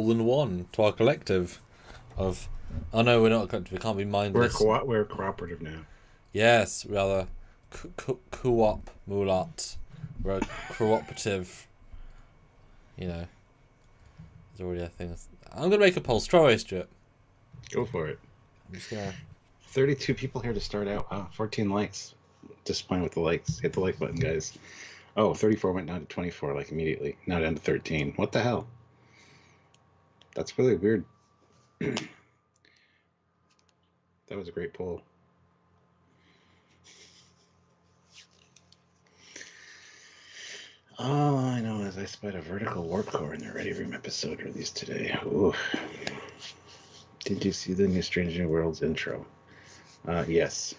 than one to our collective of. Oh no, we're not a collective. We can't be mindless. We're cooperative now. Yes, we are the co-op mulat. We're a cooperative. You know, there's already a thing. I'm gonna make a poll. Throw away, Stuart. Go for it. I'm just gonna. 32 people here to start out. Wow, 14 likes. Disappointed with the likes. Hit the like button, guys. Oh, 34 went down to 24 like immediately. Now down to 13. What the hell? That's really weird. That was a great poll. All I know is I spied a vertical warp core in the Ready Room episode released today. Ooh. Did you see the new Strange New Worlds intro? Yes.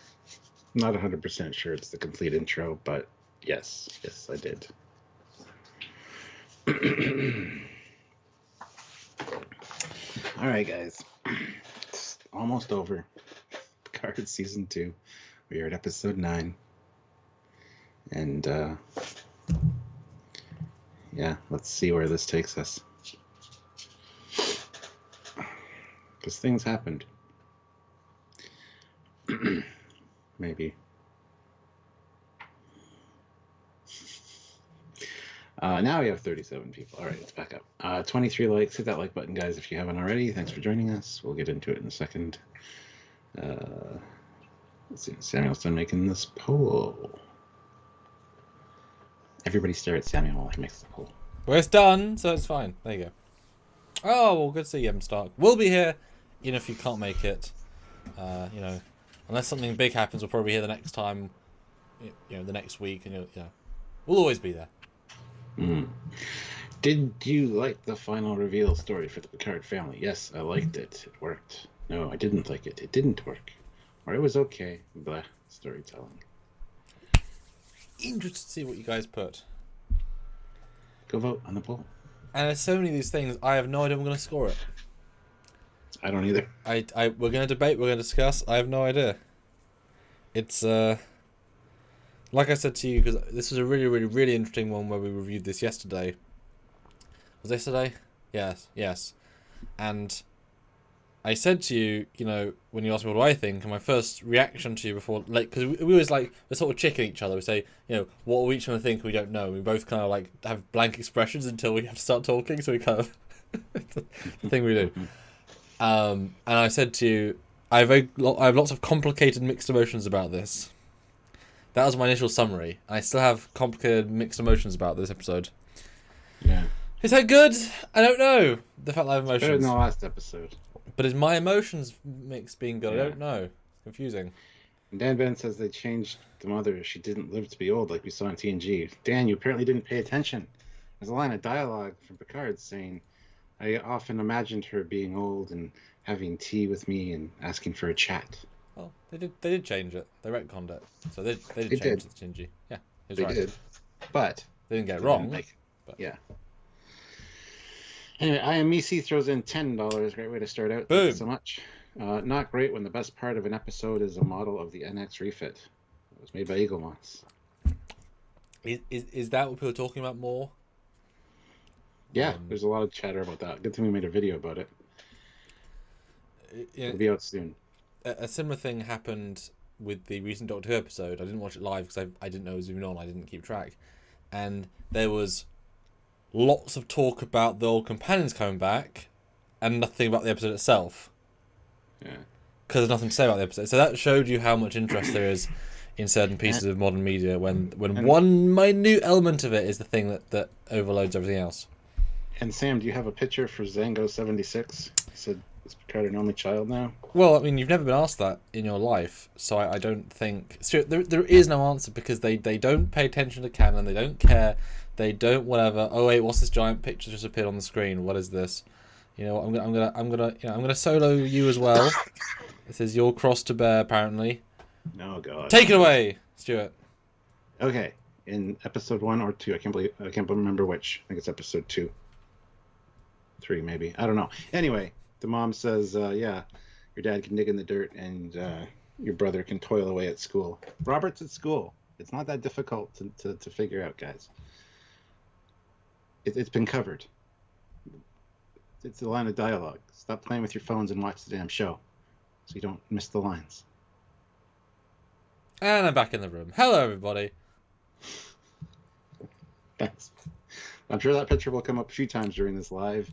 Not 100% sure it's the complete intro, but yes. Yes, I did. All right, guys. It's almost over. Picard Season 2. We are at Episode 9. And, yeah, let's see where this takes us. Because things happened. Maybe. Now we have 37 people. All right, let's back up. 23 likes. Hit that like button, guys, if you haven't already. Thanks for joining us. We'll get into it in a second. Let's see. Samuel's done making this poll. Everybody stare at Samuel while he makes the poll. Well, it's done, so it's fine. There you go. Oh, well, good to see you, Stark. We'll be here, even if you can't make it. You know, unless something big happens, we'll probably be here the next time. You know, the next week, and we'll always be there. Mm. Did you like the final reveal story for the Picard family? Yes, I liked it. It worked. No, I didn't like it. It didn't work. Or it was okay. Blah. Storytelling. Interested to see what you guys put. Go vote on the poll. And there's so many of these things, I have no idea I'm going to score it. I don't either. We're going to debate, we're going to discuss. I have no idea. It's, like I said to you, because this was a really, really, really interesting one where we reviewed this yesterday. Was it yesterday? Yes. And I said to you, you know, when you asked me what do I think, and my first reaction to you before, like, because we always like, we're sort of checking each other. We say, you know, what are we each going to think? We don't know. We both kind of like have blank expressions until we have to start talking. So we kind of, the thing we do. And I said to you, I have lots of complicated mixed emotions about this. That was my initial summary. I still have complicated mixed emotions about this episode. Yeah. Is that good? I don't know. The fact that I have emotions. Better than the last episode. But is my emotions mix being good? Yeah. I don't know. It's confusing. Dan Ben says they changed the mother. She didn't live to be old like we saw in TNG. Dan, you apparently didn't pay attention. There's a line of dialogue from Picard saying, I often imagined her being old and having tea with me and asking for a chat. Well, they did change it. They retconned it. So they did change it to TNG. Yeah, he was right. They did. But they didn't get it wrong. But. Yeah. Anyway, IMEC throws in $10. Great way to start out. Boom. Thank you so much. Not great when the best part of an episode is a model of the NX refit. It was made by Eagle Moss. Is that what people are talking about more? Yeah, there's a lot of chatter about that. Good thing we made a video about it. It'll be out soon. A similar thing happened with the recent Doctor Who episode. I didn't watch it live because I didn't know it was even on. I didn't keep track. And there was lots of talk about the old companions coming back and nothing about the episode itself. Yeah. Because there's nothing to say about the episode. So that showed you how much interest there is in certain pieces of modern media when one minute element of it is the thing that overloads everything else. And Sam, do you have a picture for Zango76? He said, is Picard an only child now? Well, I mean, you've never been asked that in your life, so I don't think... Stuart, there is no answer because they don't pay attention to canon, they don't care, they don't whatever. Oh wait, what's this giant picture just appeared on the screen? What is this? You know, I'm gonna solo you as well. This is your cross to bear, apparently. No, God. Take it away, Stuart. Okay, in episode 1 or 2, I can't remember which. I think it's episode 2. 3 maybe. I don't know. Anyway, the mom says, yeah, your dad can dig in the dirt and your brother can toil away at school. Robert's at school. It's not that difficult to figure out, guys. It's been covered. It's a line of dialogue. Stop playing with your phones and watch the damn show, so you don't miss the lines. And I'm back in the room. Hello, everybody. Thanks. I'm sure that picture will come up a few times during this live.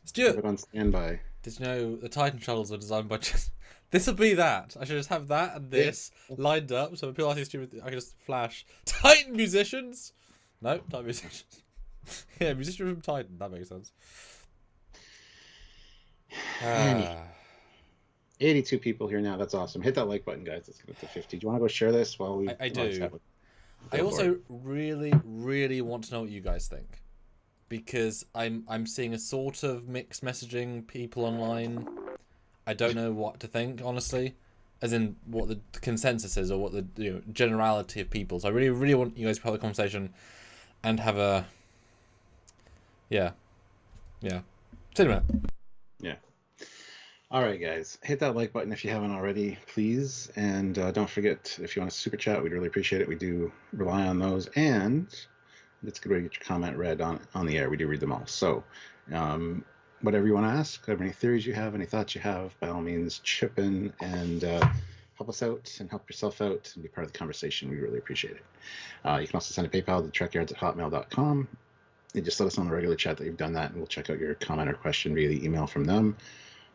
Stuart, put it on standby. Did you know the Titan shuttles were designed by just... This will be that. I should just have that and this lined up, so when people ask you I can just flash Titan musicians. No, Titan musicians. Yeah, musician from Titan. That makes sense. 82 people here now. That's awesome. Hit that like button, guys. Let's get up to 50. Do you want to go share this while we... I do. I also really, really want to know what you guys think, because I'm seeing a sort of mixed messaging people online. I don't know what to think, honestly, as in what the consensus is or what the generality of people. So I really, really want you guys to have a conversation and have a... Yeah. See you in a minute. Yeah. All right, guys. Hit that like button if you haven't already, please. And don't forget, if you want to super chat, we'd really appreciate it. We do rely on those. And it's a good way to get your comment read on the air. We do read them all. So whatever you want to ask, whatever any theories you have, any thoughts you have, by all means, chip in and help us out and help yourself out and be part of the conversation. We really appreciate it. You can also send a PayPal to trekyards@hotmail.com. And just let us know in the regular chat that you've done that, and we'll check out your comment or question via the email from them.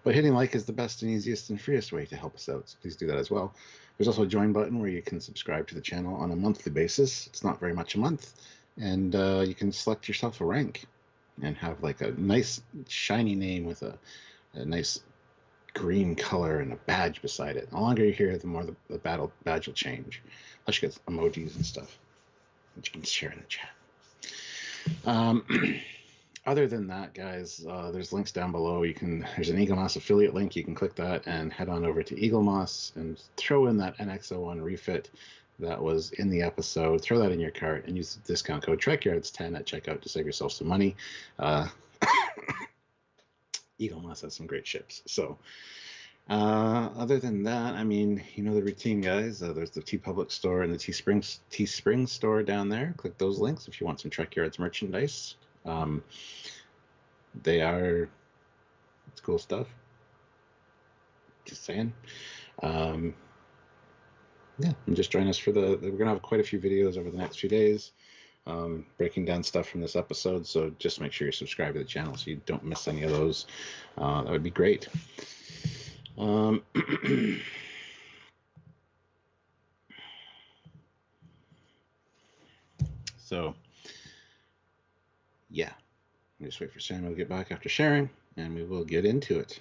But hitting like is the best and easiest and freest way to help us out, so please do that as well. There's also a join button where you can subscribe to the channel on a monthly basis. It's not very much a month, and you can select yourself a rank and have like a nice shiny name with a nice green color and a badge beside it. The longer you're here, the more the battle badge will change. Plus you get emojis and stuff, which you can share in the chat. Other than that, guys, there's links down below. There's an Eaglemoss affiliate link. You can click that and head on over to Eaglemoss and throw in that NX01 refit that was in the episode. Throw that in your cart and use the discount code Trekyards10 at checkout to save yourself some money. Eaglemoss has some great ships. So other than that, I mean, you know the routine, guys. There's the TeePublic store and the Teespring store down there. Click those links if you want some Trekyards merchandise. It's cool stuff. Just saying. Yeah, and just join us for we're gonna have quite a few videos over the next few days, breaking down stuff from this episode. So just make sure you're subscribed to the channel so you don't miss any of those. That would be great. So yeah, I'll just wait for Samuel to get back after sharing, and we will get into it.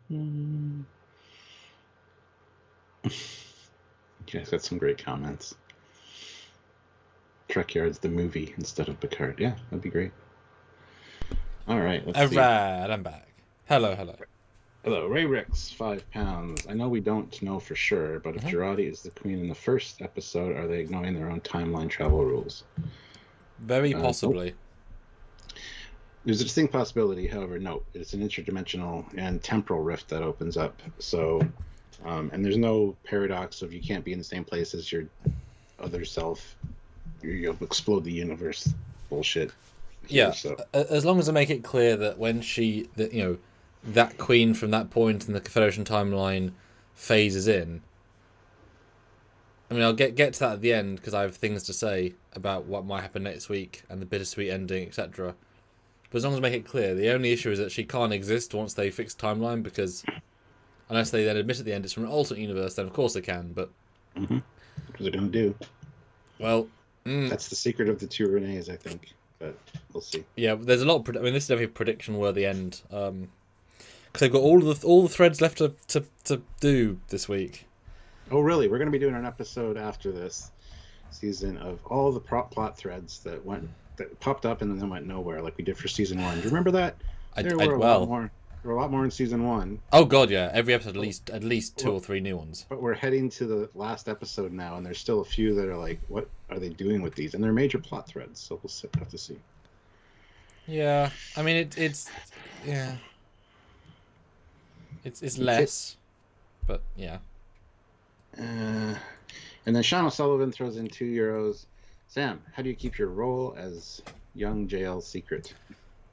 You guys got some great comments. Trekyards the movie instead of Picard. Yeah, that'd be great. All right, let's see. I'm back. Hello. Hello, Ray Ricks, £5. I know we don't know for sure, but if Girati is the queen in the first episode, are they ignoring their own timeline travel rules? Very possibly. There's a distinct possibility, however, no. It's an interdimensional and temporal rift that opens up. So, and there's no paradox of you can't be in the same place as your other self. You'll explode the universe. Bullshit. Yeah, so. As long as I make it clear that when that queen from that point in the Confederation timeline phases in. I mean, I'll get to that at the end because I have things to say about what might happen next week and the bittersweet ending, etc. But as long as I make it clear, the only issue is that she can't exist once they fix the timeline, because unless they then admit at the end it's from an alternate universe, then of course they can, but... What they're going to do. Well... That's the secret of the two Renees, I think. But we'll see. Yeah, there's a lot of... I mean, this is definitely a prediction-worthy end. Because they've got all the threads left to do this week. Oh, really? We're going to be doing an episode after this season of all the plot threads that popped up and then went nowhere, like we did for season 1. Do you remember that? There were a lot more in season 1. Oh god, yeah. Every episode at least 2 or 3 new ones. But we're heading to the last episode now, and there's still a few that are like, what are they doing with these? And they're major plot threads, so we'll have to see. Yeah, I mean it's less, but yeah. And then Sean O'Sullivan throws in €2. Sam, how do you keep your role as young JL's secret.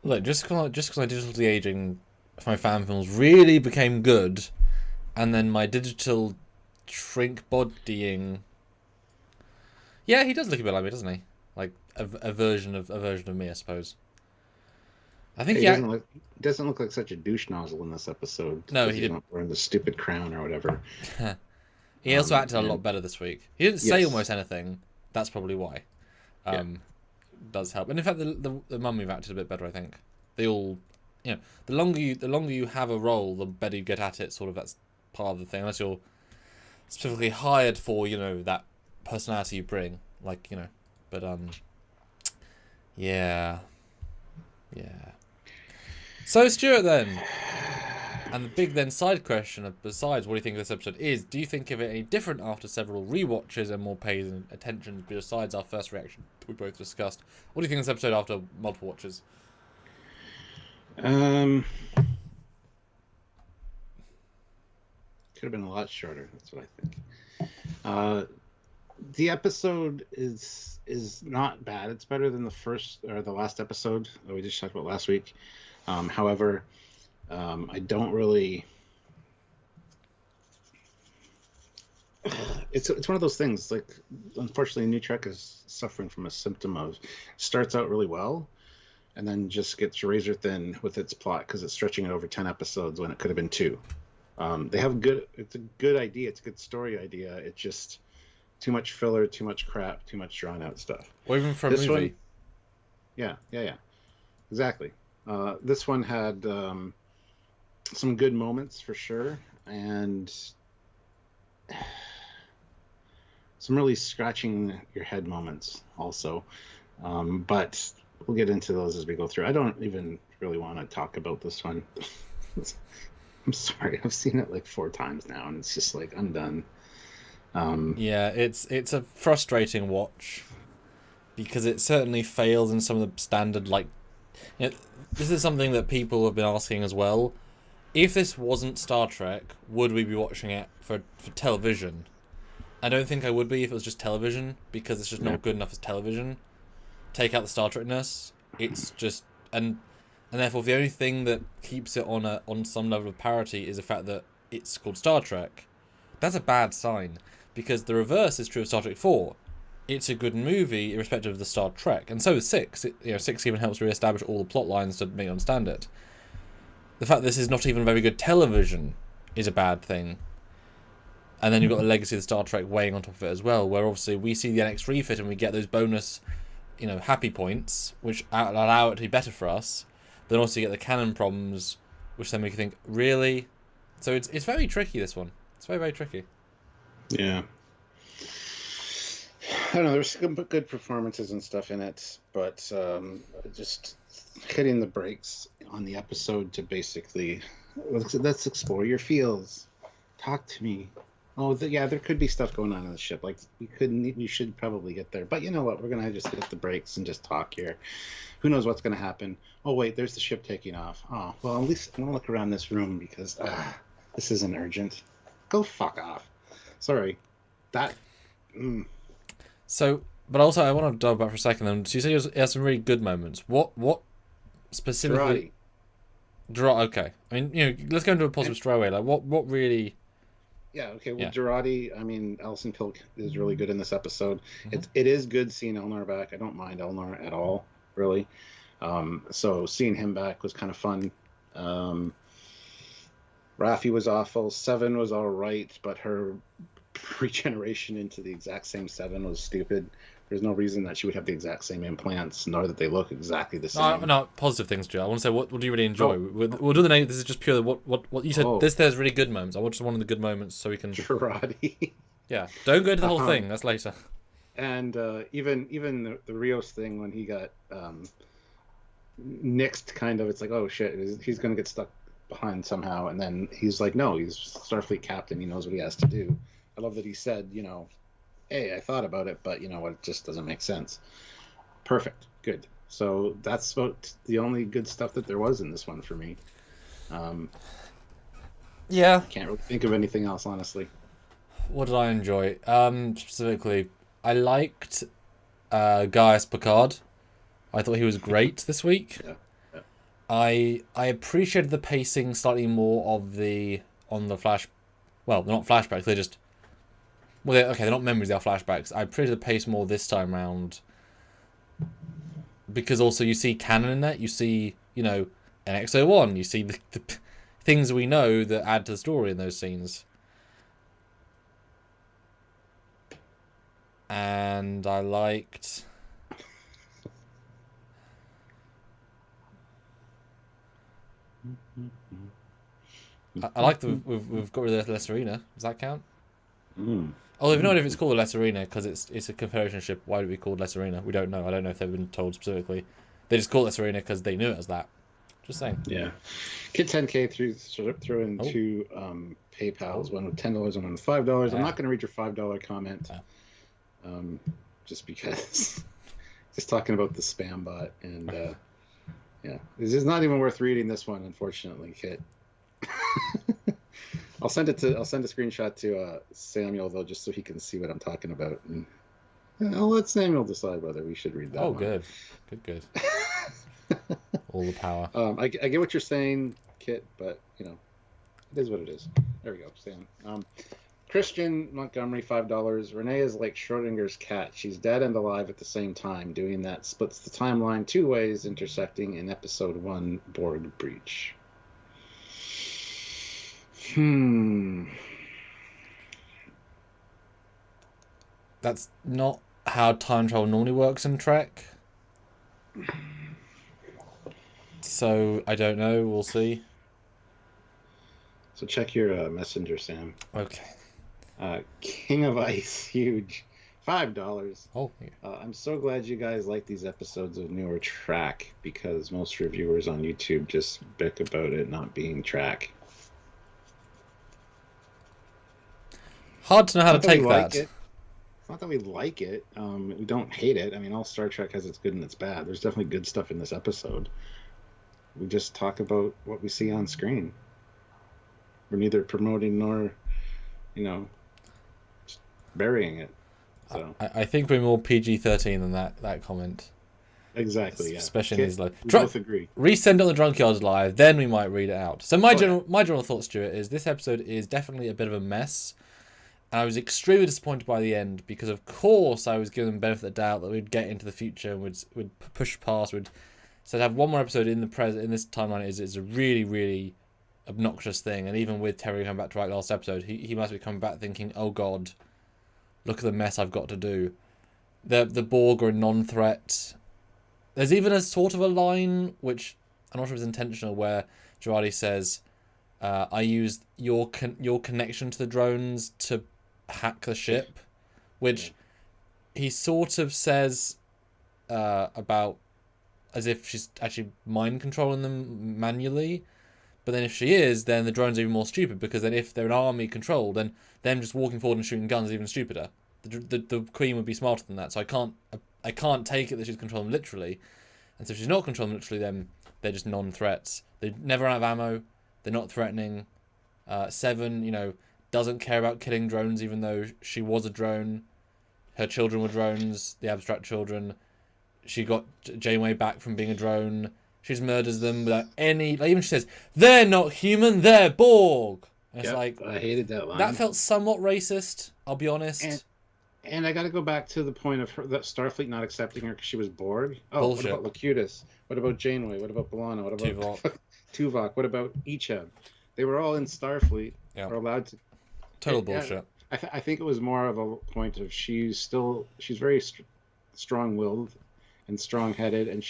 Look, just because my digital de-aging for my fan films really became good, and then my digital shrink bodying. Yeah, he does look a bit like me, doesn't he? Like a version of me, I suppose. I think he doesn't look like such a douche nozzle in this episode. No, he didn't. Wearing the stupid crown or whatever. He also acted a lot better this week. He didn't say almost anything. That's probably why. Does help, and in fact, the mummy acted a bit better. I think they all, the longer you have a role, the better you get at it. Sort of that's part of the thing. Unless you're specifically hired for, that personality you bring, but yeah. So Stuart then, and the big then side question besides what do you think of this episode is, do you think of it any different after several rewatches and more paid attention besides our first reaction we both discussed? What do you think of this episode after multiple watches? Could have been a lot shorter. That's what I think. The episode is not bad. It's better than the last episode that we just talked about last week. However, I don't really. It's one of those things. Like, unfortunately, New Trek is suffering from a symptom of starts out really well, and then just gets razor thin with its plot because it's stretching it over 10 episodes when it could have been 2. They have it's a good idea. It's a good story idea. It's just too much filler, too much crap, too much drawn out stuff. Or even for a movie. Yeah. Exactly. This one had some good moments for sure, and some really scratching your head moments also. But we'll get into those as we go through. I don't even really want to talk about this one. I'm sorry, I've seen it like 4 times now, and it's just like, I'm done. Yeah, it's a frustrating watch because it certainly fails in some of the standard, this is something that people have been asking as well. If this wasn't Star Trek, would we be watching it for television? I don't think I would be if it was just television, because it's just not good enough as television. Take out the Star Trekness, it's just and therefore the only thing that keeps it on some level of parity is the fact that it's called Star Trek. That's a bad sign, because the reverse is true of Star Trek 4. It's a good movie irrespective of the Star Trek, and so is 6. 6 even helps re-establish all the plot lines to make you understand it. The fact that this is not even very good television is a bad thing. And then you've got the legacy of the Star Trek weighing on top of it as well, where obviously we see the NX refit and we get those bonus, happy points, which allow it to be better for us. Then also you get the canon problems, which then make you think, really? So it's very tricky, this one. It's very, very tricky. Yeah. I don't know, there's some good performances and stuff in it, but just hitting the brakes on the episode to basically, let's explore your feels. Talk to me. Oh, there could be stuff going on in the ship. Like, we should probably get there. But you know what? We're going to just hit the brakes and just talk here. Who knows what's going to happen? Oh, wait, there's the ship taking off. Oh, well, at least I'm going to look around this room because this isn't urgent. Go fuck off. Sorry. So, but also I want to dive back for a second. Then, so you said it has some really good moments. What specifically? Girati. Okay. I mean, let's go into a positive straight away. Like, what really? Yeah. Okay. Well, Girati. I mean, Alison Pilk is really good in this episode. Mm-hmm. It is good seeing Elnor back. I don't mind Elnor at all, really. So seeing him back was kind of fun. Raffi was awful. Seven was all right, but her regeneration into the exact same Seven was stupid. There's no reason that she would have the exact same implants, nor that they look exactly the same. No, positive things, Joe. I want to say, what do you really enjoy? We'll do the name. This is just purely what you said. There's really good moments. I want just one of the good moments so we can. Girati. Yeah, don't go to the whole thing. That's later. And even the Rios thing when he got nixed, kind of. It's like, oh shit, he's gonna get stuck behind somehow, and then he's like, no, he's Starfleet captain. He knows what he has to do. I love that he said, hey, I thought about it, but you know what, it just doesn't make sense. Perfect. Good. So that's about the only good stuff that there was in this one for me. Yeah. I can't really think of anything else, honestly. What did I enjoy? Specifically, I liked Gaius Picard. I thought he was great this week. Yeah. Yeah. I appreciated the pacing slightly more of on the flash. Well, they're not flashbacks. They're just. Well, they're not memories. They're flashbacks. I appreciated the pace more this time round. Because also you see canon in that. You see, NX-01. You see the things we know that add to the story in those scenes. And I liked. I like that we've got rid of the Lesserina. Does that count? Although we've no idea if it's called the Lesserina because it's a Confederation ship. Why would it be called Lesserina? We don't know. I don't know if they've been told specifically. They just call it Lesserina because they knew it as that. Just saying. Yeah. Kid 10K threw in two PayPals, one with $10 and one with $5. I'm not going to read your $5 comment, just because. Just talking about the spam bot, and yeah, this is not even worth reading this one, unfortunately, Kit. I'll send a screenshot to Samuel though, just so he can see what I'm talking about, and I'll let Samuel decide whether we should read that. Oh, one. Good. All the power. I get what you're saying, Kit, but it is what it is. There we go, Sam. Christian Montgomery, $5. Renee is like Schrodinger's cat. She's dead and alive at the same time. Doing that splits the timeline two ways, intersecting in episode 1, Borg Breach. That's not how time travel normally works in Trek. So, I don't know. We'll see. So check your messenger, Sam. Okay. King of Ice, huge. $5. Oh, yeah. I'm so glad you guys like these episodes of newer Trek, because most reviewers on YouTube just bick about it not being Trek. Hard to know how to take that. It's not that we like it. We don't hate it. I mean, all Star Trek has its good and its bad. There's definitely good stuff in this episode. We just talk about what we see on screen. We're neither promoting nor, just burying it. So I think we're more PG-13 than that comment. Exactly, yeah. Especially in these live. We both agree. Resend on the Drunkyards live, then we might read it out. So my general thought, Stuart, is this episode is definitely a bit of a mess. And I was extremely disappointed by the end because, of course, I was given the benefit of the doubt that we'd get into the future and we'd push past. So to have one more episode in this timeline is a really, really obnoxious thing. And even with Terry coming back to write last episode, he must be coming back thinking, oh God, look at the mess I've got to do. The Borg are a non-threat. There's even a sort of a line, which I'm not sure if it's intentional, where Girati says, I used your connection to the drones to hack the ship, which he sort of says about as if she's actually mind controlling them manually. But then if she is, then the drones are even more stupid, because then if they're an army controlled, then them just walking forward and shooting guns is even stupider. The Queen would be smarter than that. So I can't take it that she's controlling them literally. And so if she's not controlling them literally, then they're just non-threats. They never run out of ammo. They're not threatening. Seven, doesn't care about killing drones, even though she was a drone. Her children were drones, the abstract children. She got Janeway back from being a drone. She just murders them without any... even she says, they're not human, they're Borg. And it's I hated that line. That felt somewhat racist, I'll be honest. And I got to go back to the point of that Starfleet not accepting her because she was Borg. Oh, bullshit. What about Locutus? What about Janeway? What about B'Elanna? What about Tuvok? What about Icheb? They were all in Starfleet. Yeah. Are allowed to... Total bullshit. I think it was more of a point of she's very strong-willed and strong-headed, and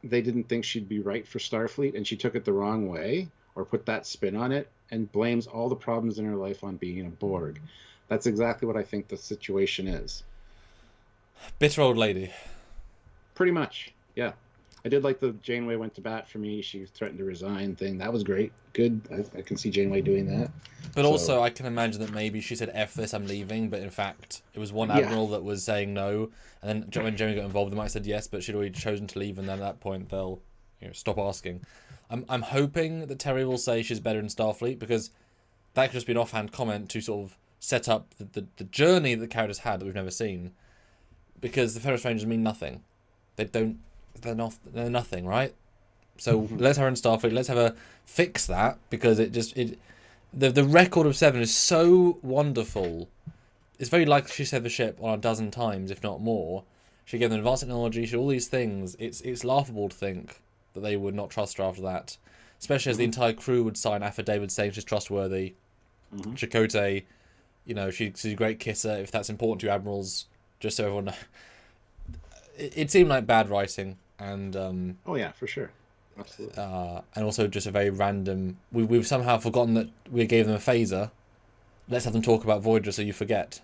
they didn't think she'd be right for Starfleet, and she took it the wrong way, or put that spin on it, and blames all the problems in her life on being a Borg. That's exactly what I think the situation is. Bitter old lady. Pretty much, yeah. I did like the Janeway went to bat for me. She threatened to resign thing. That was great. Good. I can see Janeway doing that. But also, I can imagine that maybe she said, F this, I'm leaving. But in fact, it was one admiral that was saying no. And then when Janeway got involved, they might have said yes, but she'd already chosen to leave. And then at that point, they'll stop asking. I'm hoping that Terry will say she's better in Starfleet, because that could just be an offhand comment to sort of set up the journey that the characters had that we've never seen. Because the Ferris Rangers mean nothing. they're nothing, right? So let's have her in Starfleet. Let's have her fix that, because the record of Seven is so wonderful. It's very likely she saved the ship on a dozen times, if not more. She gave them advanced technology. She did all these things. It's laughable to think that they would not trust her after that, especially as the entire crew would sign affidavits saying she's trustworthy. Chakotay, she's a great kisser. If that's important to admirals, just so everyone knows. It seemed like bad writing, and oh yeah, for sure. Absolutely. And also just a very random. We've somehow forgotten that we gave them a phaser. Let's have them talk about Voyager so you forget.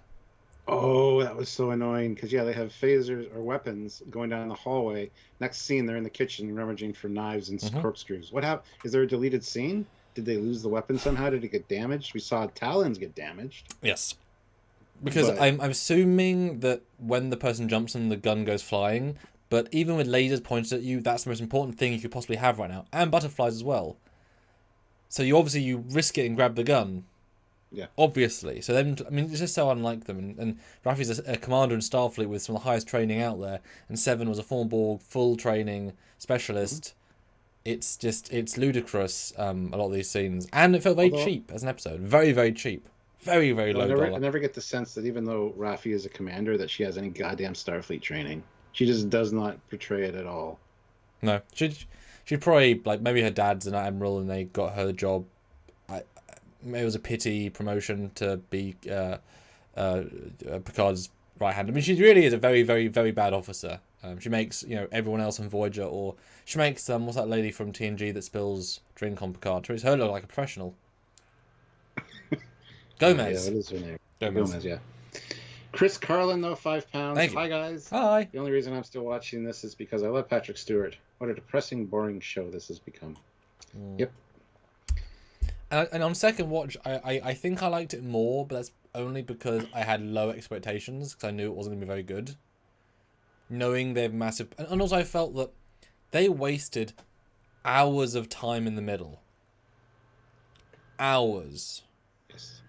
Oh, that was so annoying, because they have phasers or weapons going down the hallway. Next scene, they're in the kitchen rummaging for knives and corkscrews. What happened? Is there a deleted scene? Did they lose the weapon somehow? Did it get damaged? We saw Talons get damaged. Yes. Because I'm assuming that when the person jumps and the gun goes flying, but even with lasers pointed at you, that's the most important thing you could possibly have right now. And butterflies as well. So you risk it and grab the gun. Yeah. Obviously. So then, it's just so unlike them. And Raffi's a commander in Starfleet with some of the highest training out there. And Seven was a former Borg, full training specialist. It's ludicrous, a lot of these scenes. And it felt very cheap as an episode. Very, very cheap. Very, very low dollar. I never get the sense that even though Raffi is a commander, that she has any goddamn Starfleet training. She just does not portray it at all. No. She'd probably, maybe her dad's an admiral and they got her the job. Maybe it was a pity promotion to be Picard's right hand. She really is a very, very, very bad officer. She makes everyone else on Voyager, or she makes what's that lady from TNG that spills drink on Picard? Treats her look like a professional. Gomez. Yeah, what is her name? Gomez, yeah. Chris Carlin, though, £5. Thank you. Hi, guys. Hi. The only reason I'm still watching this is because I love Patrick Stewart. What a depressing, boring show this has become. Yep. And on second watch, I think I liked it more, but that's only because I had low expectations, because I knew it wasn't going to be very good. Knowing they have massive... And also I felt that they wasted hours of time in the middle. Hours. Yes.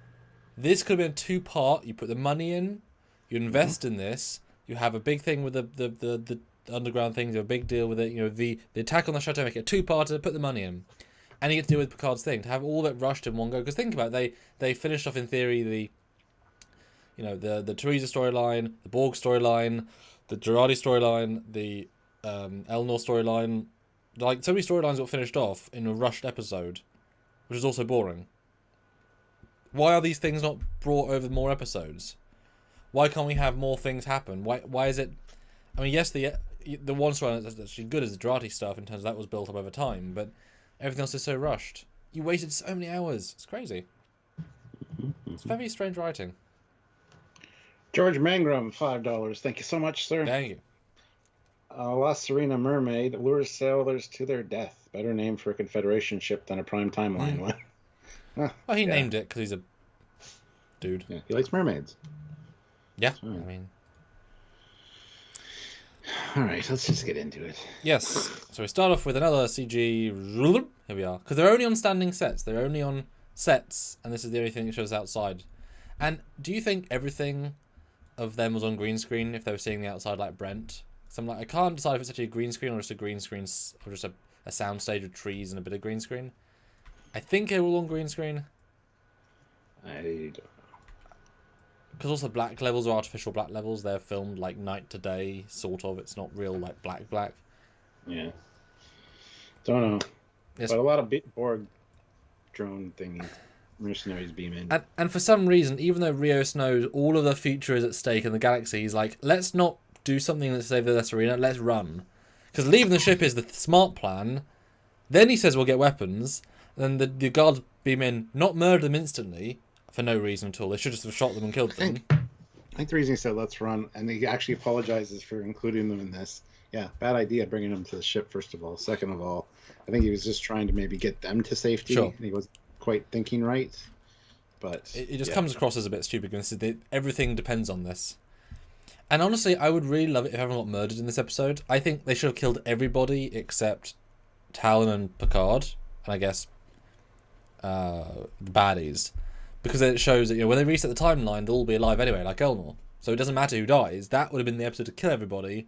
This could have been a two-part. You put the money in, you invest in this, you have a big thing with the underground things, you have a big deal with it, the attack on the chateau, make it a two-parter, put the money in. And you get to deal with Picard's thing, to have all that rushed in one go. Because think about it, they finished off, in theory, the Teresa storyline, the Borg storyline, the Girati storyline, the Elnor storyline. So many storylines got finished off in a rushed episode, which is also boring. Why are these things not brought over more episodes? Why can't we have more things happen? Why is it... yes, the one storyline that's actually good is the Girati stuff, in terms of that was built up over time, but everything else is so rushed. You wasted so many hours. It's crazy. It's very strange writing. George Mangrum, $5. Thank you so much, sir. Thank you. La Serena Mermaid lures sailors to their death. Better name for a Confederation ship than a prime timeline one. Well, he named it because he's a dude. Yeah, he likes mermaids. Yeah, All right, let's just get into it. Yes. So we start off with another CG. Here we are. Because they're only on standing sets. They're only on sets, and this is the only thing that shows outside. And do you think everything of them was on green screen if they were seeing the outside like Brent? So I can't decide if it's actually a green screen or just a green screen, or just a sound stage with trees and a bit of green screen. I think they're all on green screen. I don't know. Because also black levels are artificial black levels. They're filmed like night to day, sort of. It's not real like black. Yeah. Don't know. Yes. But a lot of Borg drone thingies. Mercenaries beam in. And for some reason, even though Rios knows all of the future is at stake in the galaxy, he's like, let's not do something to save the La Serena, let's run. Because leaving the ship is the smart plan. Then he says we'll get weapons. Then the guards beam in, not murder them instantly, for no reason at all. They should just have shot them and killed them. I think the reason he said let's run, and he actually apologizes for including them in this. Yeah, bad idea bringing them to the ship, first of all. Second of all, I think he was just trying to maybe get them to safety. Sure. And he wasn't quite thinking right. But it just comes across as a bit stupid because everything depends on this. And honestly, I would really love it if everyone got murdered in this episode. I think they should have killed everybody except Talon and Picard, and I guess the baddies. Because then it shows that when they reset the timeline, they'll all be alive anyway, like Elnor. So it doesn't matter who dies. That would have been the episode to kill everybody.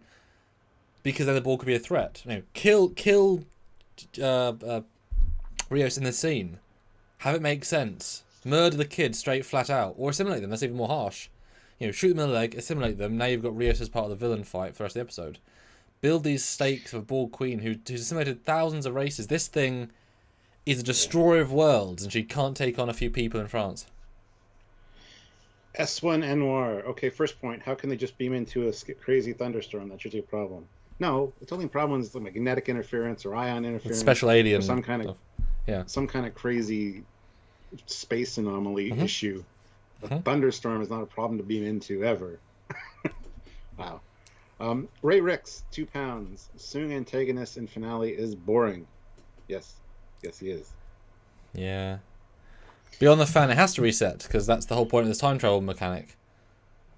because then the Borg could be a threat. You know, kill Rios in the scene. Have it make sense. Murder the kid straight flat out, or assimilate them. That's even more harsh. You know, shoot them in the leg, assimilate them. Now you've got Rios as part of the villain fight for the rest of the episode. Build these stakes of a Borg queen who's assimilated thousands of races. This thing is a destroyer of worlds, and she can't take on a few people in France. S1 Noir. Okay, first point. How can they just beam into a crazy thunderstorm? That should be a problem. No, it's only problem is the magnetic interference or ion interference. It's special alien. Some kind of stuff. some kind of crazy space anomaly issue. A thunderstorm is not a problem to beam into ever. Wow. Ray Ricks, 2 pounds. Soong antagonist in finale is boring. Yes, he is. Yeah. Beyond the fan, it has to reset because that's the whole point of this time travel mechanic.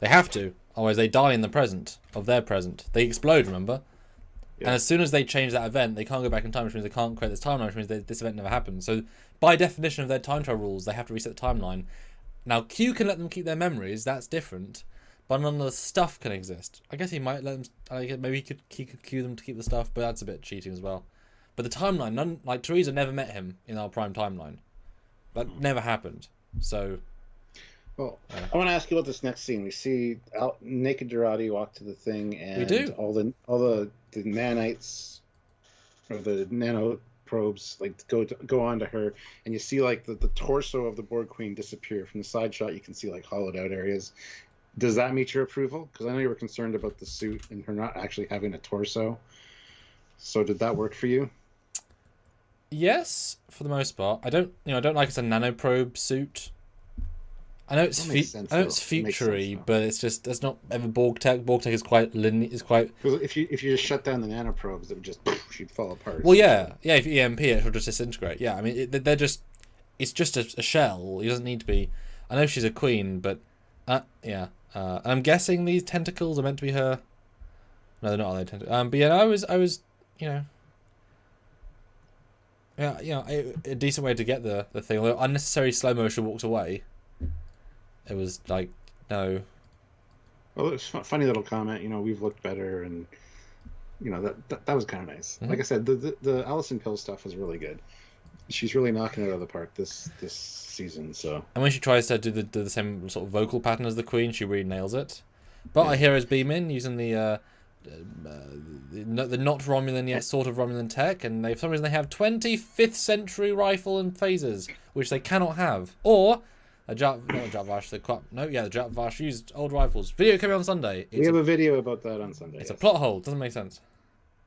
They have to, otherwise they die in the present of their present. They explode, remember? Yeah. And as soon as they change that event, they can't go back in time, which means they can't create this timeline, which means this event never happened. So, by definition of their time travel rules, they have to reset the timeline. Now, Q can let them keep their memories, that's different, but none of the stuff can exist. I guess he might let them, maybe he could cue them to keep the stuff, but that's a bit cheating as well. But the timeline, Teresa never met him in our prime timeline. That never happened. So, well, I want to ask you about this next scene. We see naked Girati walk to the thing, and we do. all the nanites or the nano probes go onto her, and you see the torso of the Borg Queen disappear from the side shot. You can see hollowed out areas. Does that meet your approval? Because I know you were concerned about the suit and her not actually having a torso. So did that work for you? Yes, for the most part. I don't like it's a nanoprobe suit. I know it's futury, but it's just that's not ever Borg tech. Borg tech is quite linear. If you just shut down the nanoprobes, it would just she'd fall apart. Well, yeah. If you EMP it, it'll just disintegrate. Yeah, I mean they're just it's just a shell. It doesn't need to be. I know she's a queen, but yeah. I'm guessing these tentacles are meant to be her. No, they're not. Are they tentacles? But yeah, I was a decent way to get the thing. Although unnecessary slow motion walked away. It was no. Well, it's a funny little comment. We've looked better, and that was kind of nice. Like I said, the Allison Pill stuff was really good. She's really knocking it out of the park this season. So. And when she tries to do the same sort of vocal pattern as the Queen, she really nails it. But our heroes beam in using the not Romulan yet sort of Romulan tech, and for some reason they have 25th century rifle and phasers, which they cannot have. Or the Jat Vash used old rifles. Video coming on Sunday. We have a video about that on Sunday. It's a plot hole. Doesn't make sense.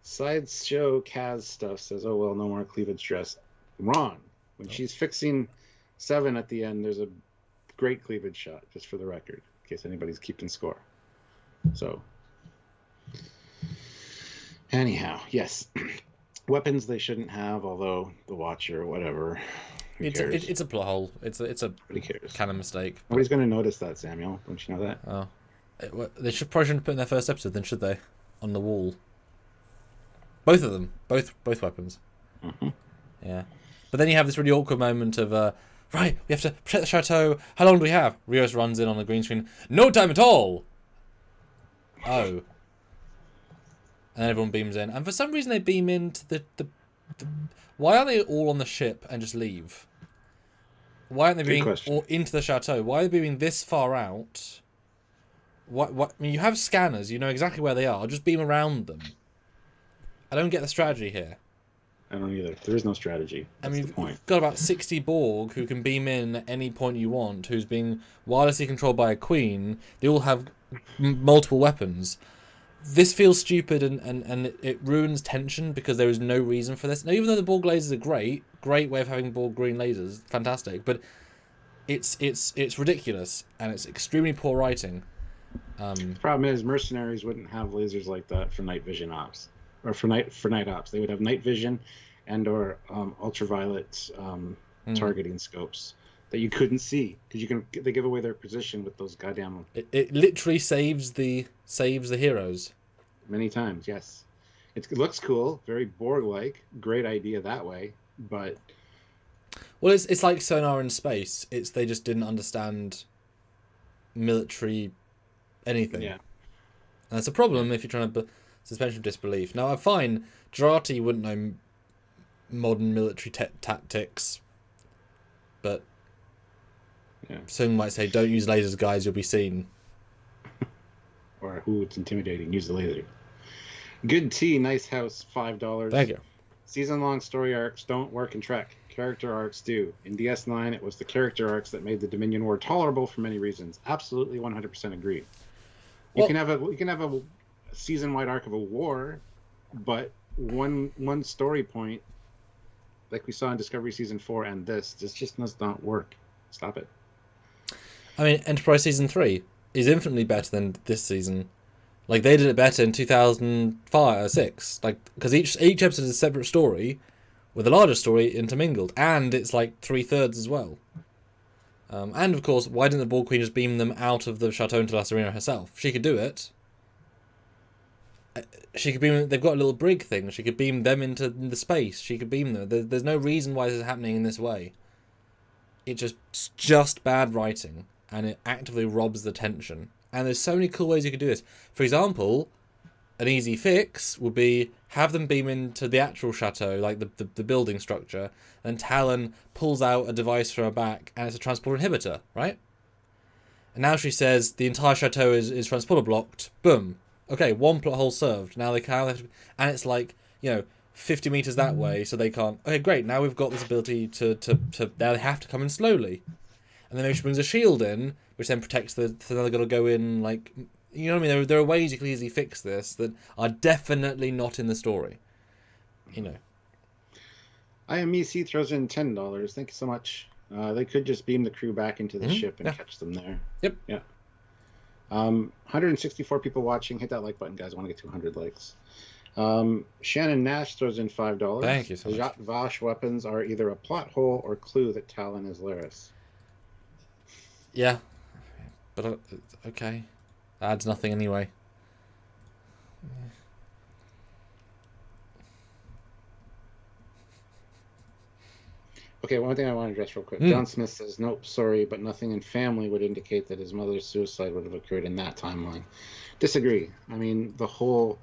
Sideshow Kaz stuff says, "Oh well, no more cleavage dress." Wrong. When she's fixing 7 at the end, there's a great cleavage shot, just for the record, in case anybody's keeping score. So, anyhow, yes, weapons they shouldn't have. Although the Watcher, or whatever. It's a plot hole. It's a canon mistake. Nobody's going to notice that, Samuel. Don't you know that? Oh, they probably shouldn't put in their first episode, then, should they? On the wall. Both of them, both weapons. Mm-hmm. Yeah, but then you have this really awkward moment of right, we have to protect the chateau. How long do we have? Rios runs in on the green screen. No time at all. Oh. And then everyone beams in, and for some reason they beam into the why aren't they all on the ship and just leave? Why aren't they being all into the chateau? Why are they beaming this far out? What? I mean, you have scanners. You know exactly where they are. Just beam around them. I don't get the strategy here. I don't either. There is no strategy. That's the point. You've got about 60 Borg who can beam in at any point you want, who's being wirelessly controlled by a queen. They all have multiple weapons. This feels stupid and it ruins tension because there is no reason for this. Now, even though the Borg lasers are great way of having Borg green lasers, fantastic, but it's ridiculous and it's extremely poor writing. The problem is mercenaries wouldn't have lasers like that for night vision ops or for night ops. They would have night vision and or ultraviolet targeting scopes that you couldn't see because they give away their position with those goddamn. It literally saves the heroes. Many times, yes. It looks cool, very Borg-like. Great idea that way, but. Well, it's like sonar in space. They just didn't understand military anything. Yeah. And that's a problem if you're trying to suspension of disbelief. Now, I'm fine. Girati wouldn't know modern military tactics, but some might say, "Don't use lasers, guys. You'll be seen." Or, "Ooh, it's intimidating. Use the laser." Good tea, nice house, $5. Thank you. Season-long story arcs don't work in Trek. Character arcs do. In DS9, it was the character arcs that made the Dominion War tolerable for many reasons. Absolutely, 100% agree. You can have a season-wide arc of a war, but one story point, like we saw in Discovery Season 4 and this just does not work. Stop it. I mean, Enterprise Season 3 is infinitely better than this season. Like, they did it better in 2005 or 6. Like, because each episode is a separate story, with a larger story intermingled, and it's like 3/3 as well. And of course, why didn't the Borg Queen just beam them out of the Chateau into La Serena herself? She could do it. She could beam. They've got a little brig thing. She could beam them into the space. She could beam them. There's no reason why this is happening in this way. It's just bad writing, and it actively robs the tension. And there's so many cool ways you could do this. For example, an easy fix would be have them beam into the actual chateau, like the building structure, and Talon pulls out a device from her back, and it's a transport inhibitor, right? And now she says the entire chateau is transporter blocked. Boom. Okay, one plot hole served. Now they can, and it's like, 50 meters that way, so they can't. Okay, great. Now we've got this ability to now they have to come in slowly, and then maybe she brings a shield in, which then protects so now they've got to go in like. You know what I mean? There are ways you can easily fix this that are definitely not in the story. IMEC throws in $10. Thank you so much. They could just beam the crew back into the ship and catch them there. Yep. Yeah. 164 people watching. Hit that like button, guys. I want to get to 100 likes. Shannon Nash throws in $5. Thank you so much. Jat Vash weapons are either a plot hole or clue that Talon is Laris. Yeah. But, okay. Adds nothing anyway. Okay, one thing I want to address real quick. John Smith says, nope, sorry, but nothing in family would indicate that his mother's suicide would have occurred in that timeline. Disagree. I mean, the whole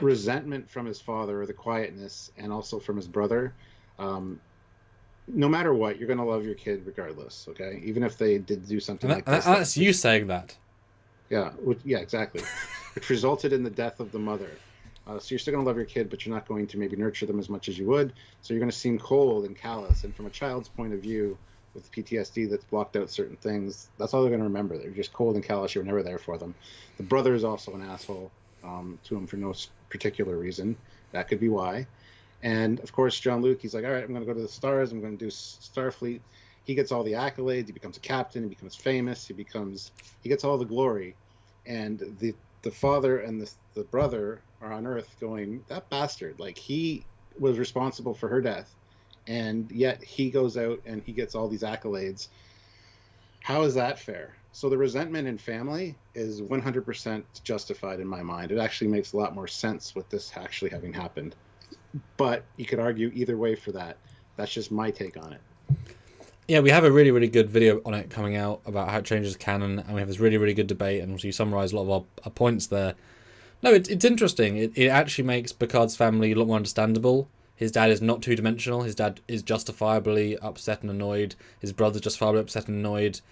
resentment from his father, or the quietness, and also from his brother, no matter what, you're going to love your kid regardless, okay? Even if they did do something like this. That's you saying that. Yeah, exactly. Which resulted in the death of the mother. So you're still going to love your kid, but you're not going to maybe nurture them as much as you would. So you're going to seem cold and callous. And from a child's point of view, with PTSD that's blocked out certain things, that's all they're going to remember. They're just cold and callous. You were never there for them. The brother is also an asshole to him for no particular reason. That could be why. And, of course, John Luke, he's like, all right, I'm going to go to the stars. I'm going to do Starfleet. He gets all the accolades. He becomes a captain. He becomes famous. He gets all the glory. And the father and the brother are on Earth going, that bastard, like, he was responsible for her death, and yet he goes out and he gets all these accolades. How is that fair? So the resentment in family is 100% justified in my mind. It actually makes a lot more sense with this actually having happened. But you could argue either way for that. That's just my take on it. Yeah, we have a really, really good video on it coming out about how it changes canon, and we have this really, really good debate, and so you summarise a lot of our points there. No, it's interesting. It actually makes Picard's family a lot more understandable. His dad is not two-dimensional. His dad is justifiably upset and annoyed. His brother's justifiably upset and annoyed.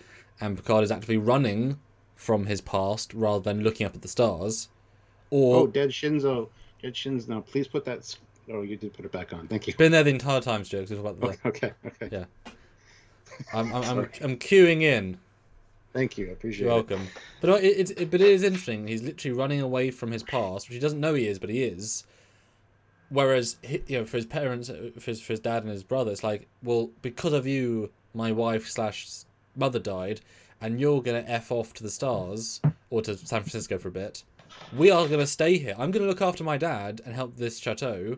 And Picard is actively running from his past rather than looking up at the stars. Dead Shinzo. Please put that... Oh, you did put it back on. Thank you. Been there the entire time, Stu. Okay. Yeah. I'm queuing in. Thank you. I appreciate You're welcome. But it is interesting. He's literally running away from his past, which he doesn't know he is, but he is. Whereas, for his parents, for his dad and his brother, it's like, well, because of you, my wife/mother died, and you're gonna F off to the stars or to San Francisco for a bit. We are gonna stay here. I'm gonna look after my dad and help this chateau.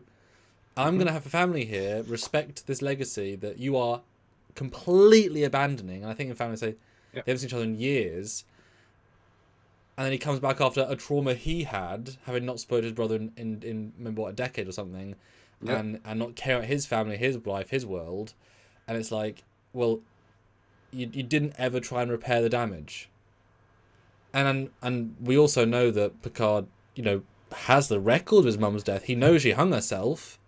I'm gonna have a family here. Respect this legacy that you are completely abandoning. And I think in family say they haven't seen each other in years. And then he comes back after a trauma he had, having not spoiled his brother in remember what, a decade or something, and not care about his family, his life, his world. And it's like, well, you didn't ever try and repair the damage. And we also know that Picard, has the record of his mum's death. He knows she hung herself.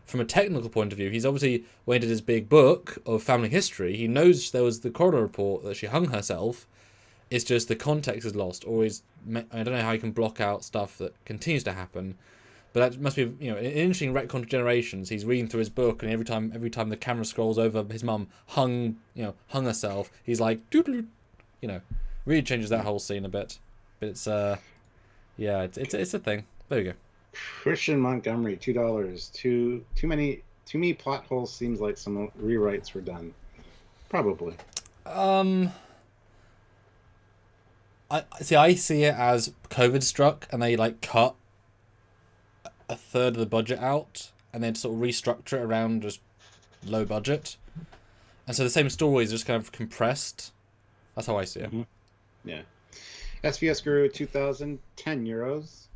From a technical point of view, he's obviously, when he did his big book of family history, he knows there was the coroner report that she hung herself. It's just the context is lost, or I don't know how you can block out stuff that continues to happen. But that must be, an interesting retcon to generations. He's reading through his book, and every time the camera scrolls over his mum hung herself, he's like, doodle, really changes that whole scene a bit. But it's it's a thing. There we go. Christian Montgomery, $2. Too many plot holes. Seems like some rewrites were done. Probably. I see it as COVID struck, and they cut a third of the budget out, and then sort of restructure it around just low budget, and so the same story is just kind of compressed. That's how I see it. Mm-hmm. Yeah. SVS Guru 2000, €10.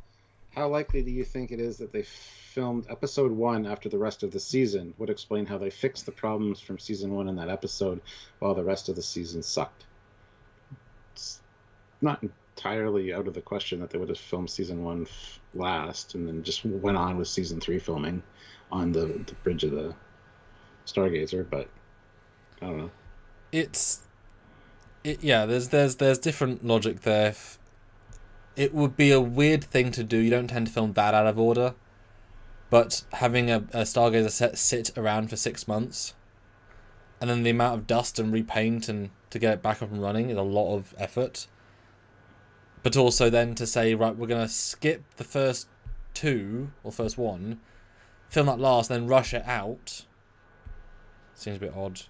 How likely do you think it is that they filmed episode 1 after the rest of the season? Would explain how they fixed the problems from season 1 in that episode, while the rest of the season sucked. It's not entirely out of the question that they would have filmed season 1 last and then just went on with season 3 filming on the bridge of the Stargazer, but I don't know. There's different logic there. It would be a weird thing to do. You don't tend to film that out of order, but having a Stargazer set sit around for 6 months, and then the amount of dust and repaint and to get it back up and running is a lot of effort. But also then to say, right, we're going to skip the first 2 or first 1, film that last, then rush it out, seems a bit odd.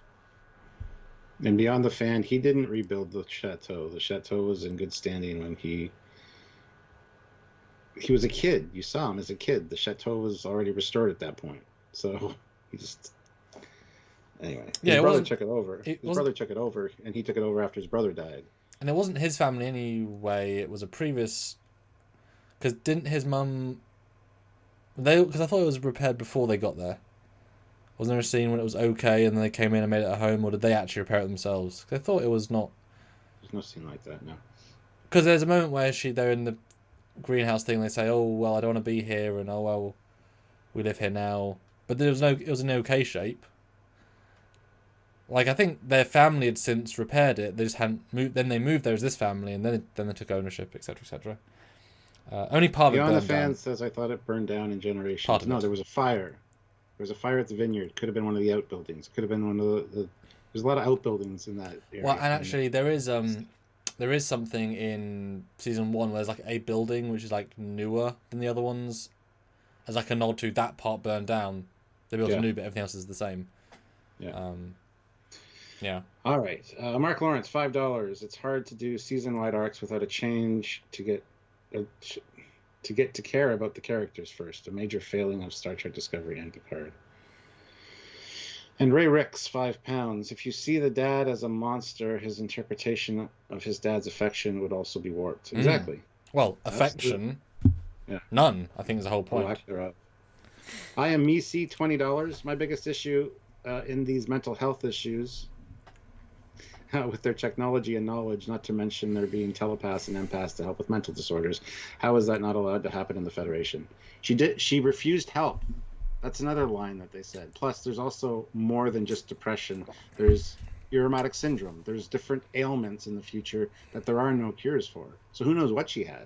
And Beyond the Fan, he didn't rebuild the chateau. The chateau was in good standing when he was a kid. You saw him as a kid. The chateau was already restored at that point. So he just... Anyway, his brother took it over. His brother took it over, and he took it over after his brother died. And it wasn't his family anyway. It was a previous... Because didn't his mum... Because I thought it was repaired before they got there. Wasn't there a scene when it was okay and then they came in and made it at home, or did they actually repair it themselves? Because I thought it was not... There's no scene like that, no. Because there's a moment where they're in the greenhouse thing, they say, oh, well, I don't want to be here, and oh, well, we live here now. But it was in okay shape. I think their family had since repaired it. They just hadn't moved. Then they moved there as this family, and then they took ownership, etc., etc. Only part of it burned down. Beyond the Fan says, I thought it burned down in Generations. No, there was a fire. There was a fire at the vineyard. Could have been one of the outbuildings. Could have been one of the... There's a lot of outbuildings in that area. Well, and actually, there is something in season 1 where there's a building which is newer than the other ones, as a nod to that part burned down. They built a new bit. Everything else is the same. Yeah. Yeah. All right. Mark Lawrence, $5. It's hard to do season-wide arcs without a change to get to care about the characters first. A major failing of Star Trek Discovery and Picard. And Ray Ricks, £5. If you see the dad as a monster, his interpretation of his dad's affection would also be warped. Exactly. Well, affection, none, I think is the whole point. I am Misi, $20. My biggest issue in these mental health issues with their technology and knowledge, not to mention there being telepaths and empaths to help with mental disorders. How is that not allowed to happen in the Federation? She refused help. That's another line that they said. Plus, there's also more than just depression. There's Irumodic syndrome. There's different ailments in the future that there are no cures for. So who knows what she had?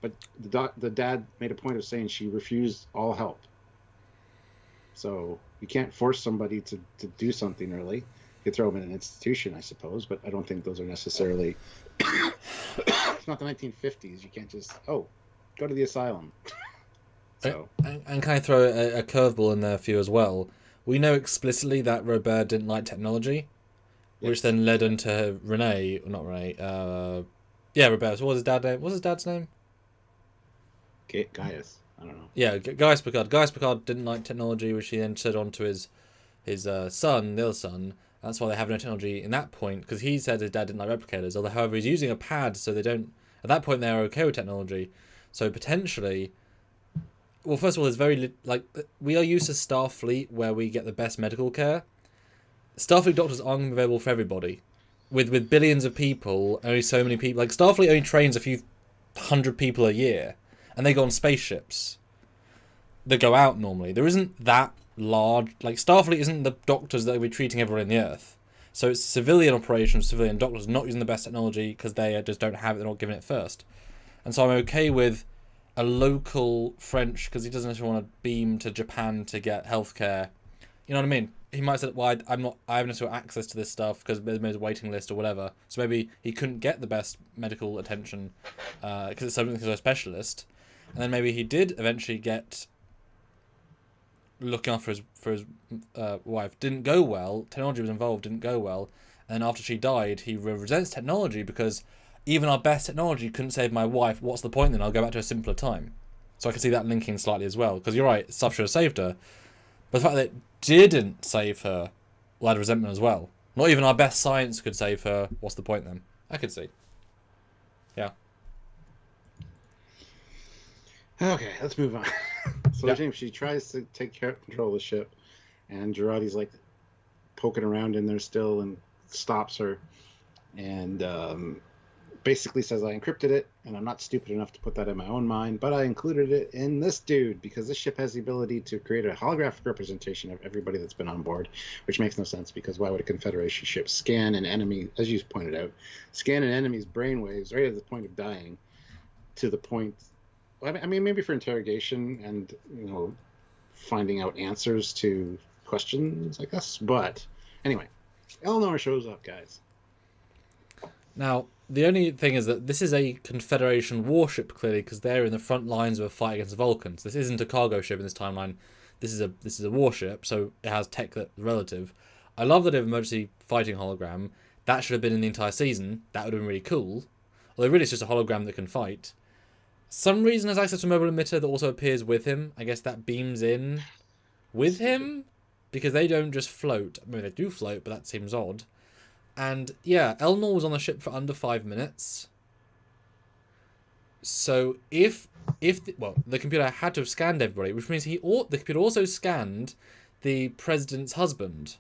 But the dad made a point of saying she refused all help. So you can't force somebody to do something, really. You throw them in an institution, I suppose, but I don't think those are necessarily... It's not the 1950s. You can't just, go to the asylum. So. And can I throw a curveball in there for you as well? We know explicitly that Robert didn't like technology, which then led into Renee, not Renee, Robert. So what was his dad's name? What was his dad's name? Gaius. I don't know. Yeah, Gaius Picard. Gaius Picard didn't like technology, which he then said on to his son, the other son. That's why they have no technology in that point, because he said his dad didn't like replicators. Although, however, he's using a pad, so they don't... At that point, they're okay with technology. So potentially... Well, first of all, there's very... we are used to Starfleet, where we get the best medical care. Starfleet doctors aren't available for everybody. With billions of people, only so many people... Starfleet only trains a few hundred people a year. and they go on spaceships that go out normally. There isn't that large, like Starfleet isn't the doctors that will be treating everyone in the Earth. So it's civilian operations, civilian doctors not using the best technology because they just don't have it, they're not giving it first. And so I'm okay with a local French, because he doesn't necessarily want to beam to Japan to get healthcare. You know what I mean? He might say, well, I have necessarily access to this stuff because there's a waiting list or whatever. So maybe he couldn't get the best medical attention because it's something to a specialist. And then maybe he did eventually get looking after his wife. Didn't go well. Technology was involved, didn't go well. And then after she died, he resents technology because even our best technology couldn't save my wife. What's the point then? I'll go back to a simpler time. So I can see that linking slightly as well. Because you're right, stuff should have saved her. But the fact that it didn't save her will add resentment as well. Not even our best science could save her. What's the point then? I could see. Yeah. Okay, let's move on. So James, she tries to take control of the ship, and Girati's like poking around in there still and stops her, and basically says, I encrypted it, and I'm not stupid enough to put that in my own mind, but I included it in this dude because this ship has the ability to create a holographic representation of everybody that's been on board, which makes no sense because why would a Confederation ship scan an enemy, as you pointed out, scan an enemy's brainwaves right at the point of dying to the point, I mean, maybe for interrogation and, finding out answers to questions, I guess. But anyway, Eleanor shows up, guys. Now, the only thing is that this is a Confederation warship, clearly, because they're in the front lines of a fight against the Vulcans. This isn't a cargo ship in this timeline. This is a warship, so it has tech that's relative. I love that emergency fighting hologram. That should have been in the entire season. That would have been really cool. Although really it's just a hologram that can fight. Some reason has access to a mobile emitter that also appears with him. I guess that beams in with him, because they don't just float. I mean, they do float, but that seems odd. And yeah, Elnor was on the ship for under 5 minutes. So the computer had to have scanned everybody, which means the computer also scanned the president's husband.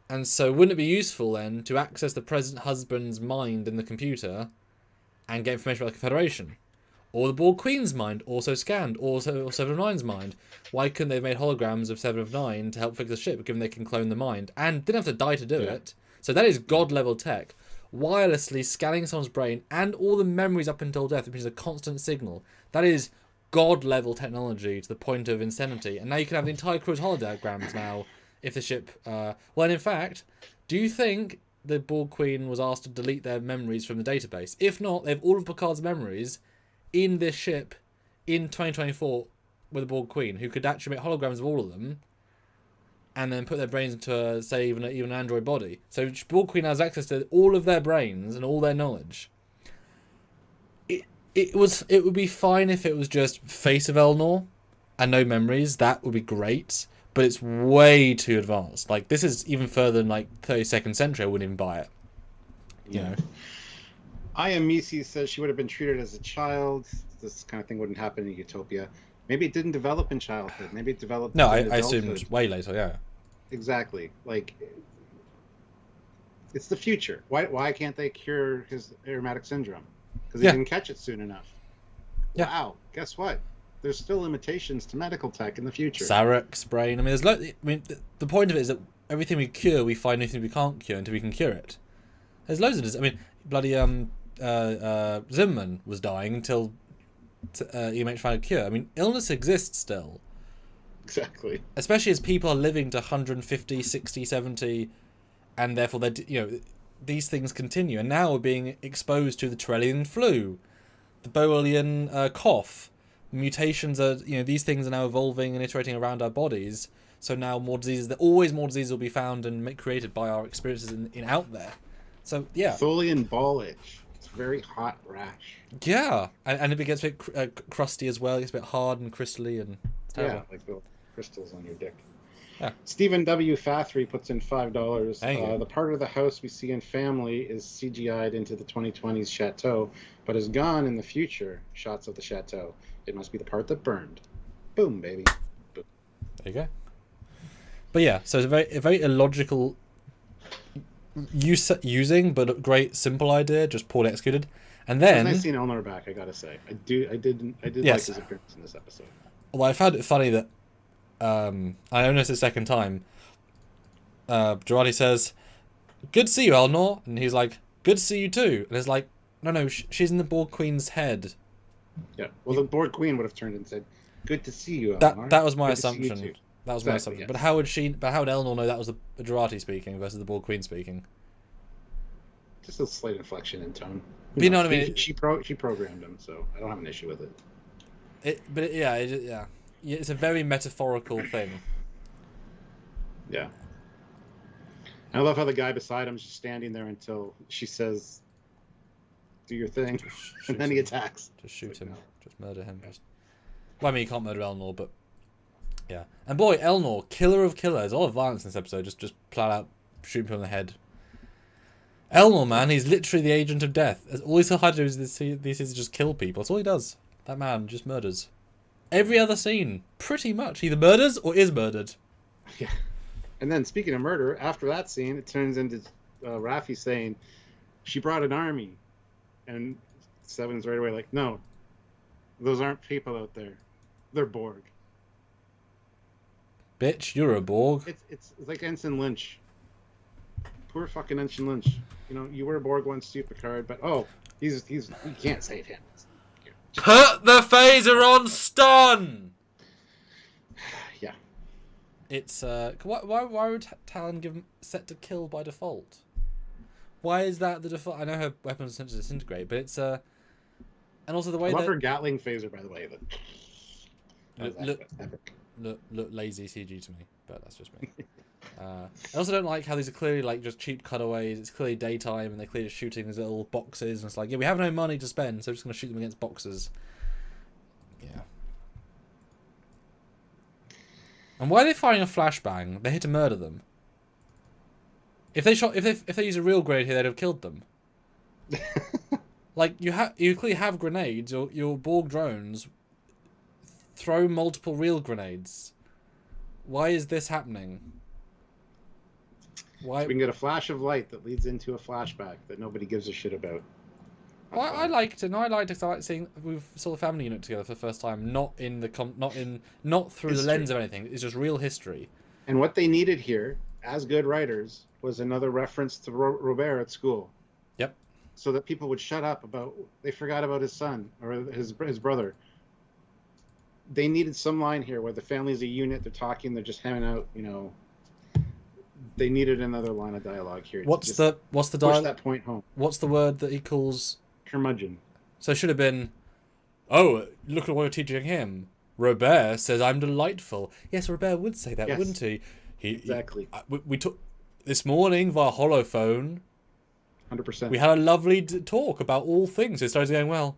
And so wouldn't it be useful then to access the president's husband's mind in the computer and get information about the Confederation? Or the Borg Queen's mind also scanned, or Seven of Nine's mind. Why couldn't they have made holograms of Seven of Nine to help fix the ship, given they can clone the mind? And didn't have to die to do it. So that is god-level tech. Wirelessly scanning someone's brain and all the memories up until death, which is a constant signal. That is god-level technology to the point of insanity. And now you can have the entire crew's holograms now if the ship... well, and in fact, do you think the Borg Queen was asked to delete their memories from the database? If not, they have all of Picard's memories in this ship in 2024 with the Borg Queen, who could actually make holograms of all of them and then put their brains into, say, even an android body. So Borg Queen has access to all of their brains and all their knowledge. It would be fine if it was just face of Elnor and no memories. That would be great. But it's way too advanced. Like, this is even further than, like, 32nd century. I wouldn't even buy it. You know? I Am Misi says she would have been treated as a child. This kind of thing wouldn't happen in Utopia. Maybe it didn't develop in childhood. Maybe it developed in I adulthood. assumed way later, yeah. Exactly. Like, it's the future. Why can't they cure his aromatic syndrome? Because they didn't catch it soon enough. Yeah. Wow. Guess what? There's still limitations to medical tech in the future. Sarek's brain. I mean, the point of it is that everything we cure, we find anything we can't cure until we can cure it. There's loads of this. I mean, bloody Zimmerman was dying until EMH found a cure. I mean, illness exists still. Exactly. Especially as people are living to 150, 60, 70, and therefore these things continue. And now we're being exposed to the Trellian flu, the Boelian cough. Mutations are, these things are now evolving and iterating around our bodies. So now always more diseases will be found and created by our experiences in out there. So yeah. Tholian ball itch. It's a very hot rash. Yeah, and it gets a bit crusty as well. It gets a bit hard and crystally and terrible. Yeah, like the crystals on your dick. Yeah. Stephen W. Fathry puts in $5. The part of the house we see in Family is CGI'd into the 2020s chateau, but is gone in the future shots of the chateau. It must be the part that burned. Boom, baby. Boom. There you go. But yeah, so it's a very illogical using, but a great simple idea, just poorly executed. And It's then nice seeing Elnor back. I gotta say, I did like Yes. his appearance in this episode. well, I found it funny that I noticed the second time. Girati says, "Good to see you, Elnor," and he's like, "Good to see you too." And it's like, no, she's in the Borg Queen's head. Yeah. Well, the Borg Queen would have turned and said, "Good to see you, Elnor." That was my Good to see you assumption. too." That was my Exactly, assumption. yes. But how would Elnor know that was the Girati speaking versus the Borg Queen speaking? Just a slight inflection in tone. But you know what I mean? She programmed him, so I don't have an issue with it. Yeah, it's a very metaphorical thing. Yeah. I love how the guy beside him is just standing there until she says, "Do your thing," and then he attacks. Just shoot him. Just murder him. Well, I mean, you can't murder Elnor, but yeah. And boy, Elnor, killer of killers. All the violence in this episode, just flat out shoot him in the head. Elnor, man, he's literally the agent of death. All he's had to do is this just kill people. That's all he does. That man just murders. Every other scene, pretty much, either murders or is murdered. Yeah. And then, speaking of murder, after that scene, it turns into Raffi saying, "She brought an army." And Seven's right away like, "No, those aren't people out there. They're Borg." Bitch, you're a Borg. It's like Ensign Lynch. Poor fucking Ensign Lynch. You know, you were a Borg once too, Picard, but you can't save him. Put the phaser on stun! Yeah. It's why would Talon give him set to kill by default? Why is that the default? I know her weapons tend to disintegrate, but it's and also the way I love that her Gatling phaser, by the way. look lazy CG to me, but that's just me. I also don't like how these are clearly like just cheap cutaways. It's clearly daytime and they're clearly just shooting these little boxes, and it's like, yeah, we have no money to spend, so we're just gonna shoot them against boxes. Yeah. And why are they firing a flashbang? They're here to murder them. If they use a real grenade here, they'd have killed them. Like you clearly have grenades. Your Borg drones throw multiple real grenades. Why is this happening? Why? So we can get a flash of light that leads into a flashback that nobody gives a shit about. Well, I liked it. No, I liked it. I liked seeing we saw the family unit together for the first time, not through History. the lens of anything. It's just real history. And what they needed here, as good writers, was another reference to Robert at school. Yep. So that people would shut up about they forgot about his son or his brother. They needed some line here where the family's a unit. They're talking. They're just hanging out. You know. They needed another line of dialogue here. What's the push dialogue? that point home? What's the word that he calls? Curmudgeon. So it should have been, "Oh, look at what you're teaching him." Robert says, "I'm delightful." Yes, Robert would say that, Yes. wouldn't he? Exactly. We took this morning via holophone. 100%. We had a lovely talk about all things. It started going well,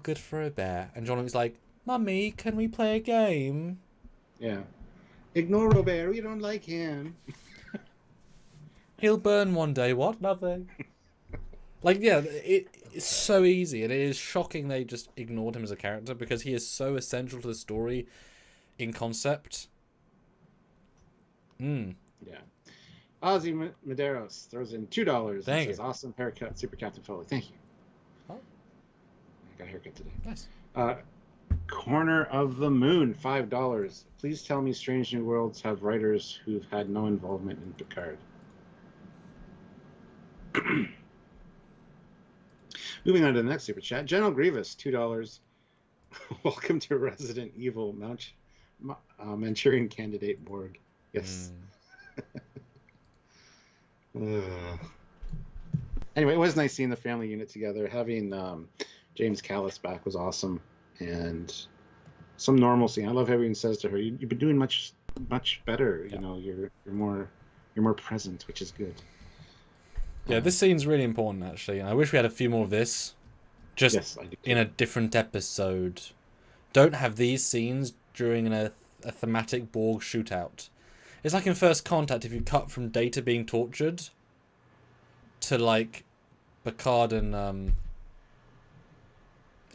good for Robert. And John was like, "Mummy, can we play a game?" Yeah. Ignore Robert. We don't like him. He'll burn one day. What? Nothing. Like, yeah, it's so easy, and it is shocking they just ignored him as a character because he is so essential to the story in concept. Yeah. Ozzy Medeiros throws in $2 and Thank says, you. "Awesome haircut, Super Captain Foley." Thank you. Oh. I got a haircut today. Nice. Corner of the Moon, $5. Please tell me Strange New Worlds have writers who've had no involvement in Picard. Moving on to the next super chat. General Grievous, $2. Welcome to Resident Evil Manchurian Candidate Borg. Yes. Anyway, it was nice seeing the family unit together. Having James Callis back was awesome, and some normalcy. I love how everyone says to her, "You've been doing much better. You know, you're more present, which is good." Yeah, this scene's really important, actually. And I wish we had a few more of this. Just Yes, I do too. in a different episode. Don't have these scenes during a thematic Borg shootout. It's like in First Contact, if you cut from Data being tortured to, like, Picard and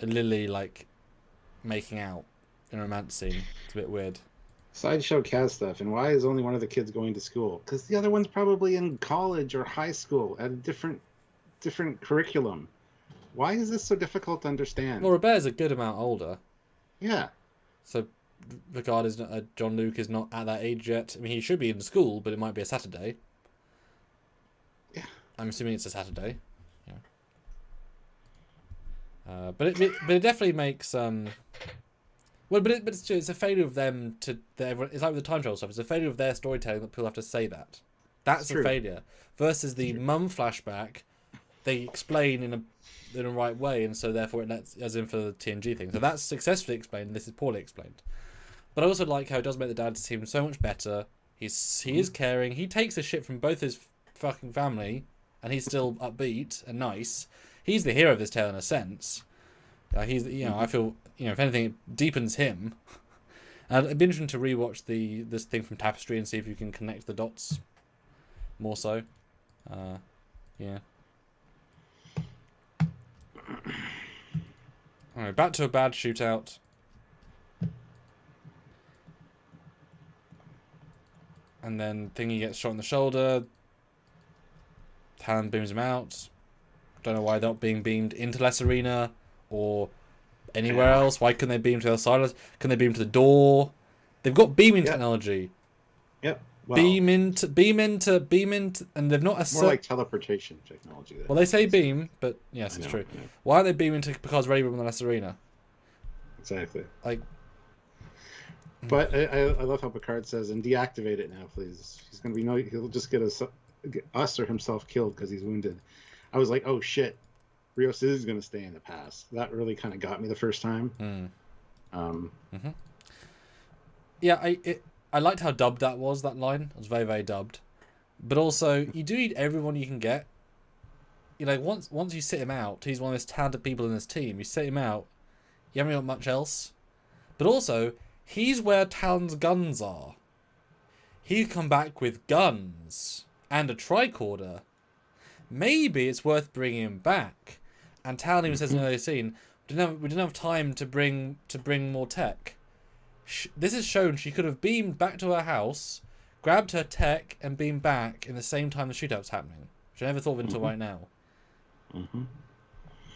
Lily, like, making out in a romance scene. It's a bit weird. Sideshow Kaz stuff, and why is only one of the kids going to school? Because the other one's probably in college or high school at a different curriculum. Why is this so difficult to understand? Well, Robert's a good amount older. Yeah. So Picard is not, John Luke is not at that age yet. I mean, he should be in school, but it might be a Saturday. Yeah. I'm assuming it's a Saturday. Yeah. But it definitely makes well, but it's a failure of them to it's like with the time travel stuff. It's a failure of their storytelling that people have to say that. That's a failure. Versus the mum flashback, they explain in a right way, and so therefore it lets, as in for the TNG thing. So that's successfully explained, and this is poorly explained. But I also like how it does make the dad seem so much better. He is caring. He takes the shit from both his fucking family, and he's still upbeat and nice. He's the hero of this tale in a sense. He's, I feel, if anything, it deepens him. And it'd be interesting to rewatch this thing from Tapestry and see if you can connect the dots more so. Yeah. Alright, back to a bad shootout. And then Thingy gets shot in the shoulder. Talon beams him out. Don't know why they're not being beamed into Less Arena or anywhere else. Why couldn't they beam to the other side? Can they beam to the door? They've got beaming technology. Yep. Well, beam into, and they've not more like teleportation technology. Well, they say beam, but yes, it's true. Why aren't they beaming to Picard's ready room in the Less Arena? Exactly. Like, but I love how Picard says, "And deactivate it now, please." He's gonna be he'll just get us or himself killed because he's wounded. I was like, oh shit, Rios is gonna stay in the past. That really kind of got me the first time. Yeah, I liked how dubbed that line. It was very, very dubbed. But also, you do need everyone you can get. Once you sit him out, he's one of the most talented people in this team. You sit him out, you haven't got much else. But also, he's where Talon's guns are. He'd come back with guns and a tricorder. Maybe it's worth bringing him back. And Talon even says in the earlier scene, we didn't have time to bring more tech. This is shown she could have beamed back to her house, grabbed her tech, and beamed back in the same time the shootout's happening. Which I never thought of until right now.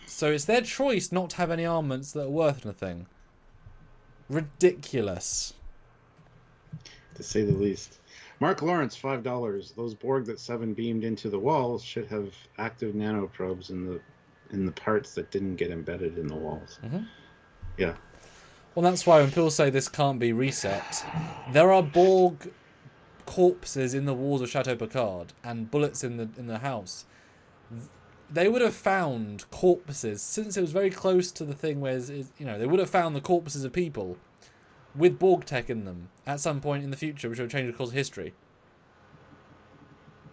So it's their choice not to have any armaments that are worth anything. Ridiculous. To say the least. Mark Lawrence, $5. Those Borg that Seven beamed into the walls should have active nanoprobes in the parts that didn't get embedded in the walls. Yeah. Well, that's why when people say this can't be reset, there are Borg corpses in the walls of Chateau Picard and bullets in the house. They would have found corpses, since it was very close to the thing where they would have found the corpses of people with Borg tech in them at some point in the future, which would change the course of history.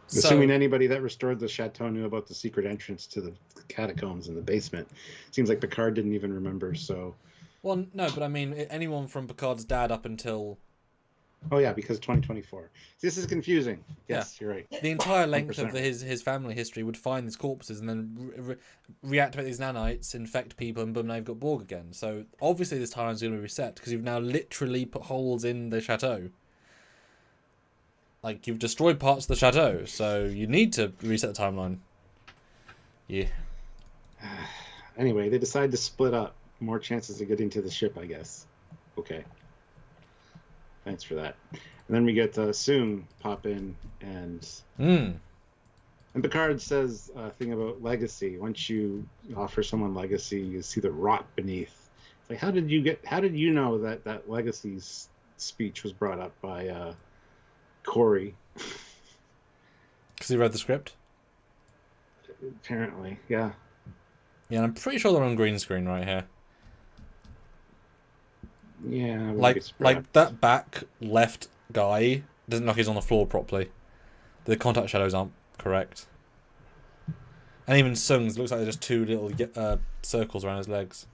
Assuming anybody that restored the chateau knew about the secret entrance to the catacombs in the basement. Seems like Picard didn't even remember, so... Well, no, but I mean, anyone from Picard's dad up until... Oh, yeah, because 2024. This is confusing. Yes, you're right. The entire length of his family history would find these corpses and then reactivate these nanites, infect people, and boom, now you've got Borg again. So, obviously this timeline's going to be reset, because you've now literally put holes in the chateau. Like, you've destroyed parts of the chateau, so you need to reset the timeline. Yeah. Anyway, they decide to split up. More chances of getting to the ship, I guess. Okay. Thanks for that. And then we get Soong pop in, and Picard says a thing about legacy. Once you offer someone legacy, you see the rot beneath. It's like, how did you know that legacy's speech was brought up by Corey? Because he read the script? Apparently, yeah. Yeah, and I'm pretty sure they're on green screen right here. Yeah, like that back left guy doesn't look like he's on the floor properly. The contact shadows aren't correct. And even Soong's looks like they're just two little circles around his legs.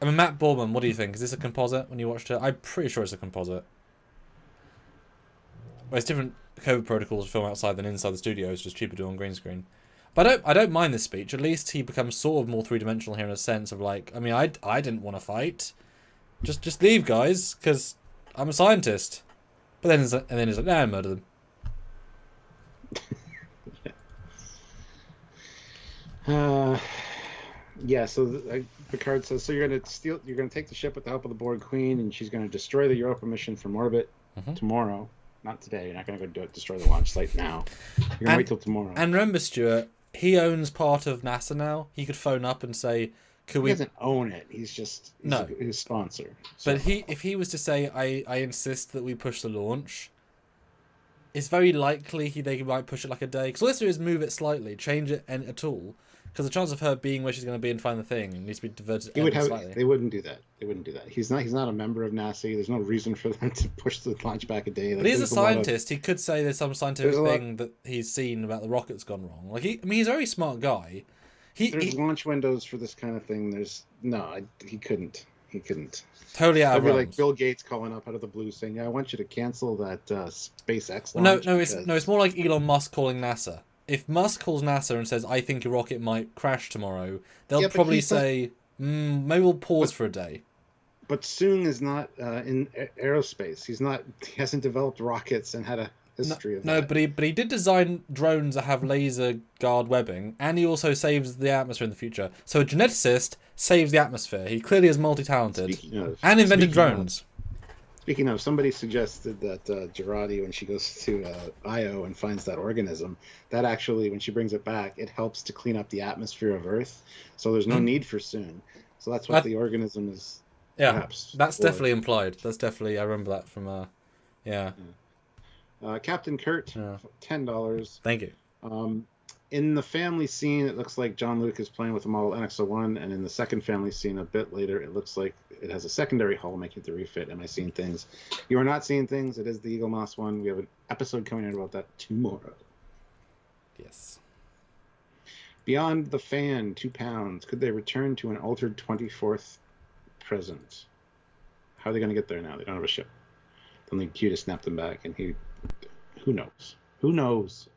I mean, Matt Borman, what do you think? Is this a composite when you watched it? I'm pretty sure it's a composite. Well, it's different COVID protocols to film outside than inside the studio. It's just cheaper to do on green screen. But I don't mind this speech. At least he becomes sort of more three-dimensional here in a sense of like, I mean, I didn't want to fight. Just leave, guys, because I'm a scientist. But then he's like, nah, murder them. Yeah, so Picard says, so you're gonna take the ship with the help of the Borg Queen, and she's gonna destroy the Europa mission from orbit tomorrow. Not today. You're not gonna go destroy the launch site now. You're gonna wait till tomorrow. And remember, Stuart, he owns part of NASA now. He could phone up and say, "Could we?" He doesn't own it. He's his sponsor. So. But if he was to say, "I insist that we push the launch," it's very likely they might push it like a day. Because all they have to do is move it slightly, change it at all. Because the chance of her being where she's going to be and find the thing needs to be diverted. Slightly. They wouldn't do that. He's not a member of NASA. There's no reason for them to push the launch back a day. But he's a scientist. He could say there's some scientific thing that he's seen about the rocket's gone wrong. Like he's a very smart guy. There's launch windows for this kind of thing. He couldn't. Totally out of realms. Like Bill Gates calling up out of the blue saying, "Yeah, I want you to cancel that SpaceX launch." It's more like Elon Musk calling NASA. If Musk calls NASA and says, "I think your rocket might crash tomorrow," they'll probably say, "Maybe we'll pause for a day." But Soong is not in aerospace. He hasn't developed rockets and had a history of that. No, but he did design drones that have laser guard webbing, and he also saves the atmosphere in the future. So a geneticist saves the atmosphere. He clearly is multi-talented and invented drones. Speaking of, somebody suggested that Girati, when she goes to Io and finds that organism, that actually, when she brings it back, it helps to clean up the atmosphere of Earth. So there's no need for Soong. So that's what the organism is. Yeah, that's definitely implied. That's definitely, I remember that from, Captain Kurt, $10. Thank you. In the family scene, it looks like John Luke is playing with a model NX-01, and in the second family scene, a bit later, it looks like it has a secondary hull making the refit. Am I seeing things? You are not seeing things. It is the Eagle Moss one. We have an episode coming out about that tomorrow. Yes. Beyond the fan, £2. Could they return to an altered 24th present? How are they going to get there now? They don't have a ship. They'll need Q to snap them back, and who knows? Who knows?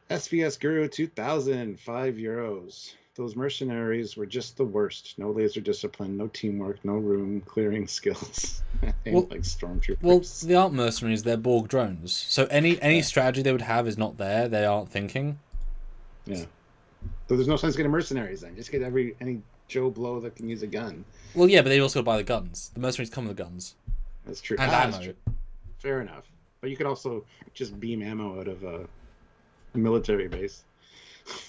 SVS Guru 2000, €5. Those mercenaries were just the worst. No laser discipline, no teamwork, no room clearing skills. Like stormtroopers. Well, they aren't mercenaries, they're Borg drones. So any strategy they would have is not there. They aren't thinking. Yeah. So there's no sense getting mercenaries then. Just get any Joe Blow that can use a gun. Well, yeah, but they also buy the guns. The mercenaries come with the guns. That's true. And ammo. True. Fair enough. But you could also just beam ammo out of a military base.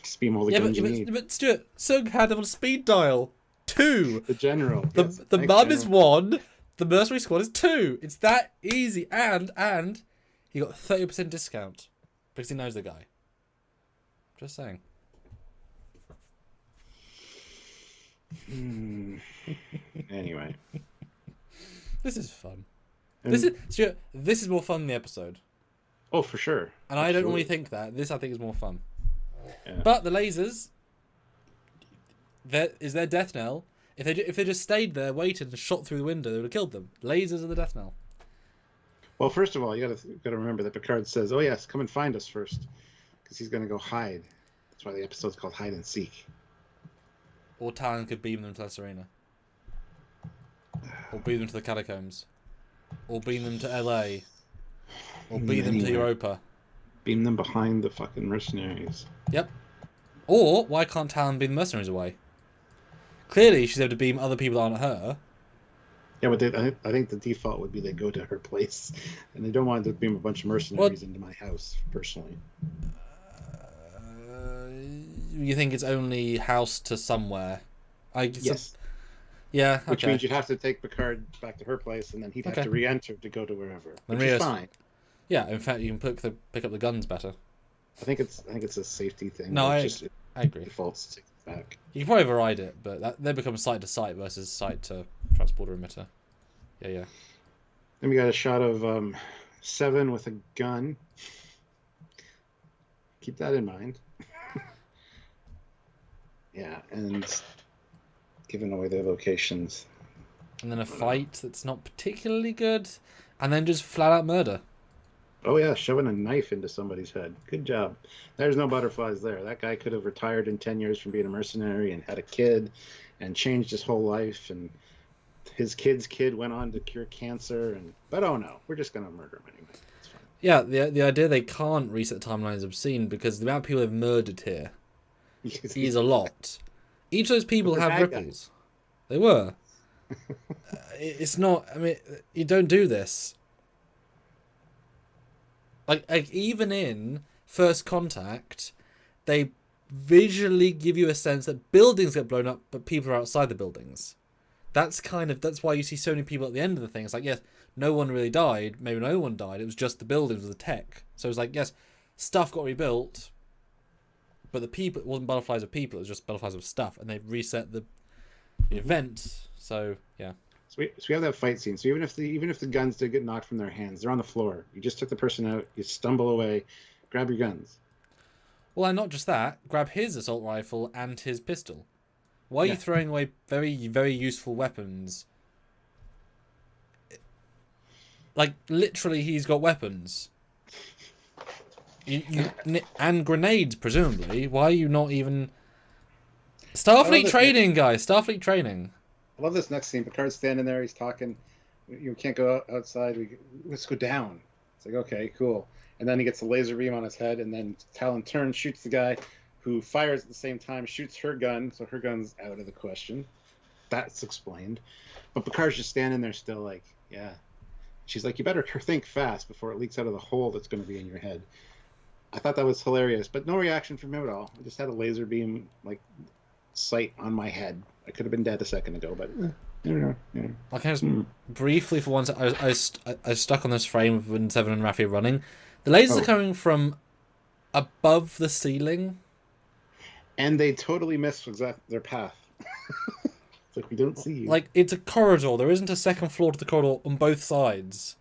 Just beam all the guns you need. But Stuart, Soong had them on speed dial 2. The general. The mum is 1. The mercenary squad is 2. It's that easy. And he got 30% discount because he knows the guy. Just saying. Anyway. This is fun. Stuart, this is more fun than the episode. Oh, for sure. And I don't really think that. This, I think, is more fun. Yeah. But the lasers, is their death knell. If they just stayed there, waited, and shot through the window, they would have killed them. Lasers are the death knell. Well, first of all, you got to remember that Picard says, "Oh yes, come and find us first," because he's going to go hide. That's why the episode's called Hide and Seek. Or Talon could beam them to La Serena. Or beam them to the catacombs. Or beam them to LA. Or beam them to Europa. Beam them behind the fucking mercenaries. Yep. Or, why can't Talon beam the mercenaries away? Clearly, she's able to beam other people that aren't her. Yeah, but I think the default would be they go to her place. And they don't want to beam a bunch of mercenaries into my house, personally. You think it's only house to somewhere? Yes. Yeah, okay. Which means you'd have to take Picard back to her place, and then he'd have to re-enter to go to wherever. Which is fine. Yeah, in fact, you can pick up the guns better. I think it's a safety thing. No, I agree. Defaults to take it back. You can probably override it, but they become site to site versus site to transporter emitter. Yeah. Then we got a shot of Seven with a gun. Keep that in mind. Yeah, and giving away their locations. And then a fight that's not particularly good, and then just flat out murder. Oh yeah, shoving a knife into somebody's head. Good job. There's no butterflies there. That guy could have retired in 10 years from being a mercenary and had a kid and changed his whole life, and his kid's kid went on to cure cancer, but oh no, we're just gonna murder him anyway. It's fine. Yeah, the idea they can't reset the timeline is obscene because the amount of people they've murdered here is a lot. Each of those people But they're have bad guys. ripples. They were. It's not. I mean, you don't do this. Like even in First Contact, they visually give you a sense that buildings get blown up, but people are outside the buildings. That's why you see so many people at the end of the thing. It's like, yes, no one really died. Maybe no one died. It was just the buildings with the tech. So it's like, yes, stuff got rebuilt, but the people, it wasn't butterflies of people. It was just butterflies of stuff, and they've reset the event. So yeah. So we have that fight scene. So even if the guns did get knocked from their hands, they're on the floor. You just took the person out. You stumble away, grab your guns. Well, and not just that. Grab his assault rifle and his pistol. Why are you throwing away very, very useful weapons? Like, literally, he's got weapons. And grenades, presumably. Why are you not even... Starfleet training, guys. Starfleet training. I love this next scene. Picard's standing there. He's talking. You can't go outside. Let's go down. It's like, okay, cool. And then he gets a laser beam on his head, and then Talon turns, shoots the guy, who fires at the same time, shoots her gun, so her gun's out of the question. That's explained. But Picard's just standing there still like, yeah. She's like, you better think fast before it leaks out of the hole that's going to be in your head. I thought that was hilarious, but no reaction from him at all. I just had a laser beam, like, sight on my head. I could have been dead a second ago, but I don't know. Yeah. Like, I just briefly, for once, I was stuck on this frame of when Seven and Raffi are running. The lasers are coming from above the ceiling. And they totally missed their path. It's like, we don't see you. Like, it's a corridor. There isn't a second floor to the corridor on both sides.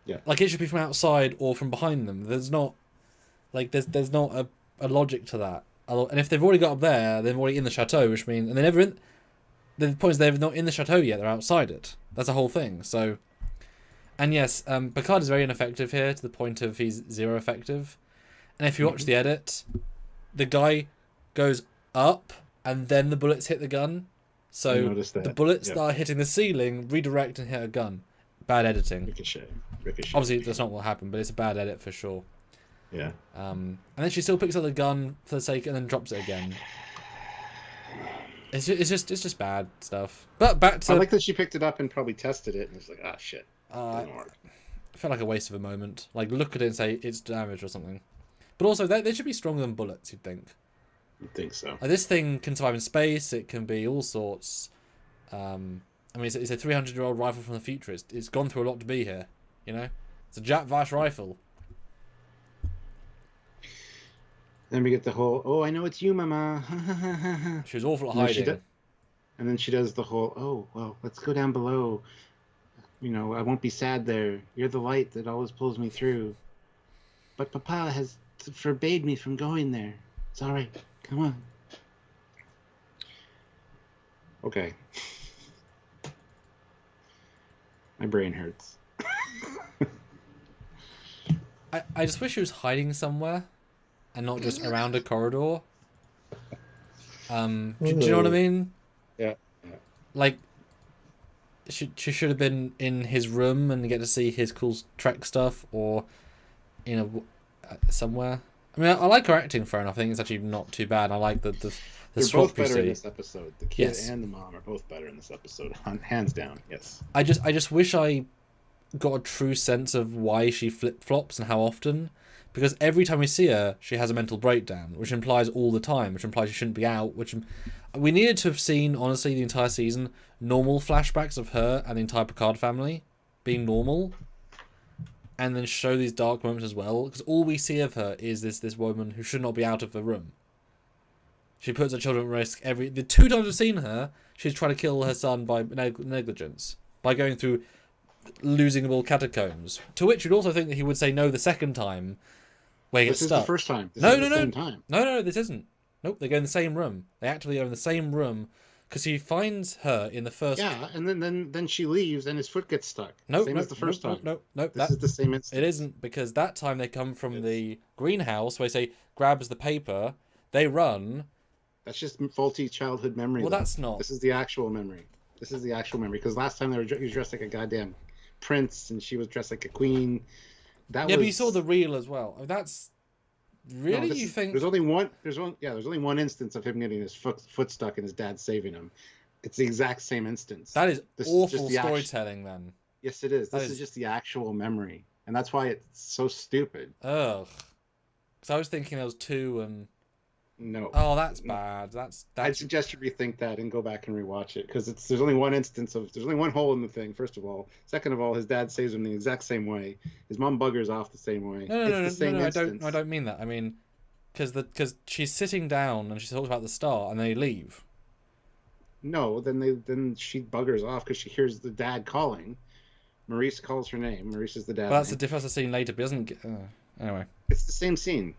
Yeah. Like, it should be from outside or from behind them. There's not... Like, there's not a logic to that. And if they've already got up there, they're already in the chateau, which means... And they're never in... The point is they're not in the chateau yet. They're outside it. That's the whole thing. So... And yes, Picard is very ineffective here, to the point of he's zero effective. And if you watch the edit, the guy goes up, and then the bullets hit the gun. So the bullets that are hitting the ceiling redirect and hit a gun. Bad editing. Ricochet. Obviously, that's not what happened, but it's a bad edit for sure. Yeah. And then she still picks up the gun for the sake, and then drops it again. It's just bad stuff. But back to... I like that she picked it up and probably tested it, and it's like, ah, shit. It felt like a waste of a moment. Like, look at it and say it's damaged or something. But also, they should be stronger than bullets, you'd think. You'd think so. Like, this thing can survive in space. It can be all sorts. I mean, it's a 300-year-old rifle from the future. It's gone through a lot to be here, you know? It's a Jap Vash rifle. Then we get the whole, oh, I know it's you, Mama. She was awful at hiding. And then she does the whole, oh, well, let's go down below. You know, I won't be sad there. You're the light that always pulls me through. But Papa has forbade me from going there. It's all right. Come on. Okay. My brain hurts. I just wish she was hiding somewhere and not just around a corridor. Do you know what I mean? Yeah. Like, she should have been in his room and get to see his cool Trek stuff, or somewhere. I mean, I like her acting, fair enough. I think it's actually not too bad. I like the They're both better in this episode. The kid and the mom are both better in this episode, hands down. Yes. I just wish I got a true sense of why she flip-flops and how often, because every time we see her, she has a mental breakdown, which implies all the time, which implies she shouldn't be out, which we needed to have seen, honestly, the entire season, normal flashbacks of her and the entire Picard family being normal, and then show these dark moments as well, because all we see of her is this woman who should not be out of the room. She puts her children at risk. The 2 times we've seen her, she's trying to kill her son by negligence, by going through losingable catacombs. To which you'd also think that he would say no the second time, where he gets stuck. This is the first time. No, this isn't. Nope, they go in the same room. They actively go in the same room, because he finds her in the first... Yeah, and then she leaves and his foot gets stuck. Same as the first time. No. This is the same instance. It isn't, because that time they come from the greenhouse, where they say, grabs the paper, they run... That's just faulty childhood memory. Well, that's not. This is the actual memory. Because last time he was dressed like a goddamn prince, and she was dressed like a queen. But you saw the reel as well. I mean, that's Really? No, You think? there's only one. There's only one instance of him getting his foot stuck and his dad saving him. It's the exact same instance. That is This is just awful the storytelling, then. Yes, it is. That This is just the actual memory, and that's why it's so stupid. Ugh. Because I was thinking there was two, and No. oh, that's bad. That's. I'd suggest you rethink that and go back and rewatch it because there's only one instance of there's only one hole in the thing. First of all, second of all, his dad saves him the exact same way. His mom buggers off the same way. No, I don't mean that. I mean, because she's sitting down and she talks about the star, and they leave. No, then she buggers off because she hears the dad calling. Maurice calls her name. Maurice is the dad. But that's the difference. Scene later, but it doesn't. Anyway. It's the same scene.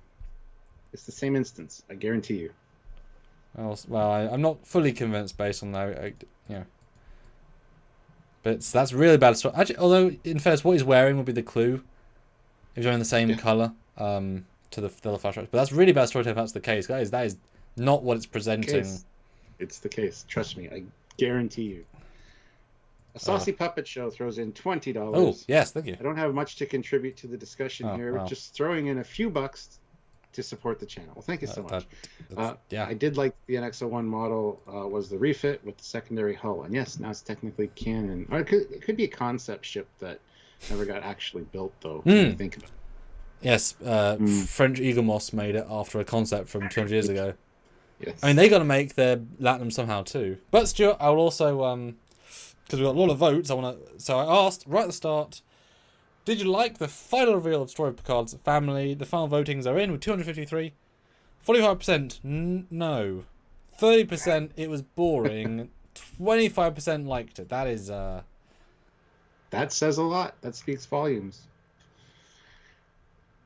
It's the same instance. I guarantee you. Well, I'm not fully convinced based on that. But that's really bad story. Actually, although in fairness, what he's wearing would be the clue. If he's wearing the same color to the flashbacks. But that's really bad storytelling if that's the case, guys. That is not what it's presenting. It's the case. Trust me. I guarantee you. A Saucy Puppet Show throws in $20. Oh, yes, thank you. I don't have much to contribute to the discussion here. Wow. Just throwing in a few bucks to support the channel. Well, thank you so much. Yeah. I did like the NX-01 model was the refit with the secondary hull. And yes, now it's technically canon. Or it could be a concept ship that never got actually built, though, when you think about it. Yes, French Eagle Moss made it after a concept from 200 years ago. Yes. I mean, they got to make their Latinum somehow, too. But, Stuart, I will also... because we got a lot of votes, so I asked right at the start, did you like the final reveal of Story of Picard's family? The final votings are in with 253. 45% no. 30% it was boring. 25% liked it. That is that says a lot. That speaks volumes.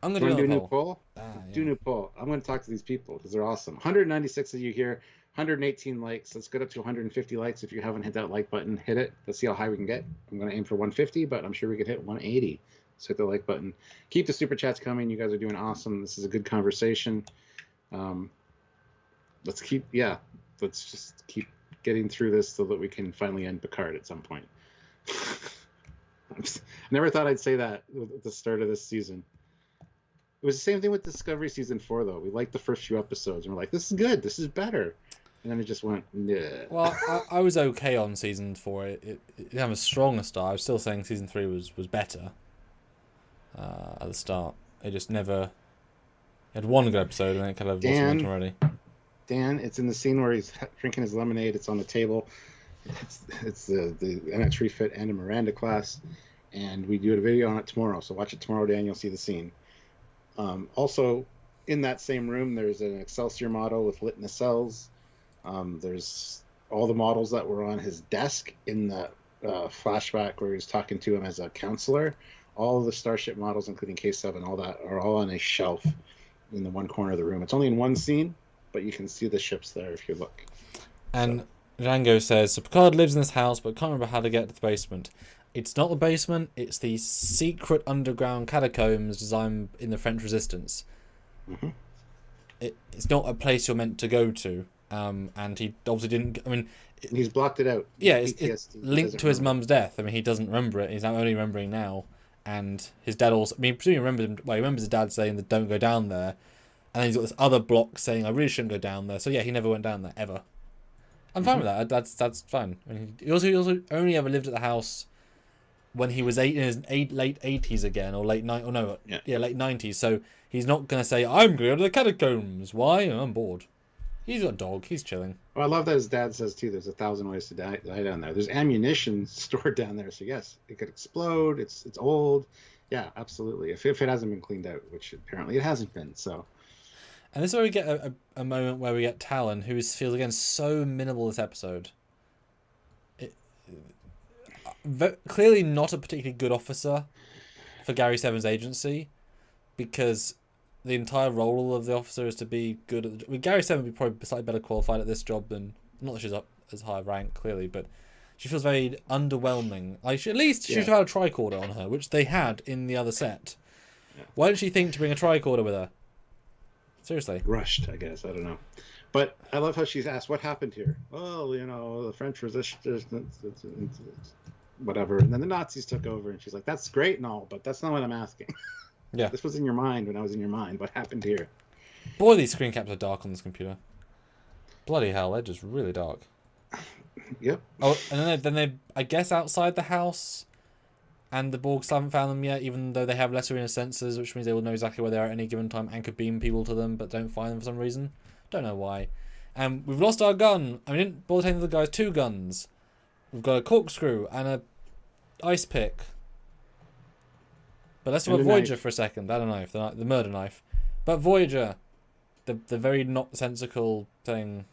I'm gonna do a new poll. Do yeah. new poll. I'm going to talk to these people because they're awesome. 196 of you here. 118 likes. Let's get up to 150 likes. If you haven't hit that like button, hit it. Let's see how high we can get. I'm going to aim for 150, but I'm sure we could hit 180. So hit the like button. Keep the super chats coming. You guys are doing awesome. This is a good conversation. Let's just keep getting through this so that we can finally end Picard at some point. I never thought I'd say that at the start of this season. It was the same thing with Discovery Season 4, though. We liked the first few episodes, and we're like, this is good. This is better. And then it just went, nah. Well, I was okay on Season 4. It didn't have a stronger start. I was still saying Season 3 was better at the start. It just never... It had one good episode, and then it kind of wasn't already. Dan, it's in the scene where he's drinking his lemonade. It's on the table. It's the NX refit and a Miranda class. And we do a video on it tomorrow. So watch it tomorrow, Dan. You'll see the scene. Also, in that same room, there's an Excelsior model with lit nacelles. There's all the models that were on his desk in the flashback where he was talking to him as a counselor. All of the Starship models, including K7, all that, are all on a shelf in the one corner of the room. It's only in one scene, but you can see the ships there if you look. And Django says, so Picard lives in this house, but can't remember how to get to the basement. It's not the basement, it's the secret underground catacombs designed in the French Resistance. Mm-hmm. It's not a place you're meant to go to. And he obviously didn't... I mean... He's blocked it out. Yeah, it's linked to his mum's death. I mean, he doesn't remember it. He's now only remembering now. And his dad also... I mean, presumably he remembers his dad saying that don't go down there. And then he's got this other block saying I really shouldn't go down there. So yeah, he never went down there, ever. I'm fine with that. That's fine. I mean, he also only ever lived at the house... when he was in his late 80s again, or late 90s. So he's not going to say, I'm going to go to the catacombs. Why? I'm bored. He's got a dog. He's chilling. Well, I love that his dad says, too, there's 1,000 ways to die down there. There's ammunition stored down there. So, yes, it could explode. It's old. Yeah, absolutely. If it hasn't been cleaned out, which apparently it hasn't been. So. And this is where we get a moment where we get Talon, who feels, again, so minimal this episode. Clearly not a particularly good officer for Gary Seven's agency, because the entire role of the officer is to be good at the... I mean, Gary Seven would be probably slightly better qualified at this job than... Not that she's up as high rank, clearly, but she feels very underwhelming. Like, she should have had a tricorder on her, which they had in the other set. Yeah. Why didn't she think to bring a tricorder with her? Seriously. Rushed, I guess. I don't know. But I love how she's asked, what happened here? Well, the French resistance... whatever, and then the Nazis took over, and she's like, that's great and all, but that's not what I'm asking. Yeah, this was in your mind when I was in your mind. What happened here? Boy, these screen caps are dark on this computer. Bloody hell, they're just really dark. Yep. Oh, and then they I guess outside the house, and the Borg still haven't found them yet, even though they have lesser inner sensors, which means they will know exactly where they are at any given time and could beam people to them, but don't find them for some reason. Don't know why. And we've lost our gun. I mean, we didn't bother taking the guy's 2 guns. We've got a corkscrew and a ice pick. But let's talk about Voyager for a second. That knife, the murder knife. But Voyager, the very not sensical thing.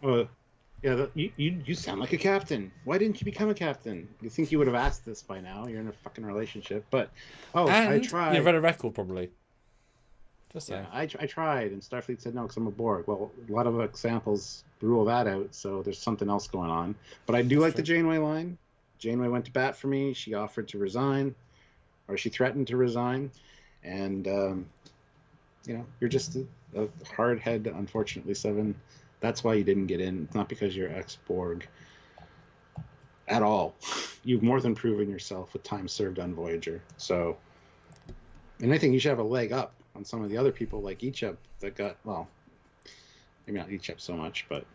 Yeah, you sound like a captain. Why didn't you become a captain? You think you would have asked this by now? You're in a fucking relationship. But I tried. You've read a record probably. Just saying. Yeah, I tried, and Starfleet said no because I'm a Borg. Well, a lot of examples rule that out, so there's something else going on. But I do like the Janeway line. Janeway went to bat for me. She offered to resign, or she threatened to resign, and you're just a hard head, unfortunately, Seven. That's why you didn't get in. It's not because you're ex-Borg at all. You've more than proven yourself with time served on Voyager. So, and I think you should have a leg up on some of the other people like Icheb that got, well, maybe not Icheb so much, but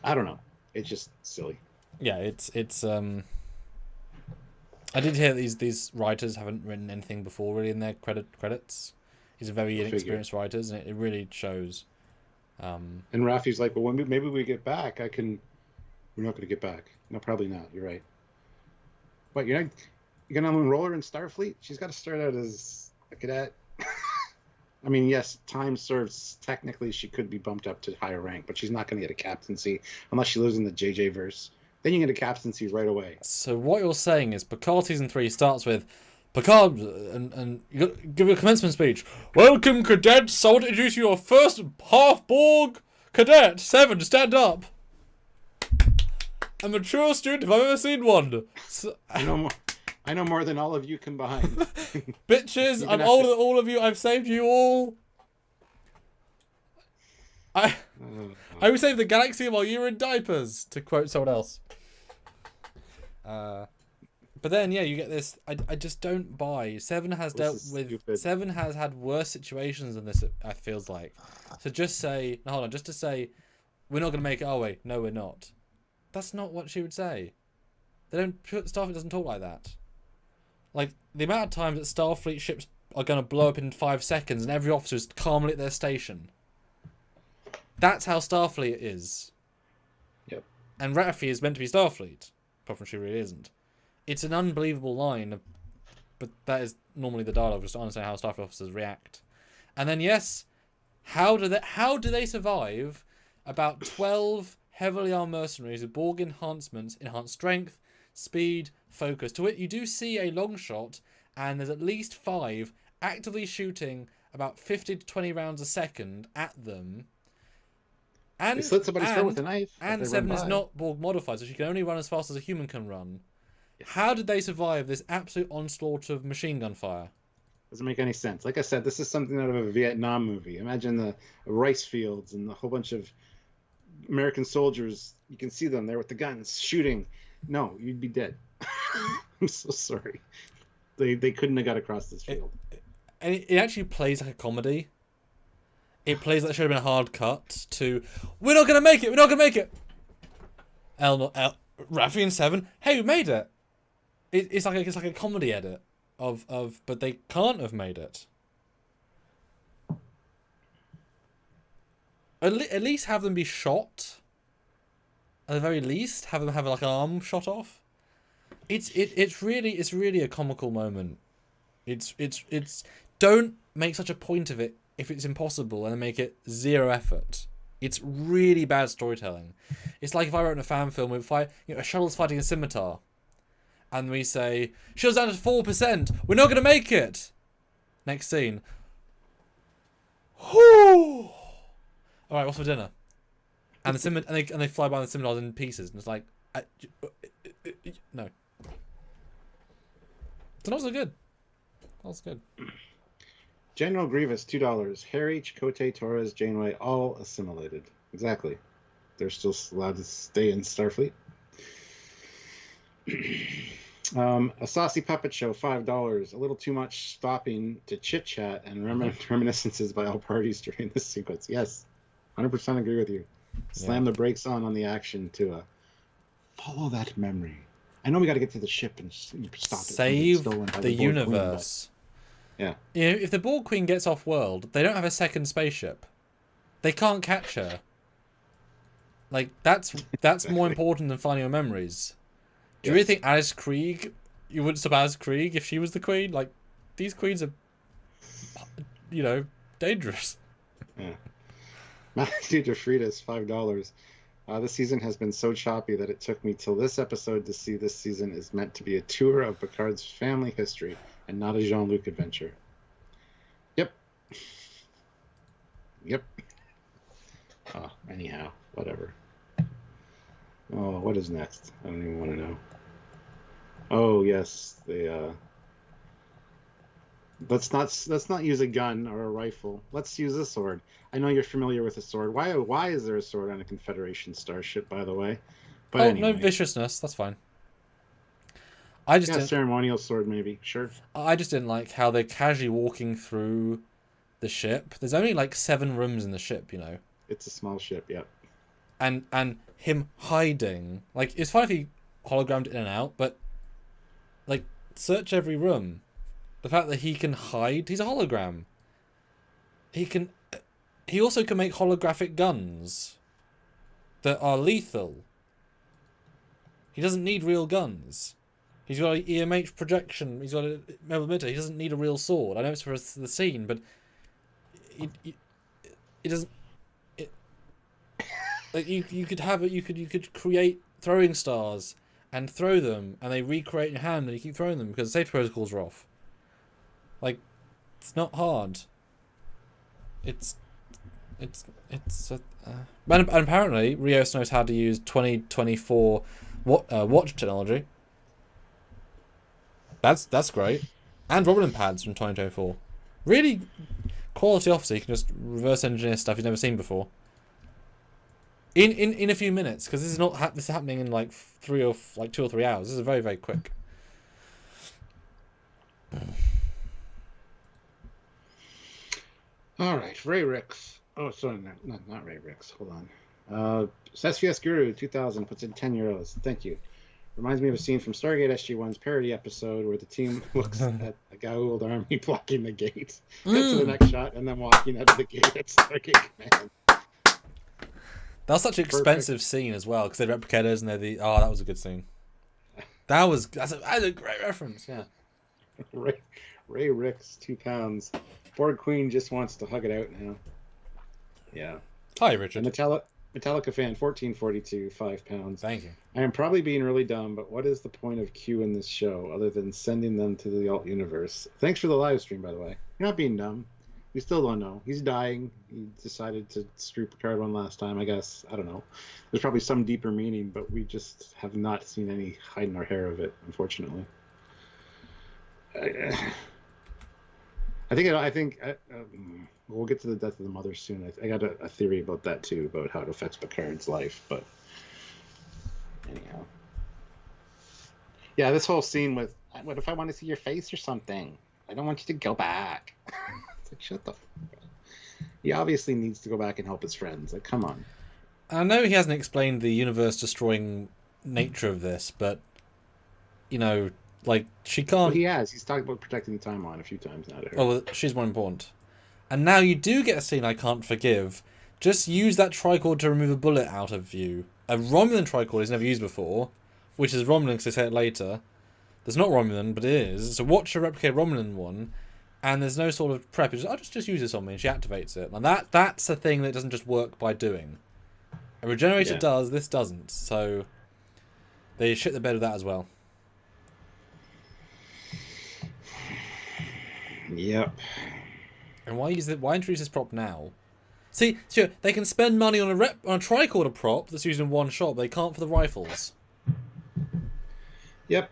I don't know. It's just silly. Yeah, it's I did hear these writers haven't written anything before really in their credits. These are very inexperienced writers, and it really shows. And Rafi's like, well, maybe we get back. We're not going to get back. No, probably not. You're right. What, you're going to enroll her in Starfleet? She's got to start out as a cadet. I mean, yes, time serves. Technically, she could be bumped up to higher rank, but she's not going to get a captaincy unless she lives in the JJ verse. Then you get a captaincy right away. So what you're saying is Picard season 3 starts with Picard, and you got to give a commencement speech. Welcome, cadets. I want to introduce you to your first half-Borg cadet. 7, stand up. A mature student if I've ever seen one. So, I know more than all of you combined. Bitches, I'm older than all of you. I've saved you all. I will save the galaxy while you were in diapers, to quote someone else. But then, yeah, you get this. I just don't buy. Seven has had worse situations than this. It feels like. So just say, no, hold on, just to say, we're not gonna make it our way. No, we're not. That's not what she would say. Starfleet doesn't talk like that. Like the amount of times that Starfleet ships are gonna blow up in 5 seconds, and every officer is calmly at their station. That's how Starfleet is. Yep. And Raffi is meant to be Starfleet, apart from she really isn't. It's an unbelievable line, but that is normally the dialogue, just to understand how Starfleet officers react. And then, yes, how do they survive about 12 heavily armed mercenaries with Borg enhancements, enhanced strength, speed, focus? To it, you do see a long shot, and there's at least 5 actively shooting about 50 to 20 rounds a second at them. And, they slit somebody's throat with a knife. And Seven is not Borg modified, so she can only run as fast as a human can run. Yes. How did they survive this absolute onslaught of machine gun fire? Doesn't make any sense. Like I said, this is something out of a Vietnam movie. Imagine the rice fields and the whole bunch of American soldiers. You can see them there with the guns shooting. No, you'd be dead. I'm so sorry. They couldn't have got across this field. It actually plays like a comedy. It plays like it should have been a hard cut to, we're not going to make it, we're not going to make it. Raffi and Seven, hey, we made it. It's like a comedy edit of but they can't have made it. At least have them be shot. At the very least, have them have like an arm shot off. It's really a comical moment. It's don't make such a point of it if it's impossible and then make it 0 effort. It's really bad storytelling. It's like if I wrote in a fan film with a shuttle's fighting a scimitar, and we say shuttle's down to 4%. We're not gonna make it. Next scene. Whoo! All right, what's for dinner? And they fly by the scimitars in pieces, and it's like, no. It's not so good. Not so good. General Grievous, $2. Harry, Chakotay, Torres, Janeway, all assimilated. Exactly. They're still allowed to stay in Starfleet. A saucy puppet show, $5. A little too much stopping to chit chat and reminiscences by all parties during this sequence. Yes, 100% agree with you. Slam the brakes on the action to follow that memory. I know we got to get to the ship and stop it. Save the universe. Yeah. You know, if the Borg Queen gets off world, they don't have a second spaceship. They can't catch her. Like, that's exactly. More important than finding her memories. Do you really think Alice Krieg, you wouldn't stop Alice Krieg if she was the queen? Like, these queens are, you know, dangerous. Yeah. Matthew DeFritas, $5. This season has been so choppy that it took me till this episode to see this season is meant to be a tour of Picard's family history and not a Jean-Luc adventure. Yep. Oh, anyhow, whatever. Oh, what is next? I don't even want to know. Oh, yes, let's not use a gun or a rifle. Let's use a sword. I know you're familiar with a sword. Why is there a sword on a Confederation starship, by the way? But anyway. No viciousness. That's fine. I just didn't... ceremonial sword, maybe. Sure. I just didn't like how they're casually walking through the ship. There's only like 7 rooms in the ship, you know. It's a small ship, yep. And him hiding. Like, it's fine if he hologrammed in and out, but like, search every room. The fact that he can hide, he's a hologram. He also can make holographic guns that are lethal. He doesn't need real guns. He's got an EMH projection. He's got a metal emitter. He doesn't need a real sword. I know it's for the scene, but it doesn't. Like you could create throwing stars and throw them, and they recreate in your hand, and you keep throwing them because the safety protocols are off. Like, it's not hard. And apparently Rios knows how to use 2024 watch technology. That's great. And Romulan pads from 2024. Really quality officer. You can just reverse engineer stuff you've never seen before. In a few minutes, because this is not this is happening in like 2 or 3 hours. This is very, very quick. All right, Ray Ricks. Oh, sorry, not Ray Ricks. Hold on. Sesvias Guru 2000 puts in €10. Thank you. Reminds me of a scene from Stargate SG-1's parody episode where the team looks at a Goa'uld army blocking the gate. Get to the next shot and then walking out of the gate at Stargate Command. That was such an expensive scene as well, because they're replicators and they're the... Oh, that was a good scene. That's a great reference, yeah. Ray Ricks, £2. Borg Queen just wants to hug it out now. Yeah. Hi, Richard. Metallica fan, 1442, £5. Thank you. I am probably being really dumb, but what is the point of Q in this show other than sending them to the alt universe? Thanks for the live stream, by the way. You're not being dumb. We still don't know. He's dying. He decided to screw Picard one last time, I guess. I don't know. There's probably some deeper meaning, but we just have not seen any hide in our hair of it, unfortunately. I think we'll get to the death of the mother soon. I got a theory about that too, about how it affects Picard's life. But anyhow, yeah, this whole scene with "What if I want to see your face or something? I don't want you to go back." It's like, shut the fuck up. He obviously needs to go back and help his friends. Like, come on. I know he hasn't explained the universe-destroying nature of this, but you know. Like, she can't... Well, he has. He's talked about protecting the timeline a few times now to her. Oh, well, she's more important. And now you do get a scene I can't forgive. Just use that tricord to remove a bullet out of you. A Romulan tricord is never used before, which is Romulan because they say it later. There's not Romulan, but it is. So watch her replicate Romulan one, and there's no sort of prep. It's just use this on me, and she activates it. And that's a thing that doesn't just work by doing. A regenerator does, this doesn't. So they shit the bed with that as well. Yep. And why introduce this prop now? See, sure, they can spend money on a tricorder prop that's used in one shot, but they can't for the rifles. Yep.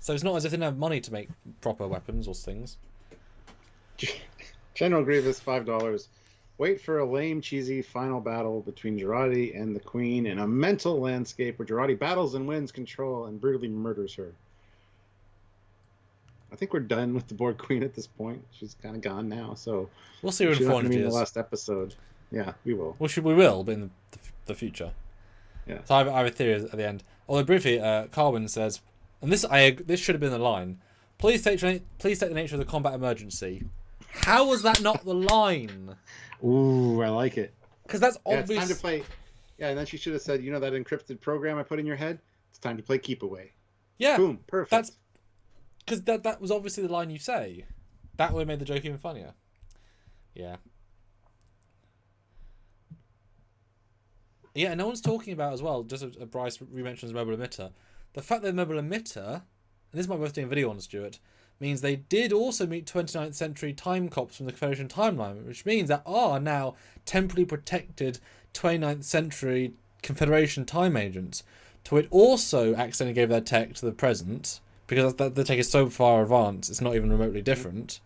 So it's not as if they don't have money to make proper weapons or things. General Grievous, $5. Wait for a lame, cheesy final battle between Girati and the Queen in a mental landscape where Girati battles and wins control and brutally murders her. I think we're done with the Borg Queen at this point. She's kind of gone now, so We'll see her in she's not 400 going to be in years. the last episode. Yeah, we will. Well, we will, but in the future. Yeah. So I have a theory at the end. Although briefly, Carwin says, and this should have been the line. Please state the nature of the combat emergency. How was that not the line? Ooh, I like it. Because that's Yeah, obvious. it's time to play. Yeah, and then she should have said, that encrypted program I put in your head? It's time to play Keep Away. Yeah. Boom, perfect. That's because that was obviously the line you say. That would have made the joke even funnier. Yeah. Yeah, and no one's talking about as well, just as Bryce re-mentions mobile emitter. The fact that mobile emitter, and this is my worth doing a video on, Stuart, means they did also meet 29th century time cops from the Confederation timeline, which means there are now temporarily protected 29th century Confederation time agents, to it also accidentally gave their tech to the present, because the tech is so far advanced, it's not even remotely different.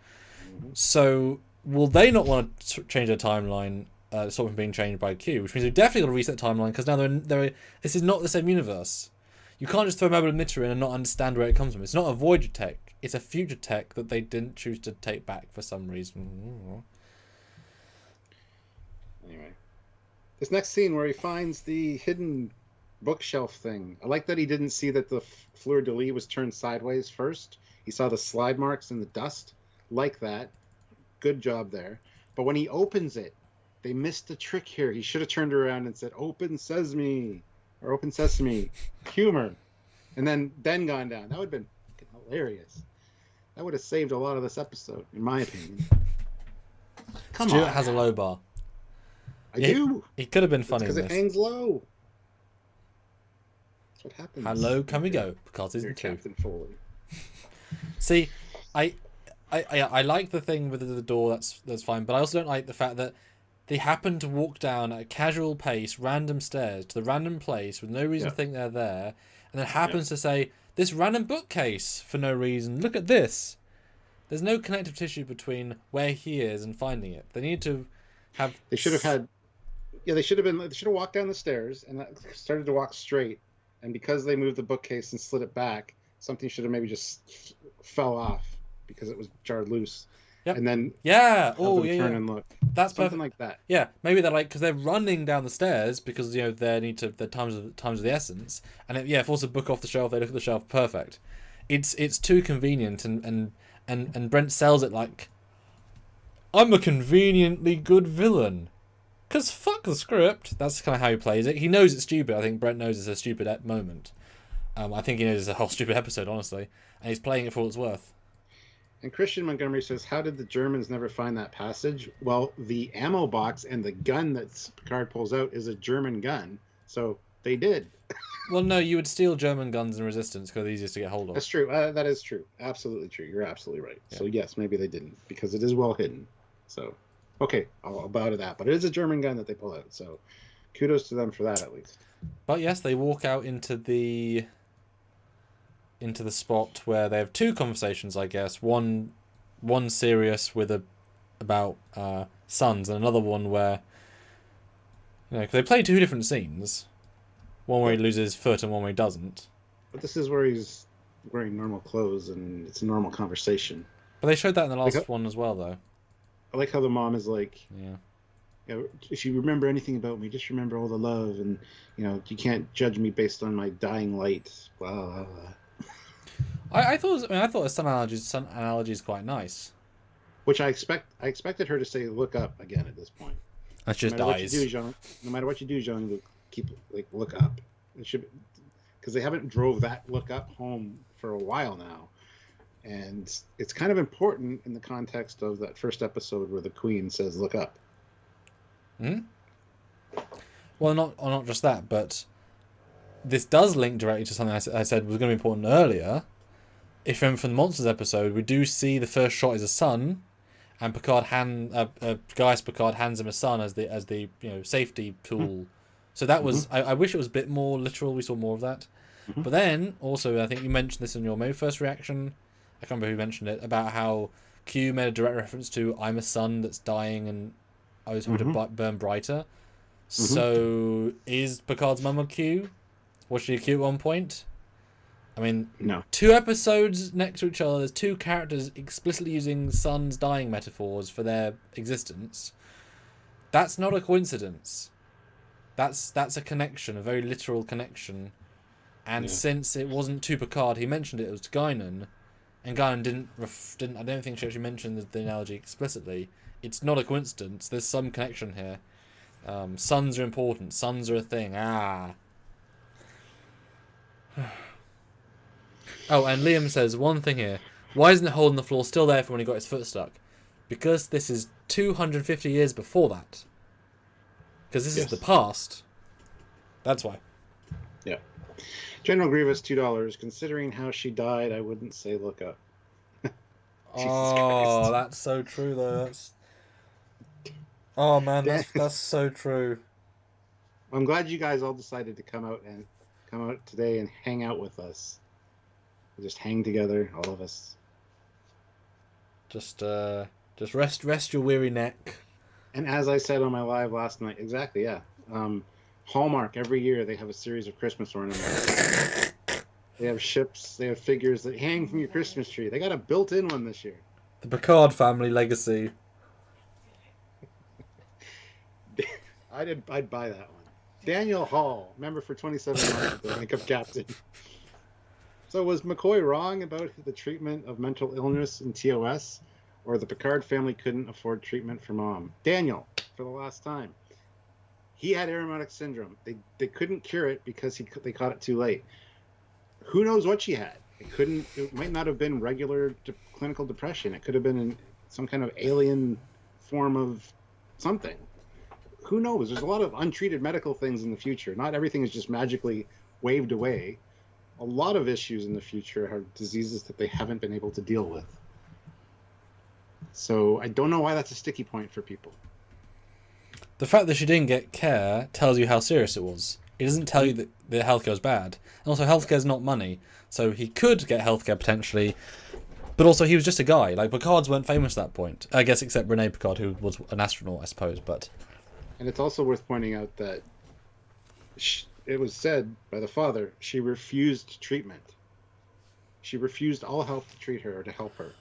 So, will they not want to change their timeline, sort of being changed by Q, which means we definitely got to reset the timeline, because now this is not the same universe. You can't just throw a mobile emitter in and not understand where it comes from. It's not a Voyager tech. It's a future tech that they didn't choose to take back for some reason. Anyway. This next scene where he finds the hidden bookshelf thing. I like that he didn't see that the fleur-de-lis was turned sideways first. He saw the slide marks in the dust. Like that. Good job there. But when he opens it, they missed the trick here. He should have turned around and said, "Open sesame," or "Open sesame." Humor. And then gone down. That would have been hilarious. That would have saved a lot of this episode, in my opinion. Stuart has a low bar. I do. He could have been funny because it hangs low. That's what happens. How low can we go? Because it's Captain Foley. See, I like the thing with the door. That's fine, but I also don't like the fact that they happen to walk down at a casual pace, random stairs to the random place with no reason to think they're there, and then happens to say this random bookcase for no reason. Look at this. There's no connective tissue between where he is and finding it. They need to have. They should have had. Yeah, they should have walked down the stairs and started to walk straight. And because they moved the bookcase and slid it back, something should have maybe just fell off because it was jarred loose. Yep. And then turn and look. That's something perfect. like that. Yeah, maybe they're because they're running down the stairs because their times of the essence, and force a book off the shelf. They look at the shelf. Perfect. It's too convenient, and Brent sells it like I'm a conveniently good villain. Because fuck the script. That's kind of how he plays it. He knows it's stupid. I think Brent knows it's a stupid moment. I think he knows it's a whole stupid episode, honestly. And he's playing it for all it's worth. And Christian Montgomery says, how did the Germans never find that passage? Well, the ammo box and the gun that Picard pulls out is a German gun. So they did. Well, no, you would steal German guns in Resistance because they're easiest to get hold of. That's true. That is true. Absolutely true. You're absolutely right. Yeah. So yes, maybe they didn't because it is well hidden. So, okay, I'll bow to that. But it is a German gun that they pull out. So kudos to them for that at least. But yes, they walk out into the spot where they have two conversations, I guess. One serious about sons, and another one where because they play two different scenes. One where he loses his foot and one where he doesn't. But this is where he's wearing normal clothes and it's a normal conversation. But they showed that in the last one as well, though. I like how the mom is like, if you remember anything about me, just remember all the love, and you can't judge me based on my dying light. Blah, blah, blah. I thought his son analogy is quite nice. Which I expected her to say "look up" again at this point. That just dies. No matter what you do, Jean, keep look up. It should, because they haven't drove that look up home for a while now, and it's kind of important in the context of that first episode where the Queen says "look up." Hmm. Well, not just that, but this does link directly to something I said was going to be important earlier. If you remember from the Monsters episode, we do see the first shot is a sun, and Picard hands him a sun as the safety tool. So that was I wish it was a bit more literal. We saw more of that. But then also I think you mentioned this in your maybe first reaction. I can't remember who mentioned it about how Q made a direct reference to I'm a sun that's dying and I was going to burn brighter. So is Picard's mum a Q? Was she a Q at one point? I mean, No. 2 episodes next to each other, there's 2 characters explicitly using sons dying metaphors for their existence. That's not a coincidence. That's a connection, a very literal connection. And since it wasn't to Picard, he mentioned it was to Guinan, and Guinan didn't. I don't think she actually mentioned the analogy explicitly. It's not a coincidence. There's some connection here. Sons are important. Sons are a thing. Oh, and Liam says one thing here. Why isn't the hole in the floor still there for when he got his foot stuck? Because this is 250 years before that. Because this is the past. That's why. Yeah. General Grievous, $2. Considering how she died, I wouldn't say look up. Oh, that's so true though. That's... Oh man, that's so true. I'm glad you guys all decided to come out today and hang out with us. We'll just hang together, all of us. Just rest your weary neck. And as I said on my live last night, exactly, yeah. Hallmark, every year they have a series of Christmas ornaments. They have ships, they have figures that hang from your Christmas tree. They got a built-in one this year. The Picard family legacy. I'd buy that one. Daniel Hall, member for 27 months at the rank of captain. So was McCoy wrong about the treatment of mental illness in TOS? Or the Picard family couldn't afford treatment for Mom? Daniel, for the last time. He had aromatic syndrome. They couldn't cure it because they caught it too late. Who knows what she had? It might not have been regular clinical depression. It could have been some kind of alien form of something. Who knows? There's a lot of untreated medical things in the future. Not everything is just magically waved away. A lot of issues in the future are diseases that they haven't been able to deal with. So I don't know why that's a sticky point for people. The fact that she didn't get care tells you how serious it was. It doesn't tell you that the healthcare is bad. And also, healthcare is not money. So he could get healthcare potentially. But also, he was just a guy. Like, Picards weren't famous at that point. I guess except Rene Picard, who was an astronaut, I suppose. But and it's also worth pointing out that it was said by the father, she refused treatment. She refused all help to treat her or to help her.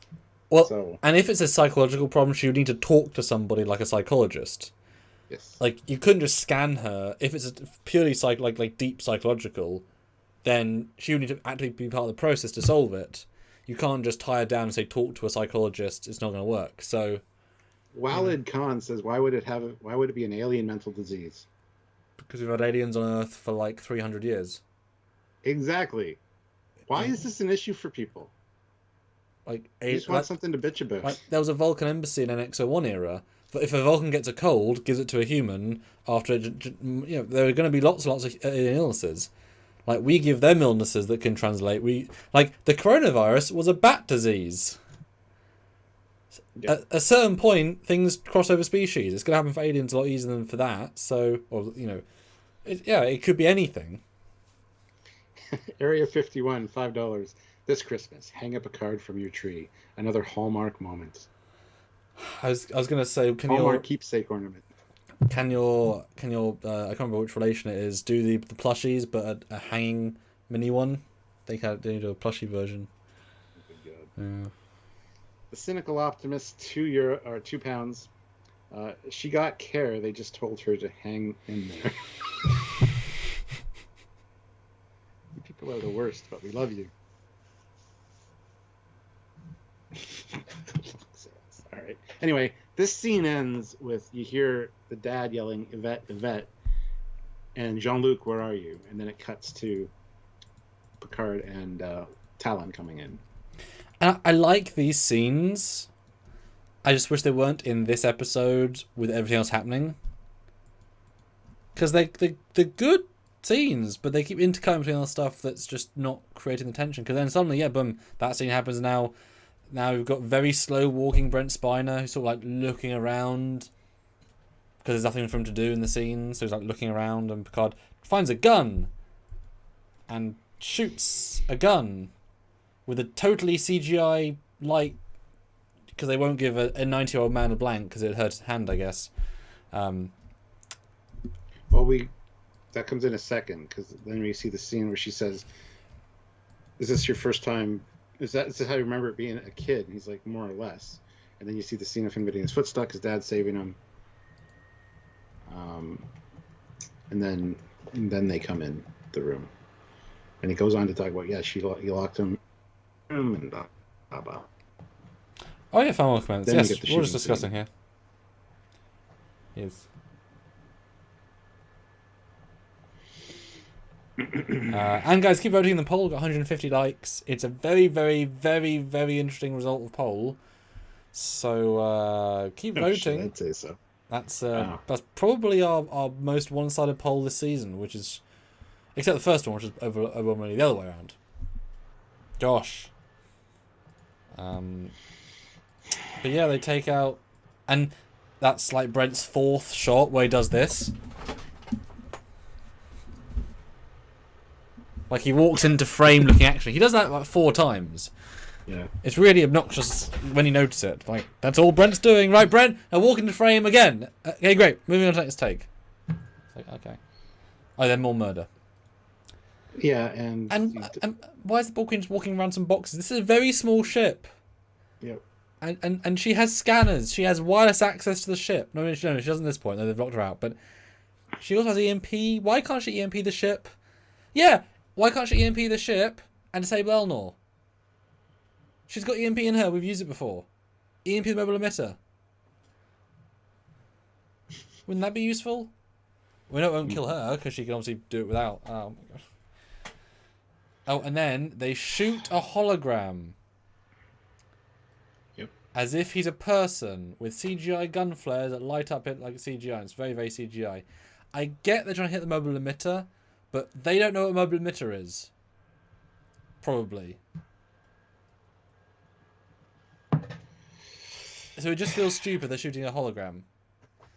Well, and if it's a psychological problem, she would need to talk to somebody like a psychologist. Yes. Like, you couldn't just scan her. If it's a purely like deep psychological, then she would need to actually be part of the process to solve it. You can't just tie her down and say, talk to a psychologist. It's not going to work. So, Walid Khan says, why would it be an alien mental disease? Because we've had aliens on Earth for like 300 years. Exactly. Why is this an issue for people? Like, you just want something to bitch about. Like, there was a Vulcan embassy in NX-01 era. But if a Vulcan gets a cold, gives it to a human, after there are going to be lots and lots of illnesses. Like, we give them illnesses that can translate. Like, the coronavirus was a bat disease. Yeah. At a certain point, things cross over species. It's going to happen for aliens a lot easier than for that. So, it could be anything. Area 51, $5. This Christmas, hang up a card from your tree. Another Hallmark moment. I was going to say, Hallmark keepsake ornament. Can your I can't remember which relation it is, do the plushies but a hanging mini one? They do a plushie version. Good God. Yeah. The cynical optimist, £2. She got care. They just told her to hang in there. You people are the worst, but we love you. All right. Anyway, this scene ends with you hear the dad yelling, Yvette, Yvette, and Jean-Luc, where are you? And then it cuts to Picard and Talon coming in. And I like these scenes. I just wish they weren't in this episode with everything else happening. Because they're good scenes, but they keep intercutting between other stuff that's just not creating the tension. Because then suddenly, boom, that scene happens now. Now we've got very slow walking Brent Spiner, who's sort of like looking around. Because there's nothing for him to do in the scene. So he's like looking around, and Picard finds a gun. And shoots a gun. With a totally CGI light, because they won't give a 90-year-old man a blank because it hurt his hand, I guess. Well, that comes in a second, because then we see the scene where she says, is this your first time? Is this how you remember it being a kid? And he's like, more or less. And then you see the scene of him getting his foot stuck, his dad saving him. And then they come in the room. And he goes on to talk about, yeah, he locked him and blah, blah, blah. Oh yeah, final comments. Then Yes, you get the we're just shooting discussing here. Yes. And guys, keep voting in the poll. Got 150 likes. It's a very, very, very, very interesting result of poll. So keep voting. I'd say so. That's probably our most one-sided poll this season, which is, except the first one, which is overwhelmingly the other way around. Gosh. But yeah, they take out, and that's like Brent's fourth shot where he does this. Like he walks into frame looking action. He does that like 4 times. Yeah. It's really obnoxious when you notice it. Like, that's all Brent's doing. Right, Brent? Now walk into frame again. Okay, great. Moving on to next take. It's like, okay. Oh, then more murder. Yeah, and why is the Borg Queen just walking around some boxes? This is a very small ship. Yep. And she has scanners. She has wireless access to the ship. No, she doesn't at this point. No, they've locked her out. But she also has EMP. Why can't she EMP the ship? Yeah, why can't she EMP the ship and disable Elnor? She's got EMP in her. We've used it before. EMP the mobile emitter. Wouldn't that be useful? We know it won't kill her because she can obviously do it without. Oh my god. Oh, and then they shoot a hologram. Yep. As if he's a person with CGI gun flares that light up it like CGI. It's very, very CGI. I get they're trying to hit the mobile emitter, but they don't know what a mobile emitter is. Probably. So it just feels stupid they're shooting a hologram.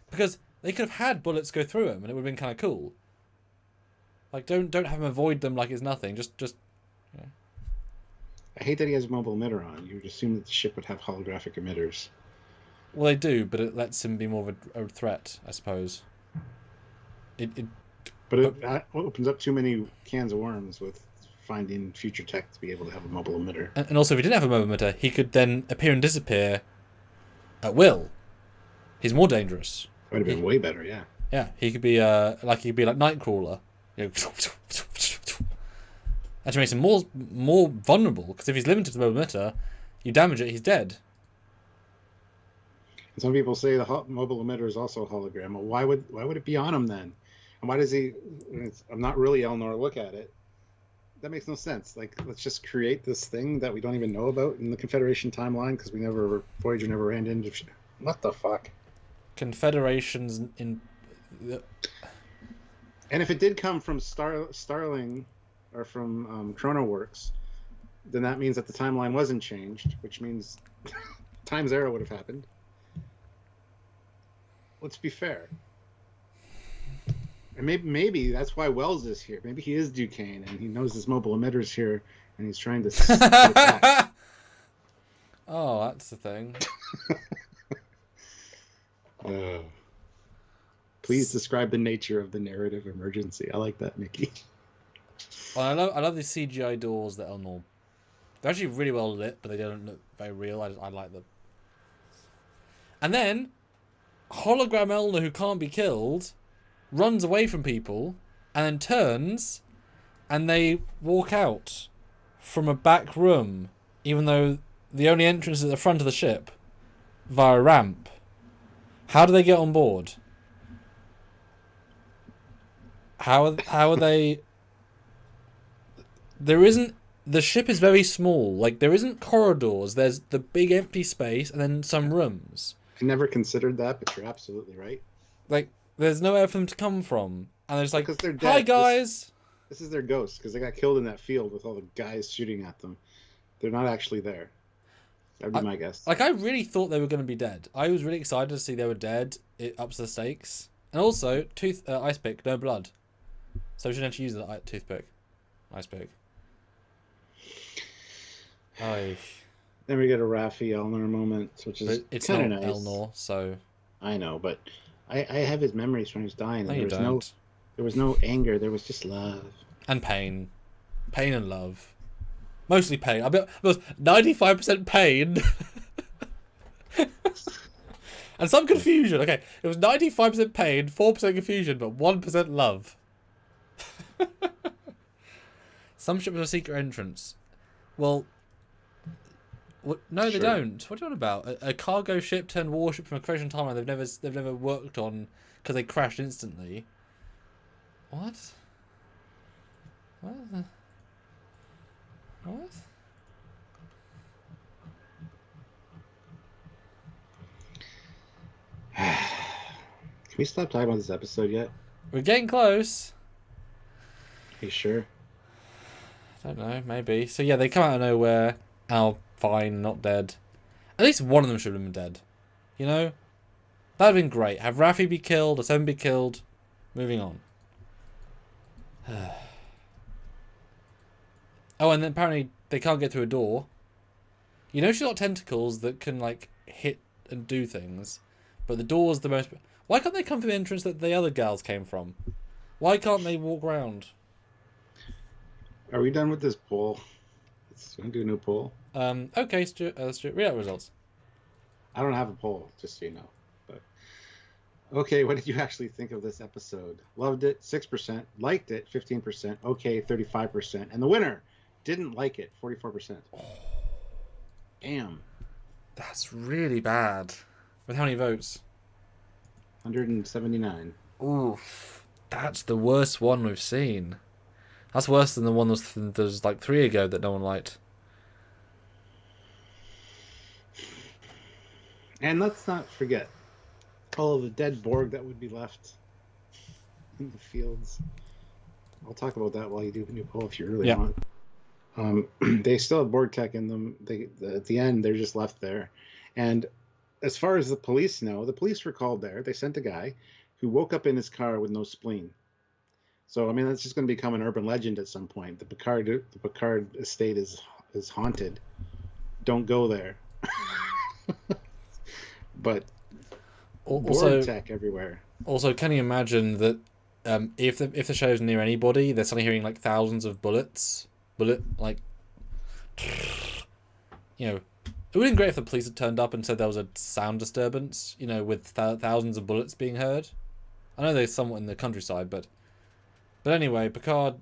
Because they could have had bullets go through him and it would have been kind of cool. Like, don't have him avoid them like it's nothing. Just yeah. I hate that he has a mobile emitter on. You would assume that the ship would have holographic emitters. Well, they do, but it lets him be more of a threat, I suppose. But it opens up too many cans of worms with finding future tech to be able to have a mobile emitter. And also, if he didn't have a mobile emitter, he could then appear and disappear at will. He's more dangerous. Would have been way better, yeah. Yeah, he could be like Nightcrawler. You know, actually makes him more vulnerable, because if he's limited to the mobile emitter, you damage it, he's dead. And some people say the mobile emitter is also a hologram. Well, why would it be on him then? And why does he? I'm not really Elnor. Look at it. That makes no sense. Like, let's just create this thing that we don't even know about in the Confederation timeline because Voyager never ran into. What the fuck? Confederations in. And if it did come from Starling or from ChronoWorks, then that means that the timeline wasn't changed, which means Time's Arrow would have happened. Let's be fair. And maybe that's why Wells is here. Maybe he is Duquesne and he knows his mobile emitter's here and he's trying to. Oh, that's the thing. Please describe the nature of the narrative emergency. I like that, Nikki. Well, I love these CGI doors that Elnor. They're actually really well lit, but they don't look very real. I like them. And then, hologram Elnor, who can't be killed, runs away from people, and then turns, and they walk out from a back room, even though the only entrance is at the front of the ship, via a ramp. How do they get on board? How are they? There isn't. The ship is very small. Like, there isn't corridors. There's the big empty space and then some rooms. I never considered that, but you're absolutely right. Like, there's nowhere for them to come from, and there's like, because they're dead. Hi guys. This is their ghost because they got killed in that field with all the guys shooting at them. They're not actually there. That'd be my guess. Like, I really thought they were going to be dead. I was really excited to see they were dead. It ups the stakes. And also, ice pick, no blood. So we shouldn't actually use the toothpick. Ice pick. Aye. Then we get a Raffi Elnor moment, which is it's kind not of nice. Elnor, so I know, but I have his memories from his dying. No, you don't. There was no anger. There was just love and pain and love. Mostly pain. It was 95% pain. And some confusion. Okay, it was 95% pain, 4% confusion, but 1% love. Some ships have a secret entrance. Well, what? No, they don't. What are you on about? A cargo ship turned warship from a Confederation timeline they've never worked on because they crashed instantly. What? What? What? Can we stop talking about this episode yet? We're getting close. Are you sure? I don't know, maybe. So yeah, they come out of nowhere. Oh, fine, not dead. At least one of them should have been dead. You know? That'd have been great. Have Raffi be killed, or Seven be killed. Moving on. Oh, and then apparently they can't get through a door. You know she's got tentacles that can, like, hit and do things. But the door's the most... Why can't they come from the entrance that the other gals came from? Why can't they walk around? Are we done with this poll? Let's do a new poll. Okay, Stuart, read out results. I don't have a poll, just so you know. But okay, what did you actually think of this episode? Loved it, 6%. Liked it, 15%. Okay, 35%. And the winner didn't like it, 44%. Damn. That's really bad. With how many votes? 179. Oof. That's the worst one we've seen. That's worse than the one that was like 3 ago that no one liked. And let's not forget all of the dead Borg that would be left in the fields. I'll talk about that while you do a new poll if you really want. They still have Borg tech in them. At the end, they're just left there. And as far as the police know, the police were called there. They sent a guy who woke up in his car with no spleen. So, I mean, that's just going to become an urban legend at some point. The Picard estate is haunted. Don't go there. But also, Borg tech everywhere. Also, can you imagine that if the show's near anybody, they're suddenly hearing like thousands of bullets, like, you know, it would have been great if the police had turned up and said there was a sound disturbance, you know, with thousands of bullets being heard. I know they're somewhat in the countryside, but anyway, Picard,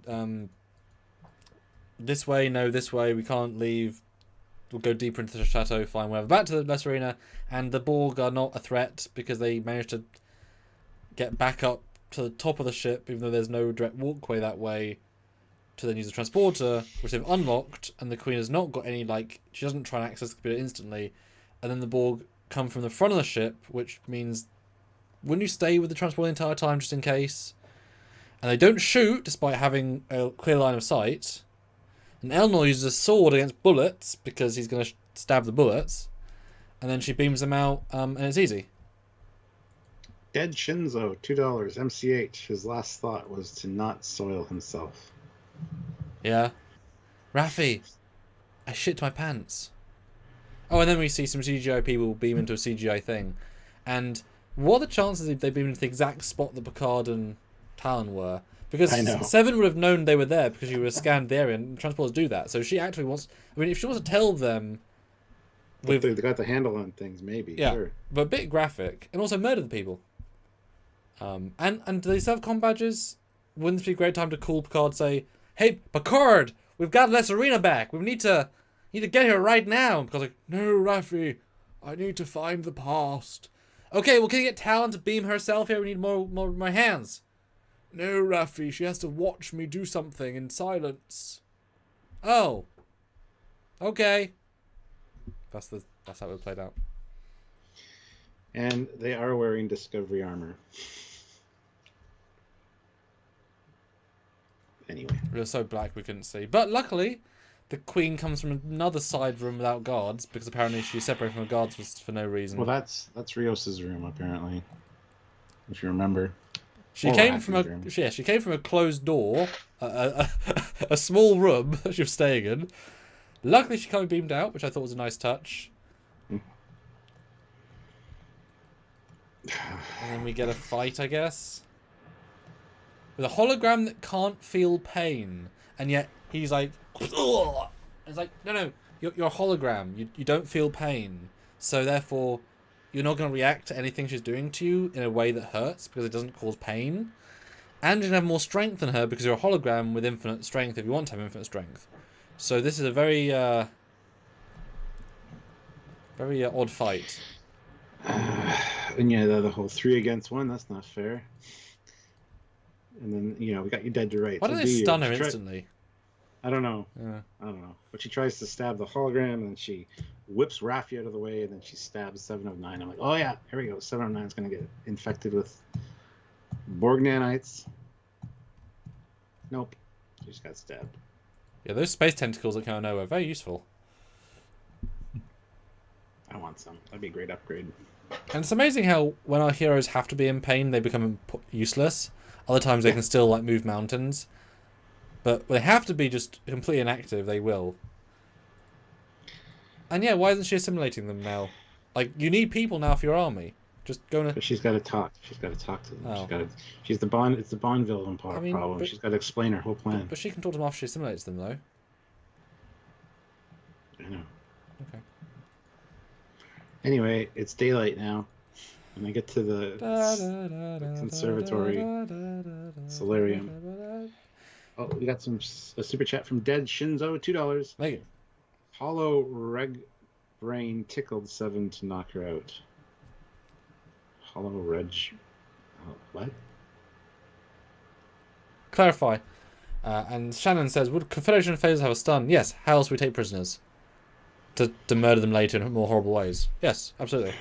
this way, no, this way, we can't leave. We'll go deeper into the chateau, fine, whatever. Back to the Blessed Arena, and the Borg are not a threat because they managed to get back up to the top of the ship, even though there's no direct walkway that way, to then use the transporter, which they've unlocked, and the Queen has not got any, like, she doesn't try and access the computer instantly, and then the Borg come from the front of the ship, which means, wouldn't you stay with the transport the entire time just in case? And they don't shoot, despite having a clear line of sight. And Elnor uses a sword against bullets because he's going to stab the bullets. And then she beams them out, and it's easy. Dead Shinzo, $2. MCH, his last thought was to not soil himself. Yeah. Raffi, I shit my pants. Oh, and then we see some CGI people beam into a CGI thing. And what are the chances if they beam into the exact spot that Picard and Talon were? Because Seven would have known they were there because she would have scanned the area, and transporters do that. So she actually wants... I mean, if she wants to tell them... They got the handle on things, maybe. Yeah, sure. But a bit graphic. And also murder the people. And do they still have comm badges? Wouldn't it be a great time to call Picard, say, "Hey, Picard, we've got Les Arena back. We need to get here right now." And Picard's like, "No, Raffi, I need to find the past." "Okay, well, can you get Talon to beam herself here? We need more hands." "No, Raffi, she has to watch me do something in silence." "Oh. Okay." That's how it played out. And they are wearing Discovery armor. Anyway. It was so black we couldn't see. But luckily, the Queen comes from another side room without guards, because apparently she's separated from the guards for no reason. Well, that's Rios' room, apparently. If you remember. She came from a closed door, a small room that she was staying in. Luckily, she can't be beamed out, which I thought was a nice touch. And then we get a fight, I guess, with a hologram that can't feel pain, and yet he's like, "Ugh!" It's like, no, you're a hologram. You don't feel pain, so therefore, you're not going to react to anything she's doing to you in a way that hurts because it doesn't cause pain. And you can have more strength than her because you're a hologram with infinite strength if you want to have infinite strength. So this is a very odd fight. And yeah, the whole 3 against 1, that's not fair. And then, we got you dead to rights. Why don't they stun her instantly? I don't know. Yeah. I don't know. But she tries to stab the hologram, and she whips Raffi out of the way, and then she stabs 7 of 9. I'm like, oh yeah, here we go. 7 of 9 is going to get infected with Borg nanites. Nope. She just got stabbed. Yeah, those space tentacles that come out of nowhere, very useful. I want some. That'd be a great upgrade. And it's amazing how when our heroes have to be in pain, they become useless. Other times they can still like move mountains. But when they have to be just completely inactive, they will. And yeah, why isn't she assimilating them now? Like, you need people now for your army. Just go and... But she's got to talk. She's got to talk to them. Oh. She's the Bond. It's the Bond villain problem. But, she's got to explain her whole plan. But she can talk to them after she assimilates them, though. I know. Okay. Anyway, it's daylight now, and I get to the conservatory solarium. Oh, we got a super chat from Dead Shinzo, $2. Thank you. Hollow Reg Brain tickled 7 to knock her out. Hollow Reg. Oh, what? Clarify. And Shannon says, would Confederation phasers have a stun? Yes. How else would we take prisoners? To murder them later in more horrible ways. Yes, absolutely.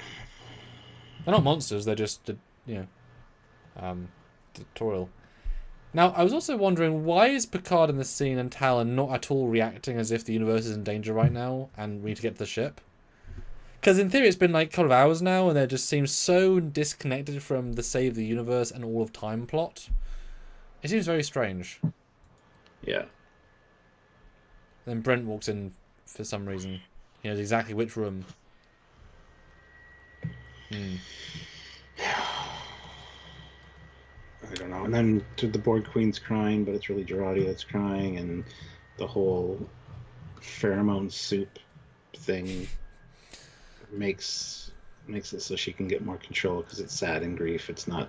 They're not monsters, they're just, tutorial. Now, I was also wondering, why is Picard in this scene and Talon not at all reacting as if the universe is in danger right now and we need to get to the ship? Because in theory it's been like a couple of hours now and they just seem so disconnected from the save the universe and all of time plot. It seems very strange. Yeah. Then Brent walks in for some reason. He knows exactly which room. I don't know. And then the Borg Queen's crying, but it's really Girati that's crying, and the whole pheromone soup thing makes it so she can get more control because it's sad and grief. It's not,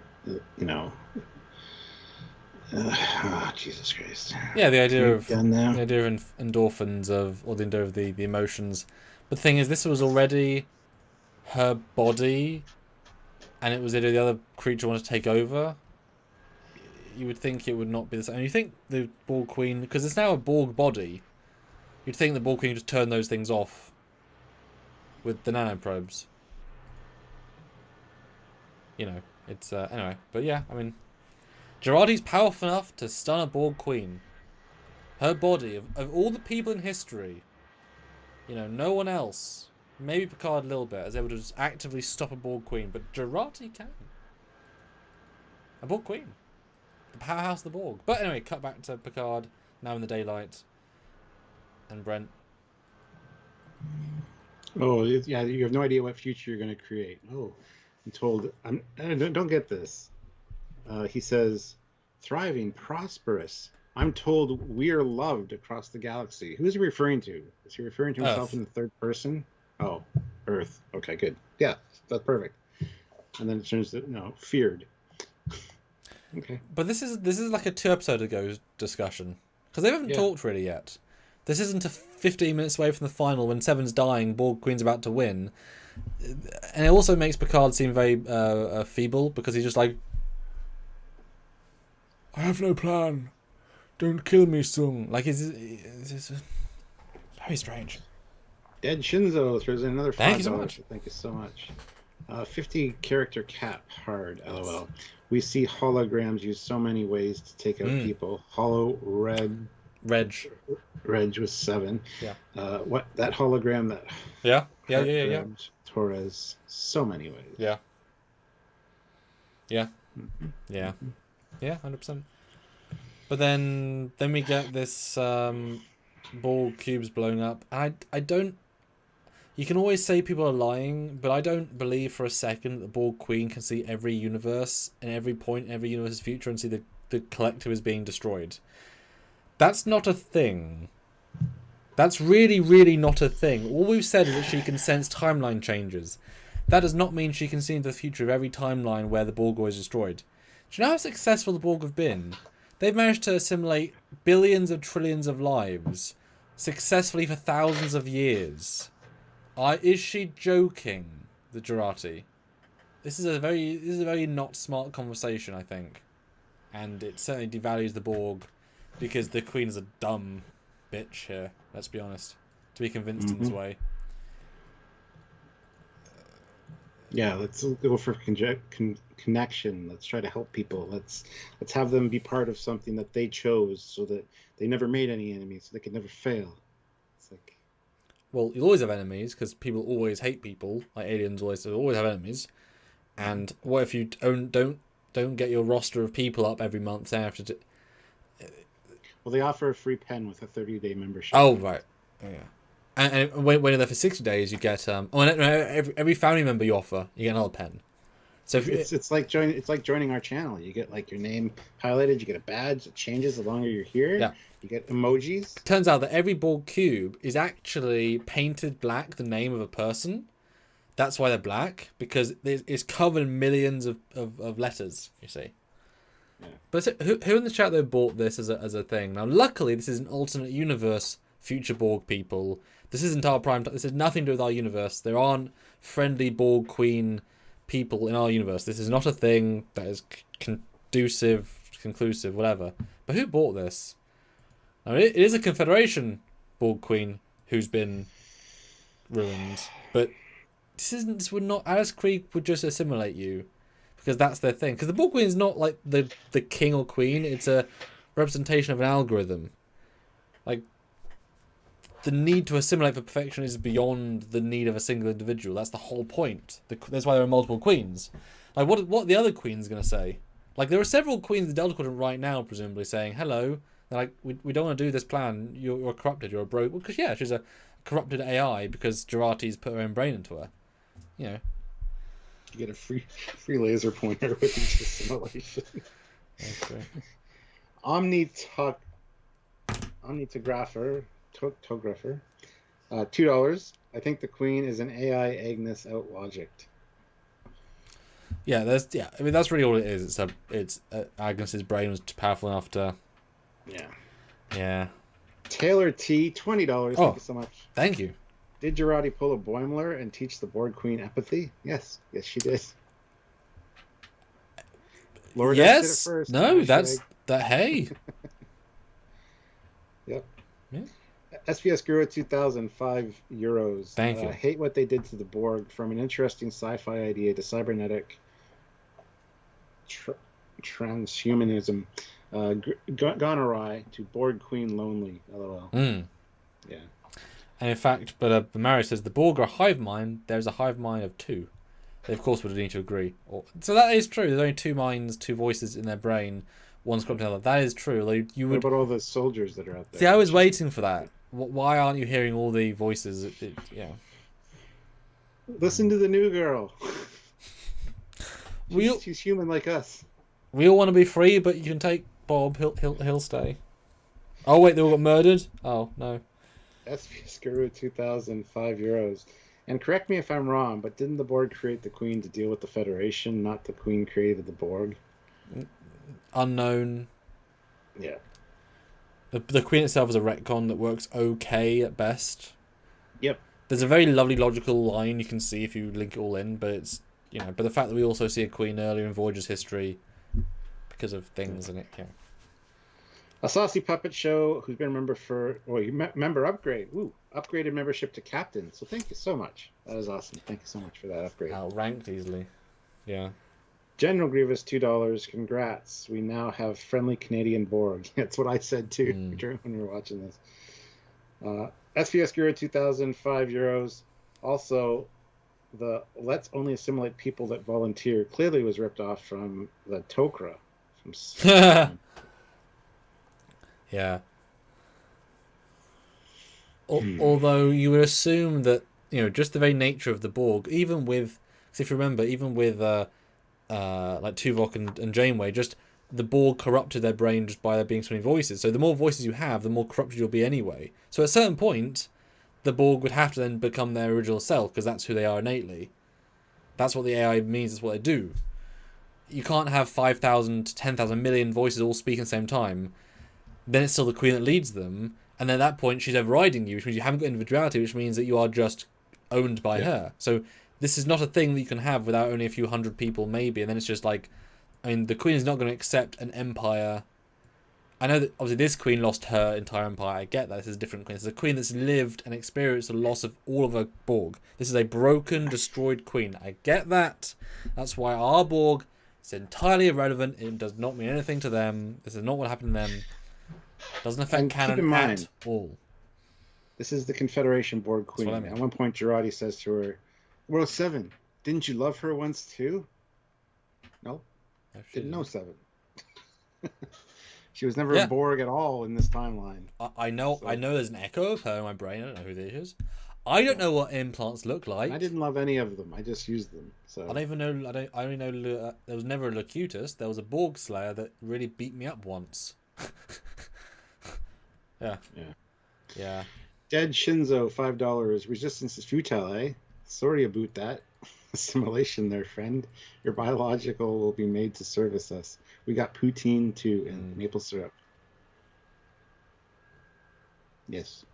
Jesus Christ. Yeah, the idea of endorphins or the idea of the emotions. But the thing is, this was already her body, and it was either the other creature wanted to take over. You would think it would not be the same. And you think the Borg Queen, because it's now a Borg body, you'd think the Borg Queen would just turn those things off with the nanoprobes. It's anyway. But yeah, I mean, Girardi's powerful enough to stun a Borg Queen. Her body, of all the people in history, no one else, maybe Picard a little bit, is able to just actively stop a Borg Queen, but Girati can. A Borg Queen. The powerhouse of the Borg. But anyway, cut back to Picard, now in the daylight, and Brent. Oh, yeah, you have no idea what future you're going to create. Oh, I'm told, don't get this. He says, thriving, prosperous. I'm told we're loved across the galaxy. Who is he referring to? Is he referring to himself in the third person? Oh, Earth. Okay, good. Yeah, that's perfect. And then it turns to, feared. Okay. But this is like a 2 episode ago discussion. Because they haven't talked really yet. This isn't a 15 minutes away from the final when Seven's dying, Borg Queen's about to win. And it also makes Picard seem very feeble because he's just like, I have no plan. Don't kill me, Sung. Like, it's very strange. Dead Shinzo throws in another $5. Thank you so much. Thank you so much. 50 character cap, hard, lol. We see holograms used so many ways to take out people. Hollow Reg was 7. Yeah. What that hologram that? Yeah. Torres, so many ways. Yeah. 100%. But then we get this Borg cubes blowing up. I don't. You can always say people are lying, but I don't believe for a second that the Borg Queen can see every universe and every point in every universe's future and see the collective is being destroyed. That's not a thing. That's really, really not a thing. All we've said is that she can sense timeline changes. That does not mean she can see into the future of every timeline where the Borg was destroyed. Do you know how successful the Borg have been? They've managed to assimilate billions of trillions of lives successfully for thousands of years. Is she joking, the Girati? This is a very not smart conversation, I think. And it certainly devalues the Borg because the Queen is a dumb bitch here, let's be honest. To be convinced in this way. Yeah, let's go for connection. Let's try to help people. Let's have them be part of something that they chose, so that they never made any enemies, so they could never fail. It's like, well, you'll always have enemies because people always hate people. Like aliens always have enemies. And what if you don't get your roster of people up every month after? Well, they offer a free pen with a 30-day membership. Oh right, yeah. And when you're there for 60 days, you get every family member you offer, you get another pen. So if it's like joining our channel. You get like your name highlighted. You get a badge that changes the longer you're here. Yeah. You get emojis. Turns out that every Borg cube is actually painted black, the name of a person. That's why they're black, because it's covered in millions of letters. You see. Yeah. But so, who in the chat though bought this as a thing? Now, luckily, this is an alternate universe. Future Borg people. This isn't our prime time. This has nothing to do with our universe. There aren't friendly Borg Queen people in our universe. This is not a thing that is conclusive, whatever. But who bought this? I mean, it is a Confederation Borg Queen who's been ruined. But this would not... Alice Creek would just assimilate you. Because that's their thing. Because the Borg Queen is not like the king or queen. It's a representation of an algorithm. Like... The need to assimilate for perfection is beyond the need of a single individual. That's the whole point. That's why there are multiple queens. Like, what are the other queens going to say? Like, there are several queens in the Delta Quadrant right now, presumably, saying, hello, they're like, we don't want to do this plan. You're corrupted. You're a broke. Because, yeah, she's a corrupted AI because Girati's put her own brain into her. You know. You get a free laser pointer with each assimilation. Okay. Omnitographer. $2. I think the Queen is an AI Agnes out logicked. Yeah, I mean, that's really all it is. It's Agnes's brain was powerful enough to. Yeah. Taylor T, $20. Thank you so much. Thank you. Did Girati pull a Boimler and teach the Borg Queen empathy? Yes, she did. Lord yes. Did it first. No, that's that. Hey. Yep. Yeah. SPS Girati 2005 €. Thank you. I hate what they did to the Borg, from an interesting sci-fi idea to cybernetic transhumanism, gone awry, to Borg Queen lonely. LOL. Yeah. And in fact, but Mario says the Borg are a hive mind. There's a hive mind of two. They of course would need to agree. So that is true. There's only two minds, two voices in their brain. One's corrupt another. That is true. Like, what about all the soldiers that are out there? See, I was waiting for that. Why aren't you hearing all the voices? Yeah. Listen to the new girl. She's human like us. We all want to be free, but you can take Bob. He'll stay. Oh wait, they all got murdered. Oh no. SPS Guru 2005 €. And correct me if I'm wrong, but didn't the Borg create the Queen to deal with the Federation, not the Queen created the Borg? Unknown. Yeah. The Queen itself is a retcon that works okay at best. Yep. There's a very lovely logical line you can see if you link it all in, but it's but the fact that we also see a Queen earlier in Voyager's history because of things in it. Yeah. A Saucy Puppet Show, who's been a member member upgrade. Ooh, upgraded membership to Captain. So thank you so much. That is awesome. Thank you so much for that upgrade. Outranked easily. Yeah. General Grievous, $2. Congrats. We now have friendly Canadian Borg. That's what I said too when we were watching this. SPS Guru 2005 €. Also, the let's only assimilate people that volunteer clearly was ripped off from the Tok'ra. Yeah. Although you would assume that just the very nature of the Borg, even with, if you remember, like Tuvok and Janeway, just the Borg corrupted their brain just by there being so many voices. So the more voices you have, the more corrupted you'll be anyway. So at a certain point, the Borg would have to then become their original self, because that's who they are innately. That's what the AI means, that's what they do. You can't have 5,000 to 10,000 million voices all speak at the same time. Then it's still the Queen that leads them, and then at that point she's overriding you, which means you haven't got individuality, which means that you are just owned by her. So this is not a thing that you can have without only a few hundred people, maybe, and then it's just like, I mean, the Queen is not going to accept an empire. I know that obviously this Queen lost her entire empire, I get that, this is a different Queen. This is a Queen that's lived and experienced the loss of all of her Borg. This is a broken, destroyed Queen. I get that. That's why our Borg is entirely irrelevant. It does not mean anything to them. This is not what happened to them. It doesn't affect canon at all. This is the Confederation Borg Queen. I mean. At one point, Girati says to her, World 7, didn't you love her once too? No. Didn't know 7. She was never a Borg at all in this timeline. I know there's an echo of her in my brain. I don't know who this is. I don't know what implants look like. I didn't love any of them. I just used them. So I don't even know. I only know there was never a Locutus. There was a Borg Slayer that really beat me up once. Yeah. Dead Shinzo, $5. Resistance is futile, eh? Sorry about that. Assimilation there, friend. Your biological will be made to service us. We got poutine too, and maple syrup. Yes.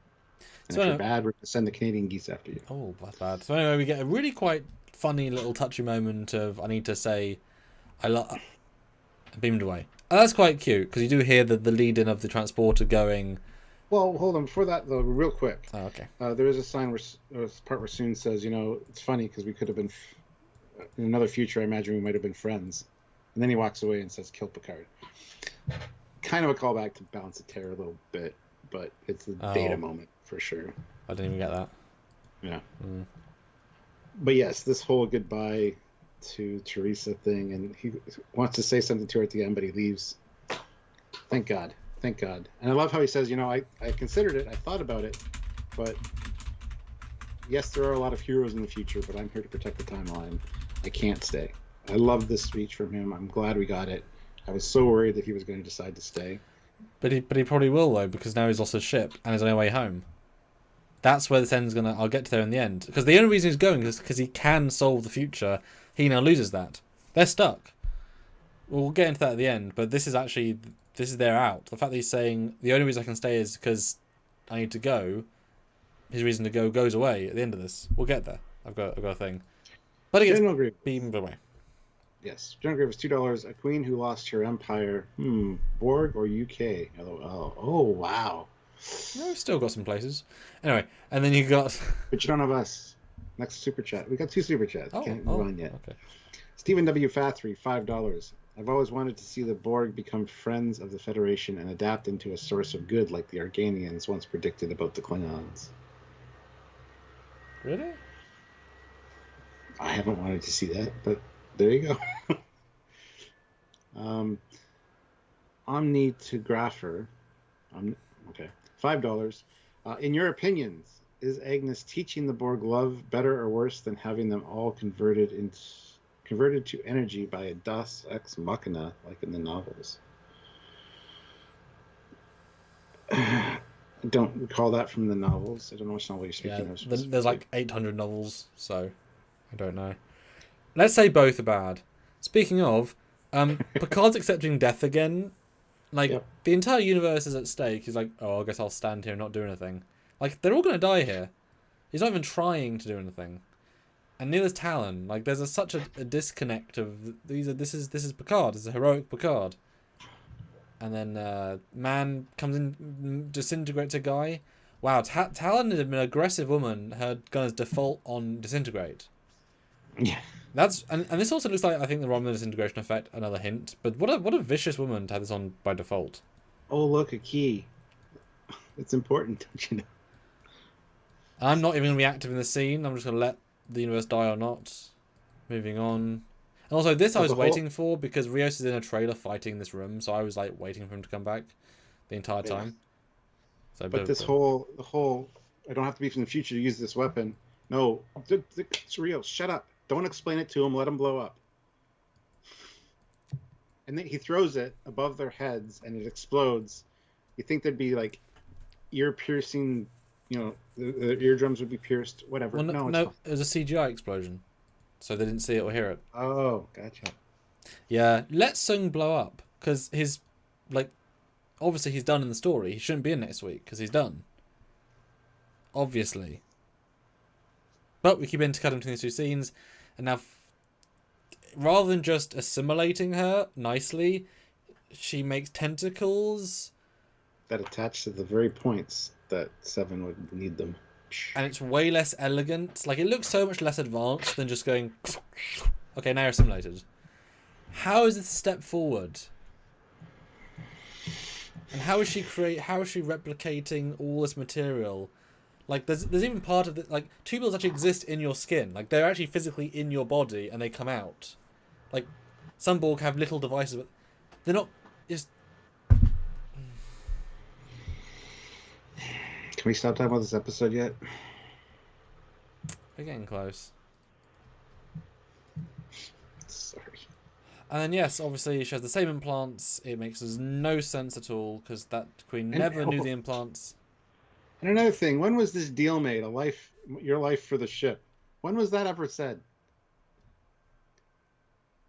And so if you're bad, we're going to send the Canadian geese after you. Oh, that's bad. So anyway, we get a really quite funny little touchy moment of, I need to say, beamed away. And that's quite cute, because you do hear the lead-in of the transporter going... Well, hold on. Before that, though, real quick. Oh, okay. There is a sign where part where Soon says, you know, it's funny because we could have been, in another future, I imagine we might have been friends. And then he walks away and says, kill Picard. Kind of a callback to Balance of Terror a little bit, but it's the Data moment for sure. I didn't even get that. Yeah. But yes, this whole goodbye to Teresa thing, and he wants to say something to her at the end, but he leaves. Thank God. Thank God. And I love how he says, you know, I considered it, I thought about it, but yes, there are a lot of heroes in the future, but I'm here to protect the timeline. I can't stay. I love this speech from him. I'm glad we got it. I was so worried that he was going to decide to stay. But he probably will, though, because now he's lost his ship and is on his way home. That's where this end's going to... I'll get to there in the end. Because the only reason he's going is because he can solve the future. He now loses that. They're stuck. We'll get into that at the end, but this is actually... This is their out. The fact that he's saying, the only reason I can stay is because I need to go, his reason to go goes away at the end of this. We'll get there. I've got a thing. But it gets beamed away. Yes. General Grievous, $2. A queen who lost her empire. Borg or UK? LOL. Oh, wow. No, we've still got some places. Anyway, and then you got... But you don't have us. Next super chat. We got 2 super chats. Can't move on yet. Okay. Stephen W. Fathry, $5. I've always wanted to see the Borg become friends of the Federation and adapt into a source of good like the Organians once predicted about the Klingons. Really? I haven't wanted to see that, but there you go. Omnitographer. Okay. $5. In your opinions, is Agnes teaching the Borg love better or worse than having them all converted to energy by a Deus Ex Machina, like in the novels? I don't recall that from the novels. I don't know which novel you're speaking of. There's like 800 novels, so I don't know. Let's say both are bad. Speaking of, Picard's accepting death again. Like, the entire universe is at stake. He's like, oh, I guess I'll stand here and not do anything. Like, they're all going to die here. He's not even trying to do anything. And neither is Talon. Like, there's such a disconnect of this is Picard. It's a heroic Picard. And then Man comes in, disintegrates a guy. Wow, Talon is an aggressive woman. Her gun is default on disintegrate. Yeah. That's and this also looks like, I think, the Romulan disintegration effect. Another hint. But what a vicious woman to have this on by default. Oh, look, a key. It's important, don't you know? I'm not even going to be active in the scene. I'm just going to let the universe die or not. Moving on. And also, this I was waiting for because Rios is in a trailer fighting in this room, so I was like waiting for him to come back the entire time. So, but the whole I don't have to be from the future to use this weapon. No, it's Rios. Shut up. Don't explain it to him. Let him blow up. and then he throws it above their heads, and it explodes. You think there'd be like ear piercing, the eardrums would be pierced, whatever. Well, No, no, it was a CGI explosion, so they didn't see it or hear it. Oh, gotcha. Yeah, let Sung blow up because his, like, obviously he's done in the story. He shouldn't be in next week because he's done. Obviously. But we keep intercutting between these two scenes, and now, rather than just assimilating her nicely, she makes tentacles that attach to the very points that Seven would need them. And it's way less elegant. Like, it looks so much less advanced than just going, okay, now you're assimilated. How is this a step forward? And how is she replicating all this material? Like, there's even part of it, like, tubules actually exist in your skin. Like, they're actually physically in your body and they come out. Like, some Borg have little devices, but they're not just... Can we stop talking about this episode yet? We're getting close. Sorry. And then, yes, obviously she has the same implants. It makes no sense at all because that queen never knew the implants. And another thing, when was this deal made? Your life for the ship. When was that ever said?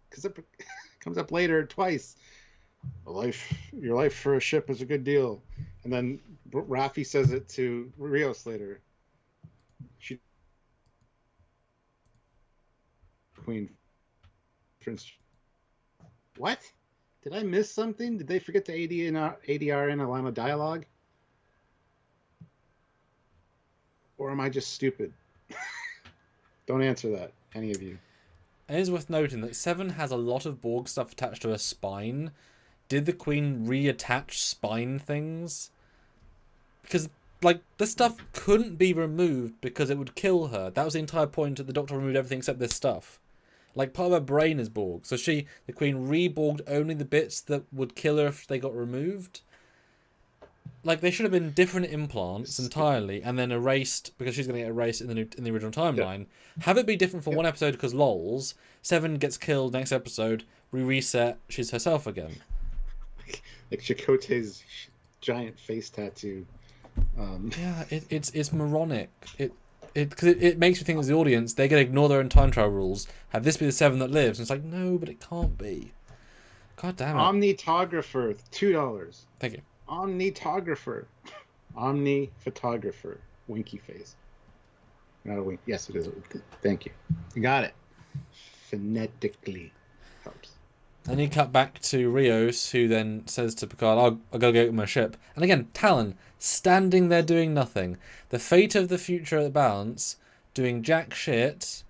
Because it comes up later twice. Your life for a ship is a good deal. And then Raffi says it to Rios later. Queen Prince. What? Did I miss something? Did they forget to ADR in a line of dialogue? Or am I just stupid? Don't answer that, any of you. And it is worth noting that Seven has a lot of Borg stuff attached to her spine. Did the Queen reattach spine things? Because, like, this stuff couldn't be removed because it would kill her. That was the entire point that the Doctor removed everything except this stuff. Like, part of her brain is Borg. So the Queen re-Borged only the bits that would kill her if they got removed. Like, they should have been different implants entirely and then erased because she's going to get erased in the original timeline. Yeah. Have it be different for one episode because lols. Seven gets killed next episode. We reset. She's herself again. Like Chakotay's giant face tattoo. Yeah, it's moronic. It makes me think as the audience they're going to ignore their own time travel rules. Have this be the Seven that lives? And it's like, no, but it can't be. God damn it. Omnitographer, $2. Thank you. Omnitographer. Omni-photographer. Winky face. Not a wink. Yes, it is. Thank you. You got it. Phonetically helps. Then you cut back to Rios, who then says to Picard, I'll go get my ship. And again, Talon, standing there doing nothing. The fate of the future at the balance, doing jack shit.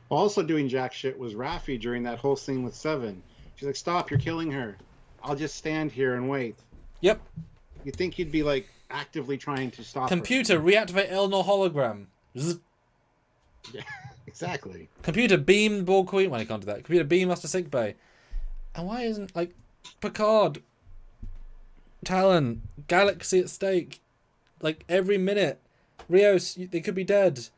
Also doing jack shit was Raffi during that whole scene with Seven. She's like, stop, you're killing her. I'll just stand here and wait. Yep. You'd think you'd be, like, actively trying to stop Computer, reactivate Elnor hologram. Zzz. Yeah, exactly. Computer, beam Borg Queen. Well, you can't do that. Computer, beam us to sickbay. And why isn't, like, Picard, Talon, Galaxy at stake, like, every minute, Rios, they could be dead.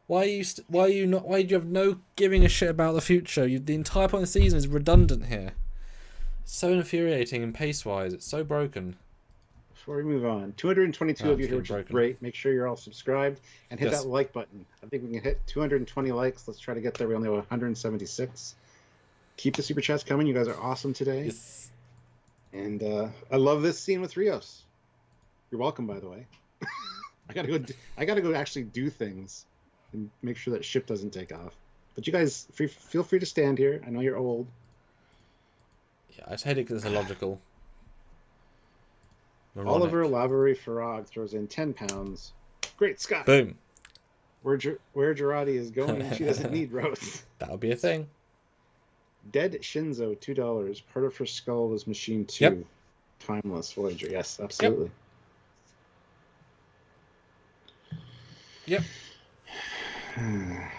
Why do you have no giving a shit about the future? The entire point of the season is redundant here. So infuriating and pace-wise. It's so broken. Before we move on, 222 of you here, which is great. Make sure you're all subscribed and hit that like button. I think we can hit 220 likes. Let's try to get there. We only have 176. Keep the super chats coming. You guys are awesome today. Yes. And I love this scene with Rios. You're welcome, by the way. I gotta go actually do things and make sure that ship doesn't take off. But you guys, feel free to stand here. I know you're old. Yeah, I just hate it because it's illogical. Moronic. Oliver Lavery Farag throws in 10 pounds. Great Scott. Boom. Where Girati is going, she doesn't need roast. That would be a thing. Dead Shinzo, $2. Part of her skull was Machine 2. Yep. Timeless Voyager. Yes, absolutely. Yep.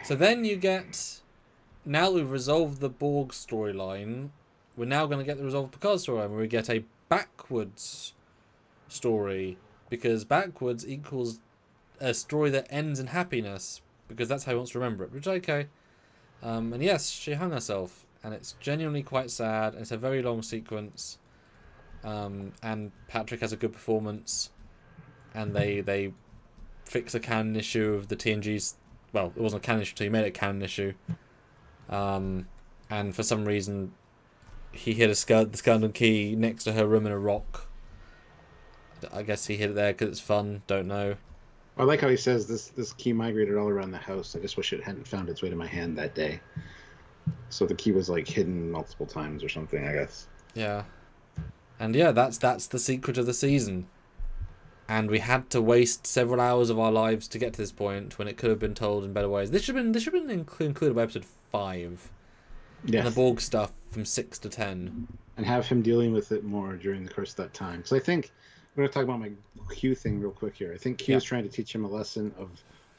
So then you get... Now we've resolved the Borg storyline. We're now going to get the resolved Picard storyline where we get a backwards story. Because backwards equals a story that ends in happiness. Because that's how he wants to remember it. Which is okay. And yes, she hung herself. and it's genuinely quite sad. It's a very long sequence, and Patrick has a good performance, and they fix a canon issue of the TNG's. Well, it wasn't a canon issue, so he made it a canon issue. And for some reason, he hid the skeleton key next to her room in a rock. I guess he hid it there because it's fun. Don't know. I like how he says this key migrated all around the house. I just wish it hadn't found its way to my hand that day. So the key was like hidden multiple times or something, I guess. Yeah. And yeah, that's the secret of the season. And we had to waste several hours of our lives to get to this point when it could have been told in better ways. This should have been included by episode 5. Yes. And the Borg stuff from 6 to 10. And have him dealing with it more during the course of that time. So I think I'm going to talk about my Q thing real quick here. I think Q is trying to teach him a lesson of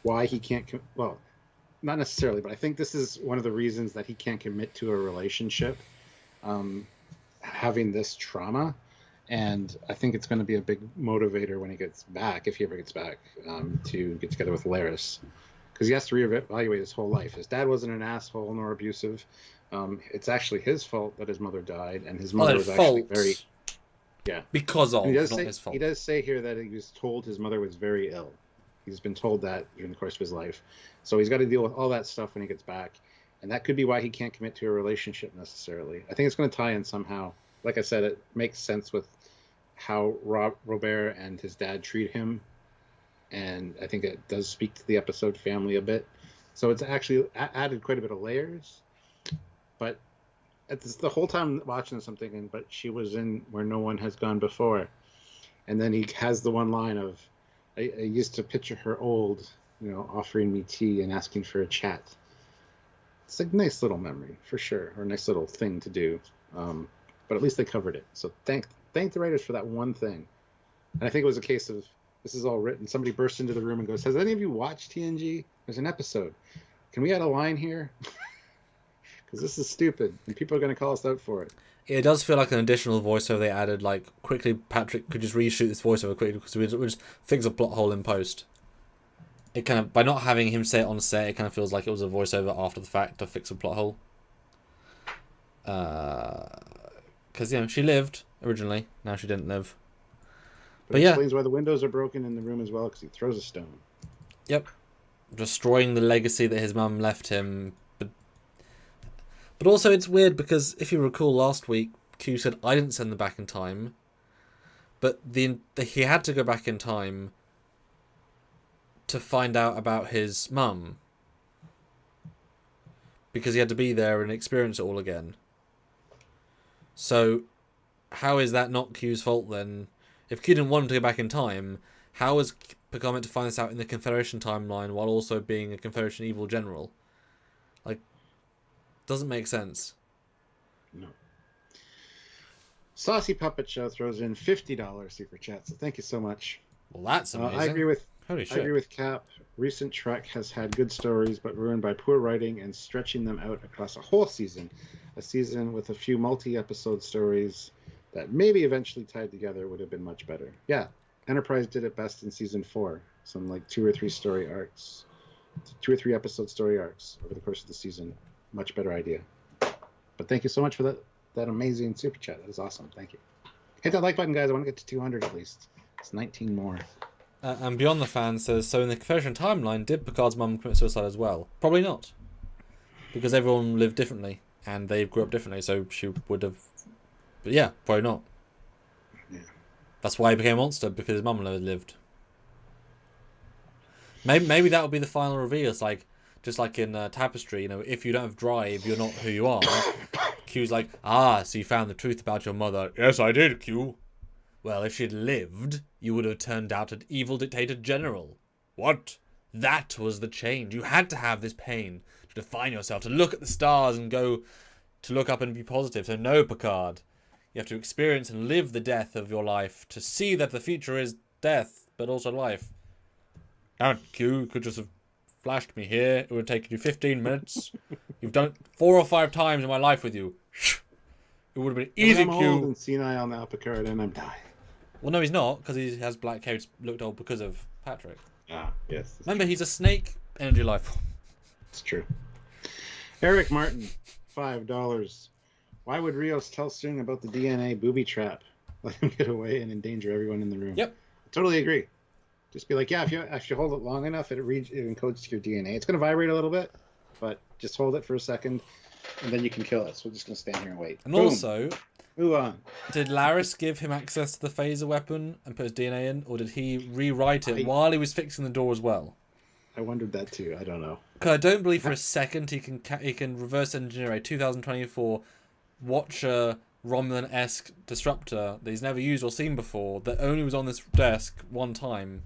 why he can't... Well, not necessarily, but I think this is one of the reasons that he can't commit to a relationship, having this trauma. And I think it's going to be a big motivator when he gets back, if he ever gets back, to get together with Laris. Because he has to reevaluate his whole life. His dad wasn't an asshole nor abusive. It's actually his fault that his mother died, and his mother was actually very... Yeah. Because of, not his fault. He does say here that he was told his mother was very ill. He's been told that during the course of his life. So he's got to deal with all that stuff when he gets back. And that could be why he can't commit to a relationship necessarily. I think it's going to tie in somehow. Like I said, it makes sense with how Robert and his dad treat him. And I think it does speak to the episode family a bit. So it's actually added quite a bit of layers. But the whole time watching this, I'm thinking, but she was in where no one has gone before. And then he has the one line of, I used to picture her old, offering me tea and asking for a chat. It's a nice little memory, for sure, or a nice little thing to do. But at least they covered it. So thank the writers for that one thing. And I think it was a case of, this is all written. Somebody burst into the room and goes, has any of you watched TNG? There's an episode. Can we add a line here? Because this is stupid, and people are going to call us out for it. It does feel like an additional voiceover they added. Like, quickly, Patrick could just reshoot this voiceover quickly because we just fix a plot hole in post. It kind of, by not having him say it on set, it kind of feels like it was a voiceover after the fact to fix a plot hole. Because, she lived originally. Now she didn't live. But it explains why the windows are broken in the room as well, because he throws a stone. Yep. Destroying the legacy that his mum left him. But also it's weird because if you recall last week, Q said, I didn't send them back in time. But he had to go back in time to find out about his mum. Because he had to be there and experience it all again. So, how is that not Q's fault then? If Q didn't want him to go back in time, how was Picard meant to find this out in the Confederation timeline while also being a Confederation evil general? Doesn't make sense. No. Saucy Puppet Show throws in $50 super chat, so thank you so much. Well, that's amazing. I agree with Holy shit. I agree with Cap. Recent Trek has had good stories, but ruined by poor writing and stretching them out across a whole season. A season with a few multi-episode stories that maybe eventually tied together would have been much better. Yeah, Enterprise did it best in season 4. Some like 2 or 3 story arcs. 2 or 3 episode story arcs over the course of the season. Much better idea. But thank you so much for that amazing super chat. That is awesome. Thank you. Hit that like button, guys. I want to get to 200 at least. It's 19 more. And Beyond the Fan says, so in the Confederation timeline, did Picard's mum commit suicide as well? Probably not. Because everyone lived differently. And they grew up differently, so she would have... But yeah, probably not. Yeah. That's why he became a monster, because his mum lived. Maybe that would be the final reveal. It's like... Just like in Tapestry, if you don't have drive, you're not who you are. Q's like, so you found the truth about your mother. Yes, I did, Q. Well, if she'd lived, you would have turned out an evil dictator general. What? That was the change. You had to have this pain to define yourself, to look at the stars and go to look up and be positive. So no, Picard. You have to experience and live the death of your life to see that the future is death, but also life. Now, Q could just have flashed me here. It would have taken you 15 minutes. You've done it 4 or 5 times in my life with you. It would have been easy, I'm Q. old and senile now, Picard, and I'm dying. Well, no, he's not, because he has black hair. He's looked old because of Patrick. Yes. Remember, he's a snake energy life form. It's true. Eric Martin. $5. Why would Rios tell Sung about the DNA booby trap? Let him get away and endanger everyone in the room. Yep. Totally agree. Just be like, yeah, if you hold it long enough, it encodes to your DNA. It's going to vibrate a little bit, but just hold it for a second, and then you can kill it. So we're just going to stand here and wait. And Boom. also, move on. Did Laris give him access to the phaser weapon and put his DNA in, or did he rewrite it while he was fixing the door as well? I wondered that too. I don't know. Because I don't believe for a second he can reverse engineer a 2024 Watcher Romulan-esque disruptor that he's never used or seen before, that only was on this desk one time.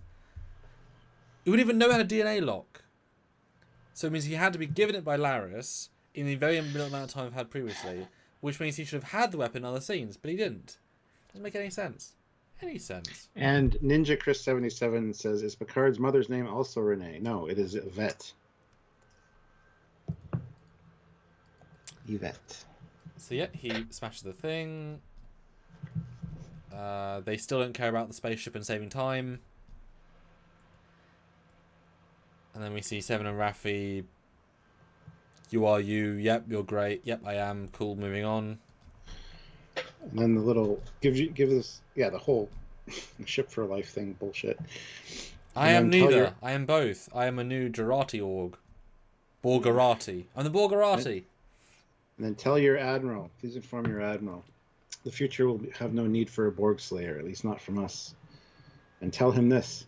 He wouldn't even know how to DNA lock. So it means he had to be given it by Laris in the very little amount of time I've had previously, which means he should have had the weapon in other scenes, but he didn't. Doesn't make any sense. And Ninja Chris 77 says, is Picard's mother's name also Renee? No, it is Yvette. Yvette. So yeah, he smashes the thing. They still don't care about the spaceship and saving time. And then we see Seven and Raffi. You are you. Yep, you're great. Yep, I am. Cool, moving on. And then the little the whole ship for life thing bullshit. I am neither. I am both. I am a new Girati org. Borgarati. I'm the Borgarati. And then tell your admiral. Please inform your admiral. The future will have no need for a Borg Slayer, at least not from us. And tell him this.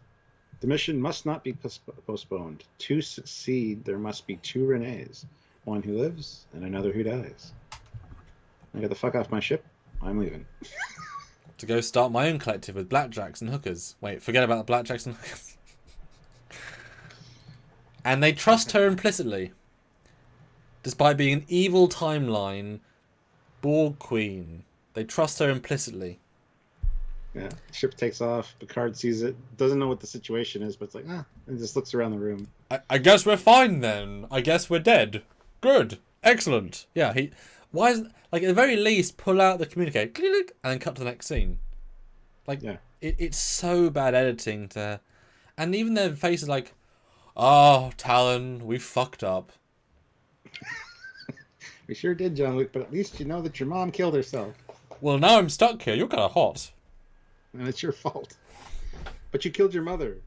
The mission must not be postponed. To succeed, there must be two Renees. One who lives and another who dies. I get the fuck off my ship. I'm leaving. To go start my own collective with blackjacks and hookers. Wait, forget about the blackjacks and hookers. And they trust her implicitly. Despite being an evil timeline Borg queen. They trust her implicitly. Yeah, ship takes off. Picard sees it. Doesn't know what the situation is, but it's like, and just looks around the room. I guess we're fine then. I guess we're dead. Good. Excellent. Yeah, why isn't... Like, at the very least, pull out the communicator, and then cut to the next scene. Like, yeah. It's so bad editing to... And even their faces like, oh, Talon, we fucked up. We sure did, John Luke, but at least you know that your mom killed herself. Well, now I'm stuck here. You're kind of hot. And it's your fault. But you killed your mother.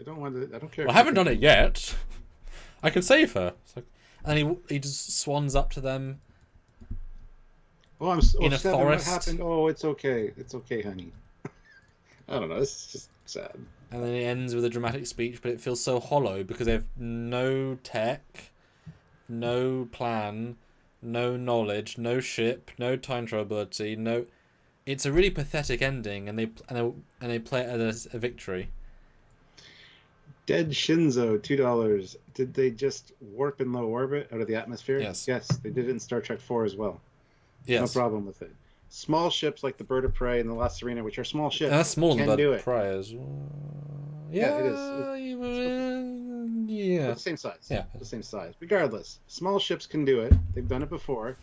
I don't care. Well, I haven't done it yet. I can save her. Like, and he just swans up to them. Oh, in a Seven, forest. What happened? Oh, it's okay. It's okay, honey. I don't know. It's just sad. And then it ends with a dramatic speech, but it feels so hollow because they have no tech, no plan, no knowledge, no ship, no time travel ability, no. It's a really pathetic ending, and they play it as a victory. Dead Shinzo, $2. Did they just warp in low orbit out of the atmosphere? Yes. Yes, they did it in Star Trek 4 as well. Yes. No problem with it. Small ships like the Bird of Prey and the La Serena, which are small ships, that's small can than do Bird it. of Prey as well. Yeah, it is. Yeah. It's the same size. Yeah. The same size. Regardless, small ships can do it. They've done it before.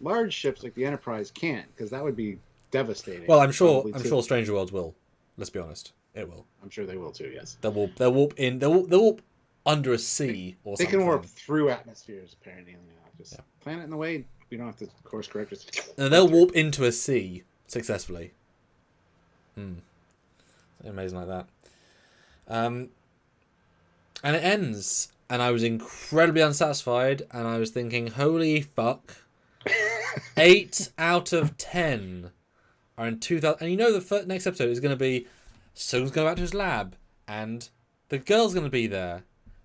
Large ships like the Enterprise can't, because that would be devastating. Well, I'm sure Stranger Worlds will. Let's be honest, it will. I'm sure they will too. Yes. They'll warp in. They'll warp under a sea or something. They can warp through atmospheres apparently. Just plan it in the way we don't have to course correct it. And they'll warp into a sea successfully. Amazing like that. And it ends, and I was incredibly unsatisfied, and I was thinking, holy fuck. 8 out of 10 are in 2000, and you know the next episode is going to be Sung's going back to his lab, and the girl's going to be there.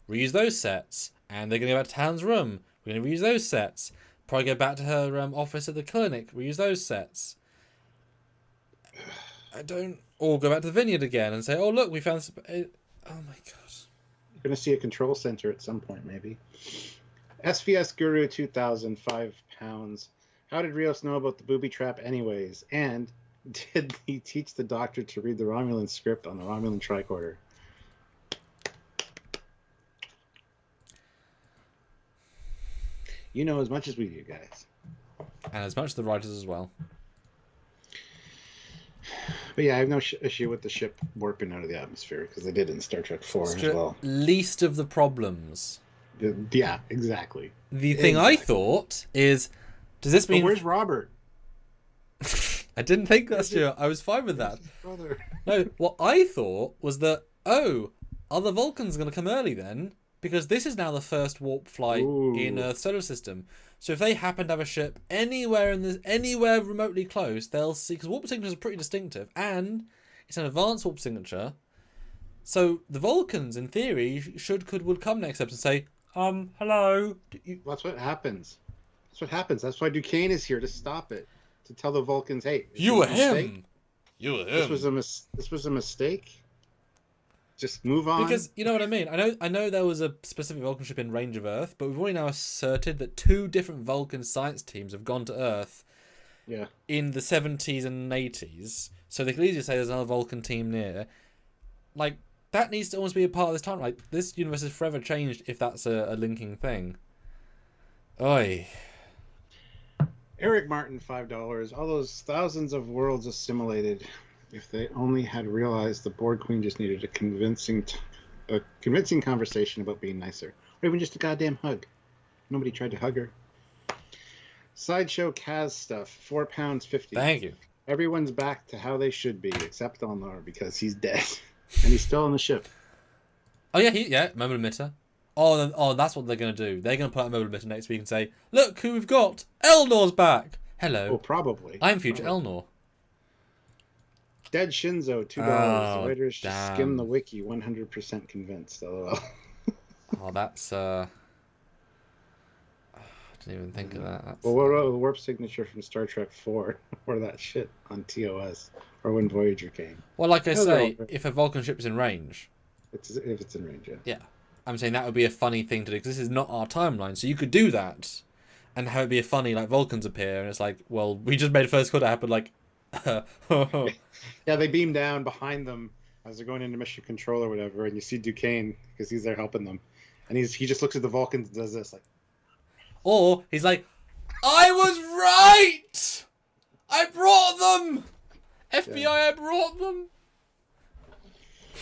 Reuse those sets, and they're going to go back to Talon's room. We're going to reuse those sets. Probably go back to her office at the clinic. Reuse those sets. I don't. Or go back to the vineyard again and say, "Oh look, we found." Oh my god! You're going to see a control center at some point, maybe. SVS Guru 2000, £5. How did Rios know about the booby trap anyways? And did he teach the doctor to read the Romulan script on the Romulan tricorder? You know as much as we do, guys. And as much as the writers as well. But yeah, I have no issue with the ship warping out of the atmosphere, because they did it in Star Trek 4 as well. Least of the problems. Yeah, exactly. The thing I thought is, does this mean... But where's Robert? I didn't think that, Stuart. I was fine with that. Brother. No, what I thought was that, are the Vulcans going to come early then? Because this is now the first warp flight in Earth's solar system. So if they happen to have a ship anywhere anywhere remotely close, they'll see, because warp signatures are pretty distinctive, and it's an advanced warp signature. So the Vulcans, in theory, would come next episode and say, hello. That's what happens. That's why Duquesne is here, to stop it, to tell the Vulcans, hey, you were him. You were him. This was a mistake. Just move on. Because, you know what I mean? I know there was a specific Vulcan ship in range of Earth, but we've already now asserted that 2 different Vulcan science teams have gone to Earth in the 70s and 80s. So they could easily say there's another Vulcan team near. Like, that needs to almost be a part of this time. Like, this universe is forever changed if that's a linking thing. Oi. Eric Martin, $5. All those thousands of worlds assimilated. If they only had realized the Borg Queen just needed a convincing conversation about being nicer. Or even just a goddamn hug. Nobody tried to hug her. Sideshow Kaz stuff, £4.50. Thank you. Everyone's back to how they should be, except Elnor, because he's dead. And he's still on the ship. Oh, yeah, mobile emitter. Oh, that's what they're going to do. They're going to put out a mobile emitter next week and say, look who we've got. Elnor's back. Hello. Oh, probably. I'm future Elnor. Dead Shinzo, $2. Oh, the writers should skim the wiki, 100% convinced. LOL. Oh, that's I didn't even think of that. That's, well, what about the warp signature from Star Trek 4 or that shit on TOS or when Voyager came? Well, like I say, if a Vulcan ship is in range, if it's in range, yeah. I'm saying that would be a funny thing to do because this is not our timeline, so you could do that and have it be a funny like Vulcans appear and it's like, well, we just made first quarter happen like. Yeah, they beam down behind them as they're going into mission control or whatever, and you see Duquesne because he's there helping them, and he just looks at the Vulcans and does this like, or he's like, I was right, I brought them, FBI, I brought them.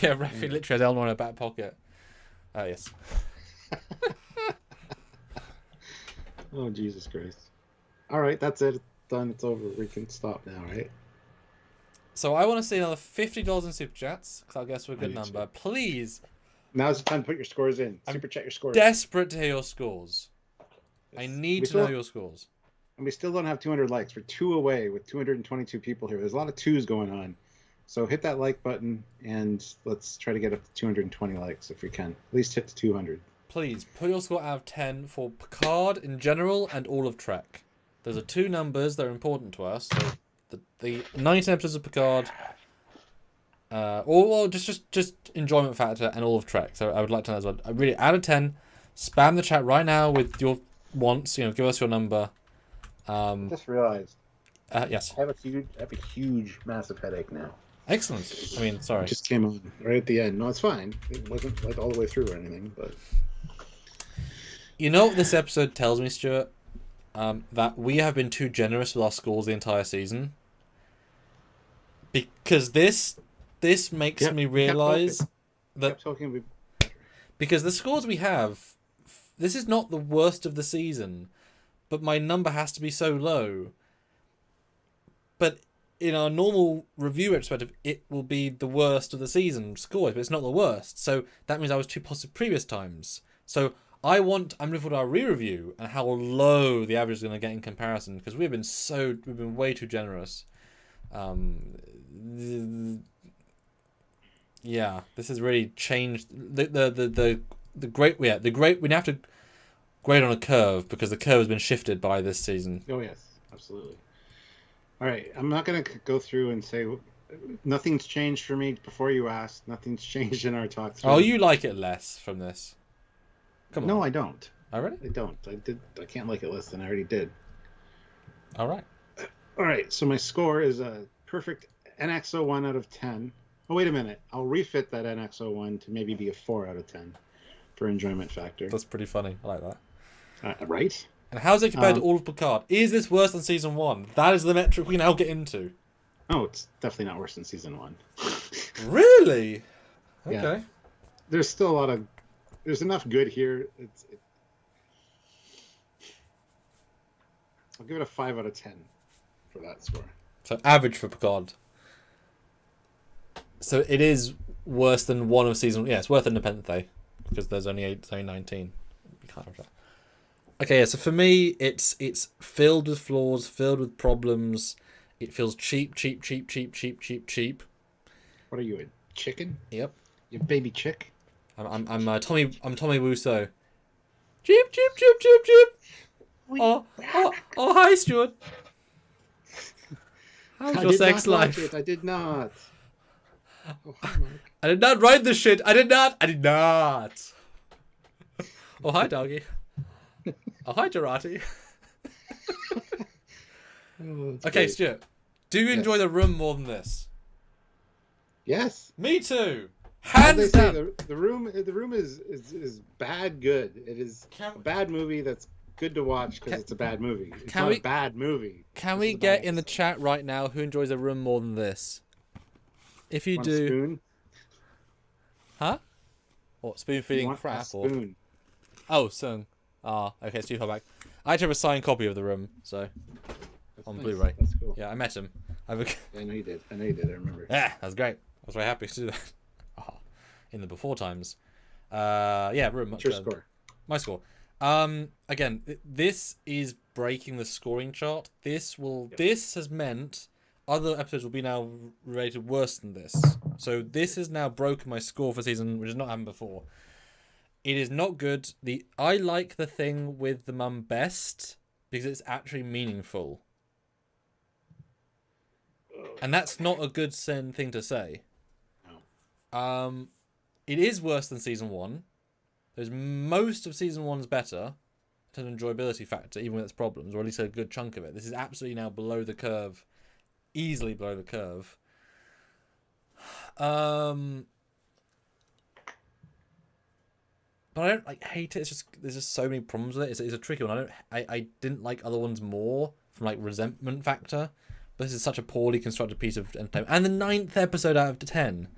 Yeah, Raffi literally has Elnor in her back pocket. Oh yes. Oh Jesus Christ! All right, that's it. It's done. It's over. We can stop now, right? So I want to see another $50 in super chats because I guess we're a good number. Please. Now's the time to put your scores in. Super chat your scores. Desperate to hear your scores. Yes. I need to know your scores. And we still don't have 200 likes. We're 2 away with 222 people here. There's a lot of 2s going on. So hit that like button and let's try to get up to 220 likes if we can. At least hit to 200. Please put your score out of 10 for Picard in general and all of Trek. Those are 2 numbers that are important to us. So the 19 episodes of Picard, or just enjoyment factor and all of Trek. So I would like to know as well. I really, out of 10, spam the chat right now with your wants. Give us your number. I just realized. Yes. I have a huge, massive headache now. Excellent. I mean, sorry. It just came on right at the end. No, it's fine. It wasn't like all the way through or anything, but. You know what this episode tells me, Stuart? That we have been too generous with our scores the entire season. Because this makes me realise that because the scores we have, this is not the worst of the season, but my number has to be so low. But in our normal review retrospective, it will be the worst of the season scores, but it's not the worst. So that means I was too positive previous times. So I'm looking for our re-review and how low the average is going to get in comparison because we've been way too generous. Yeah, this has really changed the great. Yeah, we have to grade on a curve because the curve has been shifted by this season. Oh yes, absolutely. All right, I'm not going to go through and say nothing's changed for me before you asked. Nothing's changed in our talk. Oh, you like it less from this? Come on. No, I don't. Oh, really? I don't. I can't like it less than I already did. All right. All right, so my score is a perfect NX01 out of 10. Oh, wait a minute. I'll refit that NX01 to maybe be a 4 out of 10 for enjoyment factor. That's pretty funny. I like that. Right? And how's it compared to all of Picard? Is this worse than Season 1? That is the metric we now get into. Oh, it's definitely not worse than Season 1. Really? Okay. Yeah. There's still a lot of... There's enough good here. I'll give it a 5 out of 10 for that score. So average for Picard. So it is worse than one of season. Yeah, it's worse than Nepenthe because there's only 19. You can't have that. Okay, yeah, so for me, it's filled with flaws, filled with problems. It feels cheap. What are you, a chicken? Yep. You baby chick? I'm Tommy Wiseau. Cheep. Oh, hi, Stuart. How's your sex life? I did not. Oh, hi, Mark. I did not write this shit. I did not. Oh, hi, doggy. Oh, hi, Girati. Okay, great. Stuart. Do you enjoy the room more than this? Yes. Me too. As they Hands say, down. the room is bad good. It is a bad movie that's good to watch because it's a bad movie. It's not a bad movie. Can we get in the chat right now who enjoys the room more than this? If you do. Spoon? Huh? What, spoon feeding Want crap? a spoon? Oh, sung. Ah, okay, it's too far back. I actually have a signed copy of the room, so. That's On nice. Blu-ray. That's cool. Yeah, I met him. I know you did. I remember. Yeah, that was great. I was very happy to do that. In the before times. Yeah, room much What's your better. score? My score. Again, this is breaking the scoring chart. This has meant other episodes will be now rated worse than this. So this has now broken my score for season, which has not happened before. It is not good. I like the thing with the mum best because it's actually meaningful. And that's not a good thing to say. No. It is worse than season 1. There's most of season 1's better in terms of enjoyability factor, even with its problems, or at least a good chunk of it. This is absolutely now below the curve, easily below the curve. But I don't hate it. It's just there's just so many problems with it. It's a tricky one. I didn't like other ones more from resentment factor. But this is such a poorly constructed piece of entertainment. And the 9th episode out of 10.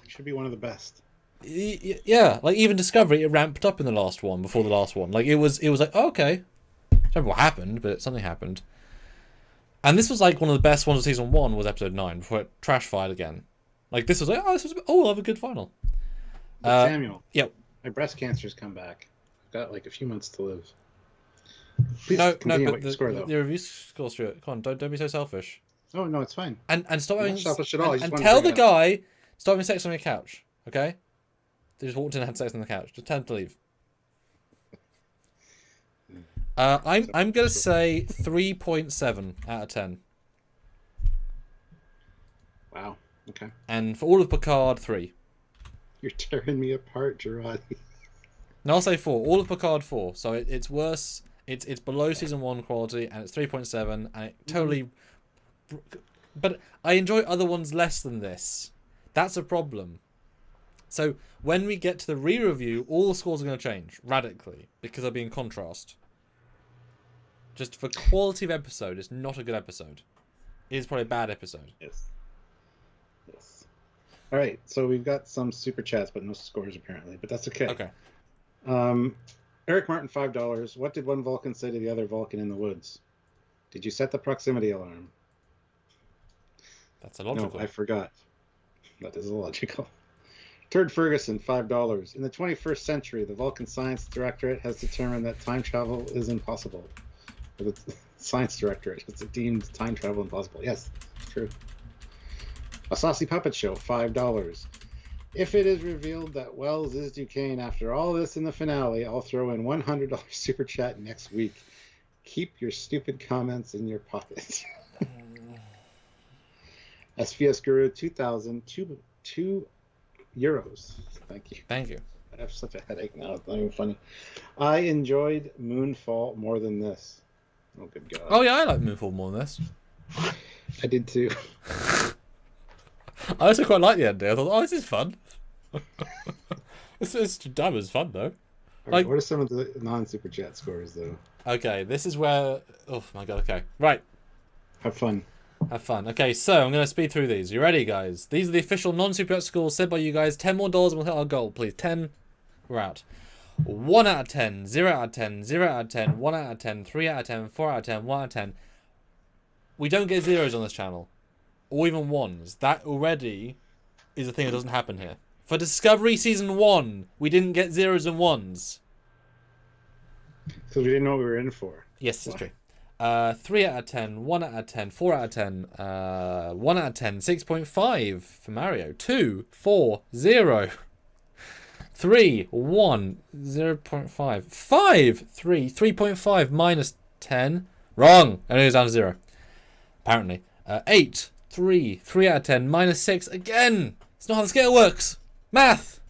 Should be one of the best. Yeah, even Discovery, it ramped up in the last one, before the last one. It was oh, okay. I don't know what happened, but something happened. And this was one of the best ones of season 1 was episode 9, before it trash fired again. This was we'll have a good final. Samuel. Yep. My breast cancer's come back. I've got a few months to live. Please but the review score through it. Come on, don't be so selfish. Oh no, it's fine. And stop having selfish at all. And tell the guy stop having sex on your couch. Okay? They just walked in and had sex on the couch. Just tell him to leave. I'm gonna say 3.7 out of 10. Wow. Okay. And for all of Picard, 3. You're tearing me apart, Girati. No, I'll say 4. All of Picard, 4. So it's worse. It's below season 1 quality, and it's 3.7, and it totally. But I enjoy other ones less than this. That's a problem. So when we get to the re-review, all the scores are going to change radically because they'll be in contrast. Just for quality of episode, it's not a good episode. It is probably a bad episode. Yes. All right, so we've got some super chats, but no scores apparently. But that's okay. Okay. Eric Martin, $5. What did one Vulcan say to the other Vulcan in the woods? Did you set the proximity alarm? That's illogical. No, I forgot. That is illogical. Turd Ferguson, $5. In the 21st century, the Vulcan Science Directorate has determined that time travel is impossible. Or the Science Directorate has deemed time travel impossible. Yes, true. A Saucy Puppet Show, $5. If it is revealed that Wells is Duquesne after all this in the finale, I'll throw in $100 super chat next week. Keep your stupid comments in your pocket. SVS Guru, 2,000, €2. Thank you. Thank you. I have such a headache now. It's not even funny. I enjoyed Moonfall more than this. Oh, good God. Oh, yeah, I like Moonfall more than this. I did too. I also quite like the ending. I thought, oh, this is fun. That was fun, though. Right, what are some of the non-super chat scores, though? Okay, this is where... Oh, my God, okay. Right. Have fun. Have fun. Okay, so I'm going to speed through these. You ready, guys? These are the official non-super chat scores said by you guys. $10 more and we'll hit our goal, please. 10. We're out. 1 out of 10, 0 out of 10, 0 out of 10, 1 out of 10, 3 out of 10, 4 out of 10, 1 out of 10. We don't get zeros on this channel. Or even ones. That already is a thing that doesn't happen here. For Discovery Season 1, we didn't get zeros and ones. So we didn't know what we were in for. Yes, that's true. 3 out of 10, 1 out of 10, 4 out of 10, 1 out of 10, 6.5 for Mario. 2, 4, 0. 3, 1, 0.5. 5, 3, 3.5 minus 10. Wrong. And it goes down to 0. Apparently. 8, 3, 3 out of 10, minus 6. Again! It's not how the scale works. Math!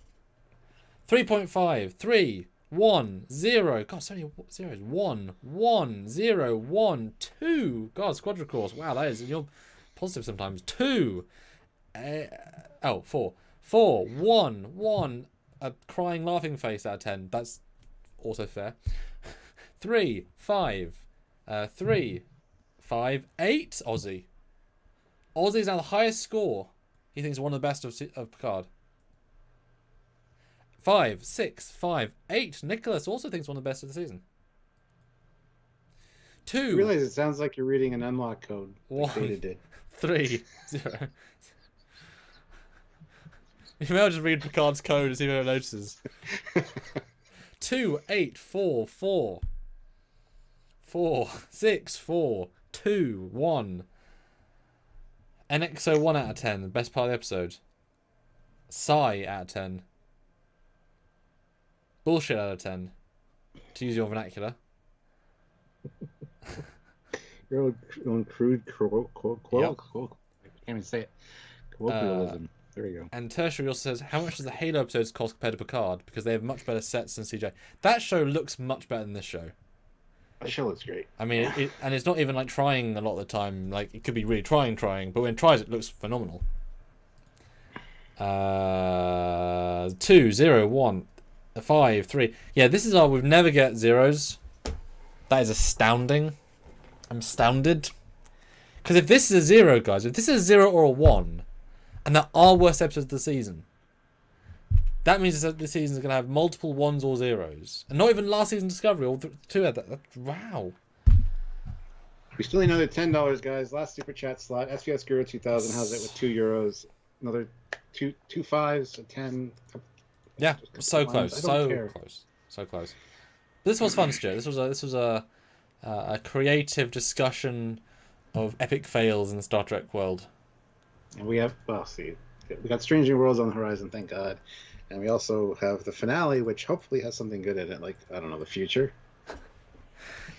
3.5, 3, 1, 0. God, so many zeros. 1, 1, 0, 1, 2. God, quadricourse. Wow, that is, you're positive sometimes. 2. 4. 4, 1, 1. A crying, laughing face out of 10. That's also fair. 3, 5. 3, 5, 8. Aussie. Aussie's now the highest score. He thinks one of the best of Picard. 5, 6, 5, 8. Nicholas also thinks one of the best of the season. 2. You realize it sounds like you're reading an unlock code. 1, Like Data did. 3, 0. You may well just read Picard's code and see if anyone notices. 2, 8, 4, 4. 4, 6, 4, 2, 1. NXO 1 out of 10, the best part of the episode. Sigh out of 10. Bullshit out of 10. To use your vernacular. Your own crude quote. Yep. I can't even say it. Colloquialism. There you go. And Tertiary also says, how much does the Halo episodes cost compared to Picard? Because they have much better sets than CJ. That show looks much better than this show. That show looks great. I mean, and it's not even like trying a lot of the time. Like, it could be really trying, but when it tries, it looks phenomenal. 2, 0, 1, 5, 3. Yeah, this is our, we've never get zeros. That is astounding. I'm astounded. Because if this is a 0, guys, if this is a 0 or a 1, and there are worse episodes of the season, that means that the season is going to have multiple 1s or 0s. And not even last season Discovery, or 2 had that. Wow. We still need another $10, guys. Last super chat slot. SVS Guru 2000 has it with €2. Another two 5s, a 10. Yeah, so close. So close. But this was fun, Stuart. This was a creative discussion of epic fails in the Star Trek world. And we have, we got Strange New Worlds on the horizon, thank God. And we also have the finale, which hopefully has something good in it, like, I don't know, the future.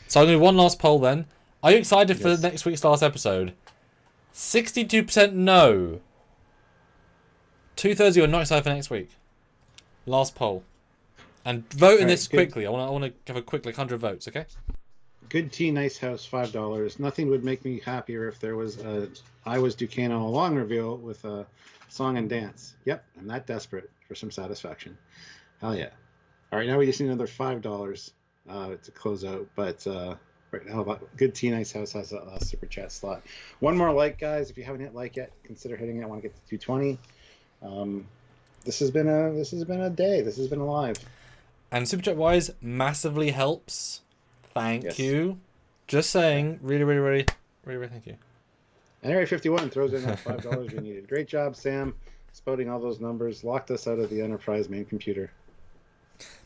So I'm going to do one last poll then. Are you excited for next week's last episode? 62% no. 2/3 of you are not excited for next week. Last poll. And vote in this quickly. I want to give a quick 100 votes, okay? Good Tea, Nice House, $5. Nothing would make me happier if there was a I Was Duquesne All Along reveal with a song and dance. Yep, I'm that desperate for some satisfaction. Hell yeah. All right, now we just need another $5 to close out. But right now, Good Tea, Nice House has a super chat slot. One more like, guys. If you haven't hit like yet, consider hitting it. I want to get to 220. This has been a day. This has been alive. And super chat wise, massively helps. Thank you. Just saying, really thank you. And Area 51 throws in that $5 we needed. Great job, Sam, spouting all those numbers. Locked us out of the Enterprise main computer.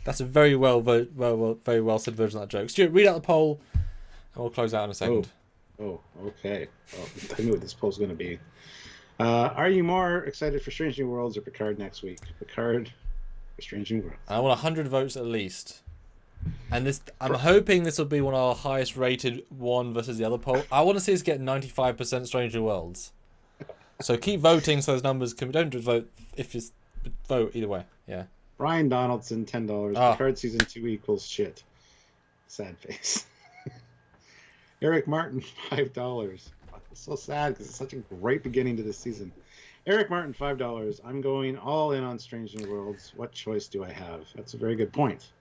That's a very well said version of that joke. Stuart, read out the poll, and we'll close out in a second. Oh, okay. Oh, I knew what this poll's going to be. Are you more excited for Strange New Worlds or Picard next week? Picard or Strange New Worlds? I want 100 votes at least. And this, I'm hoping this will be one of our highest rated one versus the other poll. I want to see us get 95% Strange New Worlds. So keep voting so those numbers can. Don't just vote if you vote either way. Yeah. Brian Donaldson, $10. Picard season 2 equals shit. Sad face. Eric Martin, $5. It's so sad because it's such a great beginning to this season. Eric Martin, $5. I'm going all in on Strange New Worlds. What choice do I have? That's a very good point.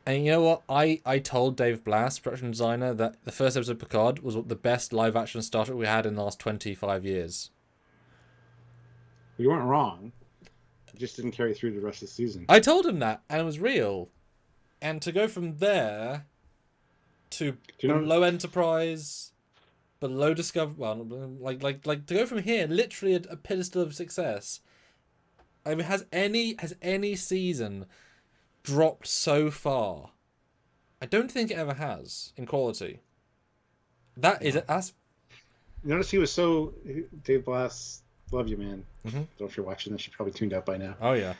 And you know what? I told Dave Blass, production designer, that the first episode of Picard was the best live action Star Trek we had in the last 25 years. You weren't wrong. It just didn't carry through the rest of the season. I told him that, and it was real. And to go from there to below Enterprise, below Discovery, well, like to go from here, literally a pedestal of success. I mean, has any season dropped so far? I don't think it ever has in quality. That's. Notice he was so Dave Blass. Love you, man. Mm-hmm. So if you're watching this, you probably tuned out by now. Oh yeah,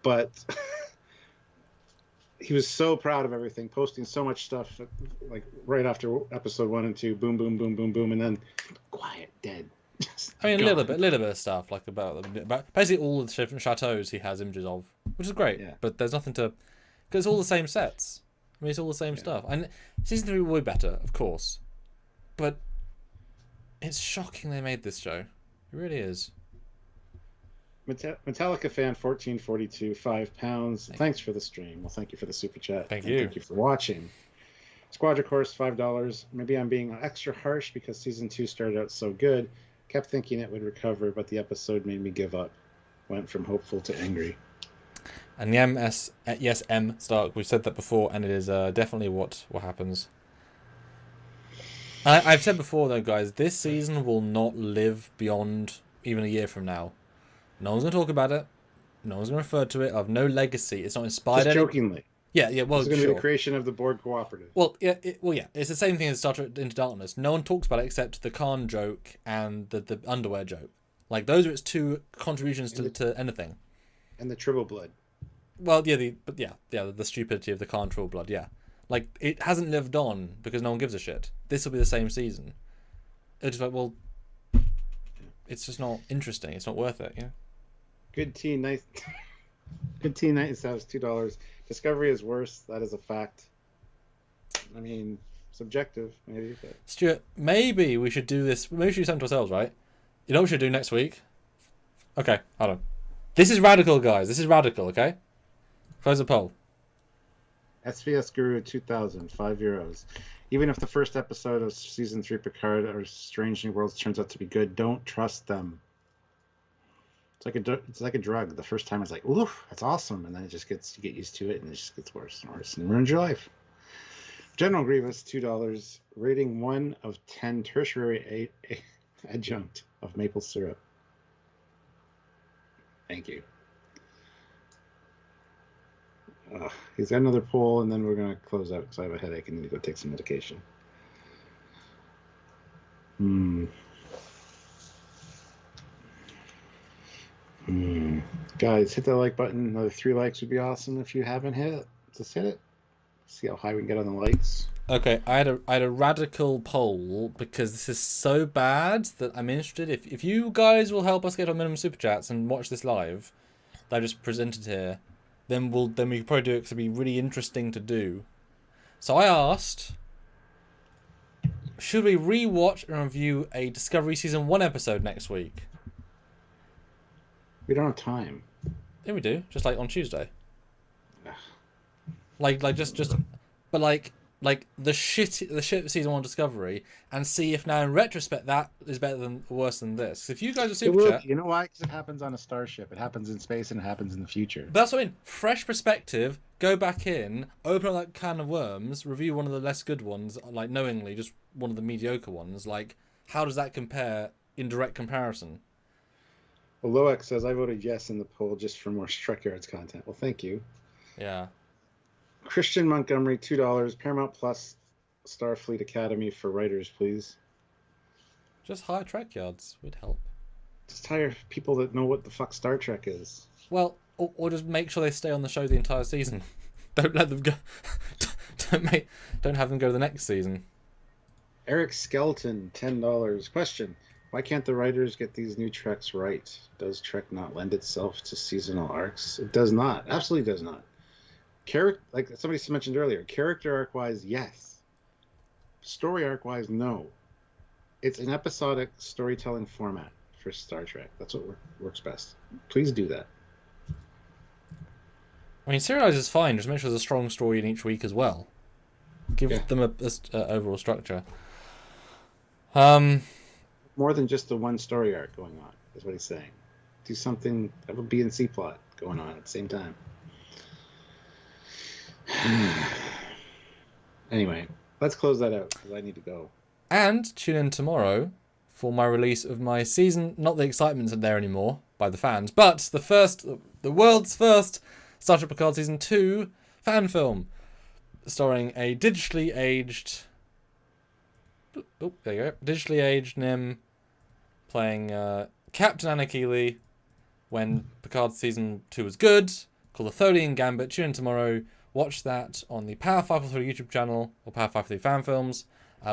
but he was so proud of everything, posting so much stuff, like right after episode 1 and 2, boom, boom, boom, boom, boom, and then quiet, dead. I mean, a little bit of stuff like about basically all the different chateaus he has images of, which is great. Yeah. But there's nothing to, because it's all the same sets. I mean, it's all the same stuff. And season 3 will be better, of course, but it's shocking they made this show. It really is. Metallica fan 1442, £5. Thanks for the stream. Well, thank you for the super chat. Thank you. Thank you for watching. Squadra Course, $5. Maybe I'm being extra harsh because season 2 started out so good. Kept thinking it would recover, but the episode made me give up. Went from hopeful to angry. And the yes, M Stark. We've said that before, and it is definitely what happens. I've said before, though, guys, this season will not live beyond even a year from now. No one's going to talk about it. No one's going to refer to it. Of no legacy. It's not inspired. Just jokingly. Yeah. Well, it's going to be the creation of the Borg Cooperative. Well, yeah. It's the same thing as Star Trek Into Darkness. No one talks about it except the Khan joke and the underwear joke. Like those are its two contributions to anything. And the Tribble blood. Well, the stupidity of the Khan Tribble blood. Yeah, like it hasn't lived on because no one gives a shit. This will be the same season. It's just like, well, it's just not interesting. It's not worth it. Yeah. Good tea, nice. Good tea, nice. That was $2. Discovery is worse. That is a fact. I mean, subjective, maybe. But... Stuart, maybe we should do this. Maybe we should do something to ourselves, right? You know what we should do next week? Okay, hold on. This is radical, guys. This is radical, okay? Close the poll. SVS Guru 2000, €5. Even if the first episode of season 3 Picard or Strange New Worlds turns out to be good, don't trust them. It's like a drug. The first time it's like, oof, that's awesome, and then you get used to it, and it just gets worse and worse, and ruins your life. General Grievous, $2. Rating 1 of 10 tertiary adjunct of maple syrup. Thank you. He's got another poll, and then we're going to close out because I have a headache and need to go take some medication. Guys, hit that like button. Another 3 likes would be awesome. If you haven't hit it, just hit it. See how high we can get on the likes. Okay, I had a radical poll because this is so bad that I'm interested. If you guys will help us get our minimum super chats and watch this live that I just presented here, then we can probably do it because it'll be really interesting to do. So I asked, should we rewatch and review a Discovery Season 1 episode next week? We don't have time. Yeah, we do. Just like on Tuesday. Like the shit season 1 Discovery, and see if now in retrospect that is better than worse than this. If you guys are super chat, you know why? Because it happens on a starship. It happens in space, and it happens in the future. But that's what I mean. Fresh perspective. Go back in, open up that can of worms, review one of the less good ones, like knowingly, just one of the mediocre ones. Like, how does that compare in direct comparison? Well, Loex says, I voted yes in the poll just for more Trekyards content. Well, thank you. Yeah. Christian Montgomery, $2. Paramount Plus Starfleet Academy for writers, please. Just hire Trekyards. Would help. Just hire people that know what the fuck Star Trek is. Well, or just make sure they stay on the show the entire season. Don't let them go. Don't have them go to the next season. Eric Skelton, $10. Question. Why can't the writers get these new Treks right? Does Trek not lend itself to seasonal arcs? It does not. Absolutely does not. Like somebody mentioned earlier, character arc-wise, yes. Story arc-wise, no. It's an episodic storytelling format for Star Trek. That's what works best. Please do that. I mean, serialize is fine. Just make sure there's a strong story in each week as well. Give them a overall structure. More than just the one story arc going on, is what he's saying. Do something, have a B and C plot. going on at the same time. Anyway, let's close that out because I need to go. And tune in tomorrow for my release of my season. Not the excitement's there anymore by the fans, but the world's first Star Trek Picard Season 2 fan film, starring a digitally aged Nim playing Captain Anna Keeley when Picard Season 2 was good, called The Tholian Gambit. Tune in tomorrow. Watch that on the Power 543 YouTube channel or Power 543 Fan Films.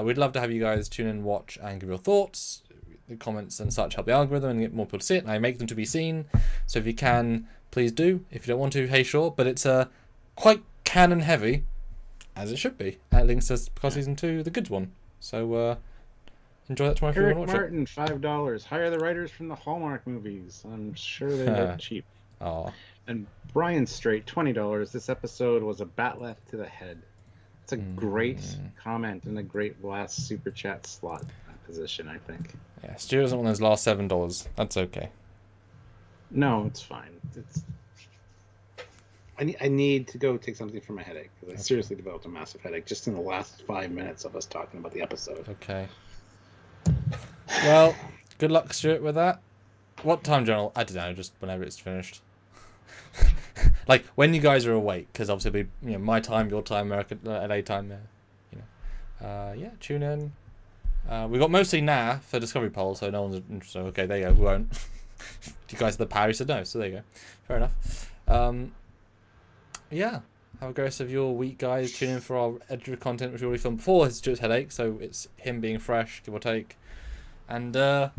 We'd love to have you guys tune in, watch, and give your thoughts. The comments and such help the algorithm and get more people to see it, and I make them to be seen. So if you can, please do. If you don't want to, hey, sure. But it's quite canon heavy, as it should be. And it links to Picard Season 2, the good one. So enjoy that tomorrow if you Eric want to watch Martin, $5. Hire the writers from the Hallmark movies. I'm sure they look cheap. it. And Brian Straight, $20. This episode was a bat left to the head. It's a great comment and a great last super chat slot position, I think. Yeah, Stu doesn't want those last $7. That's okay. No, it's fine. I need to go take something for my headache because I seriously developed a massive headache just in the last 5 minutes of us talking about the episode. Okay. Well, good luck, Stuart, with that. What time, General? I don't know, just whenever it's finished. Like when you guys are awake, because obviously it'll be my time, your time, American LA time. Yeah, tune in. We got mostly for Discovery Poll, so no one's interested. Okay, there you go. We won't. You guys are the power, said no, so there you go. Fair enough. Yeah, have a great rest of your week, guys. Tune in for our edited content, which we already filmed before Stuart's headache, so it's him being fresh, give or take. And have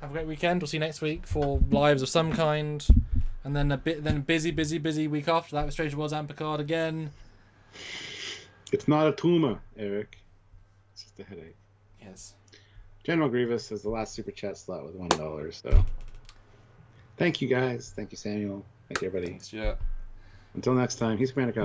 a great weekend. We'll see you next week for lives of some kind. And then a busy week after that with Stranger Worlds and Picard again. It's not a tumor, Eric. It's just a headache. Yes. General Grievous is the last super chat slot with $1. So, thank you guys. Thank you, Samuel. Thank you, everybody. Thanks, yeah. Until next time, he's Commander.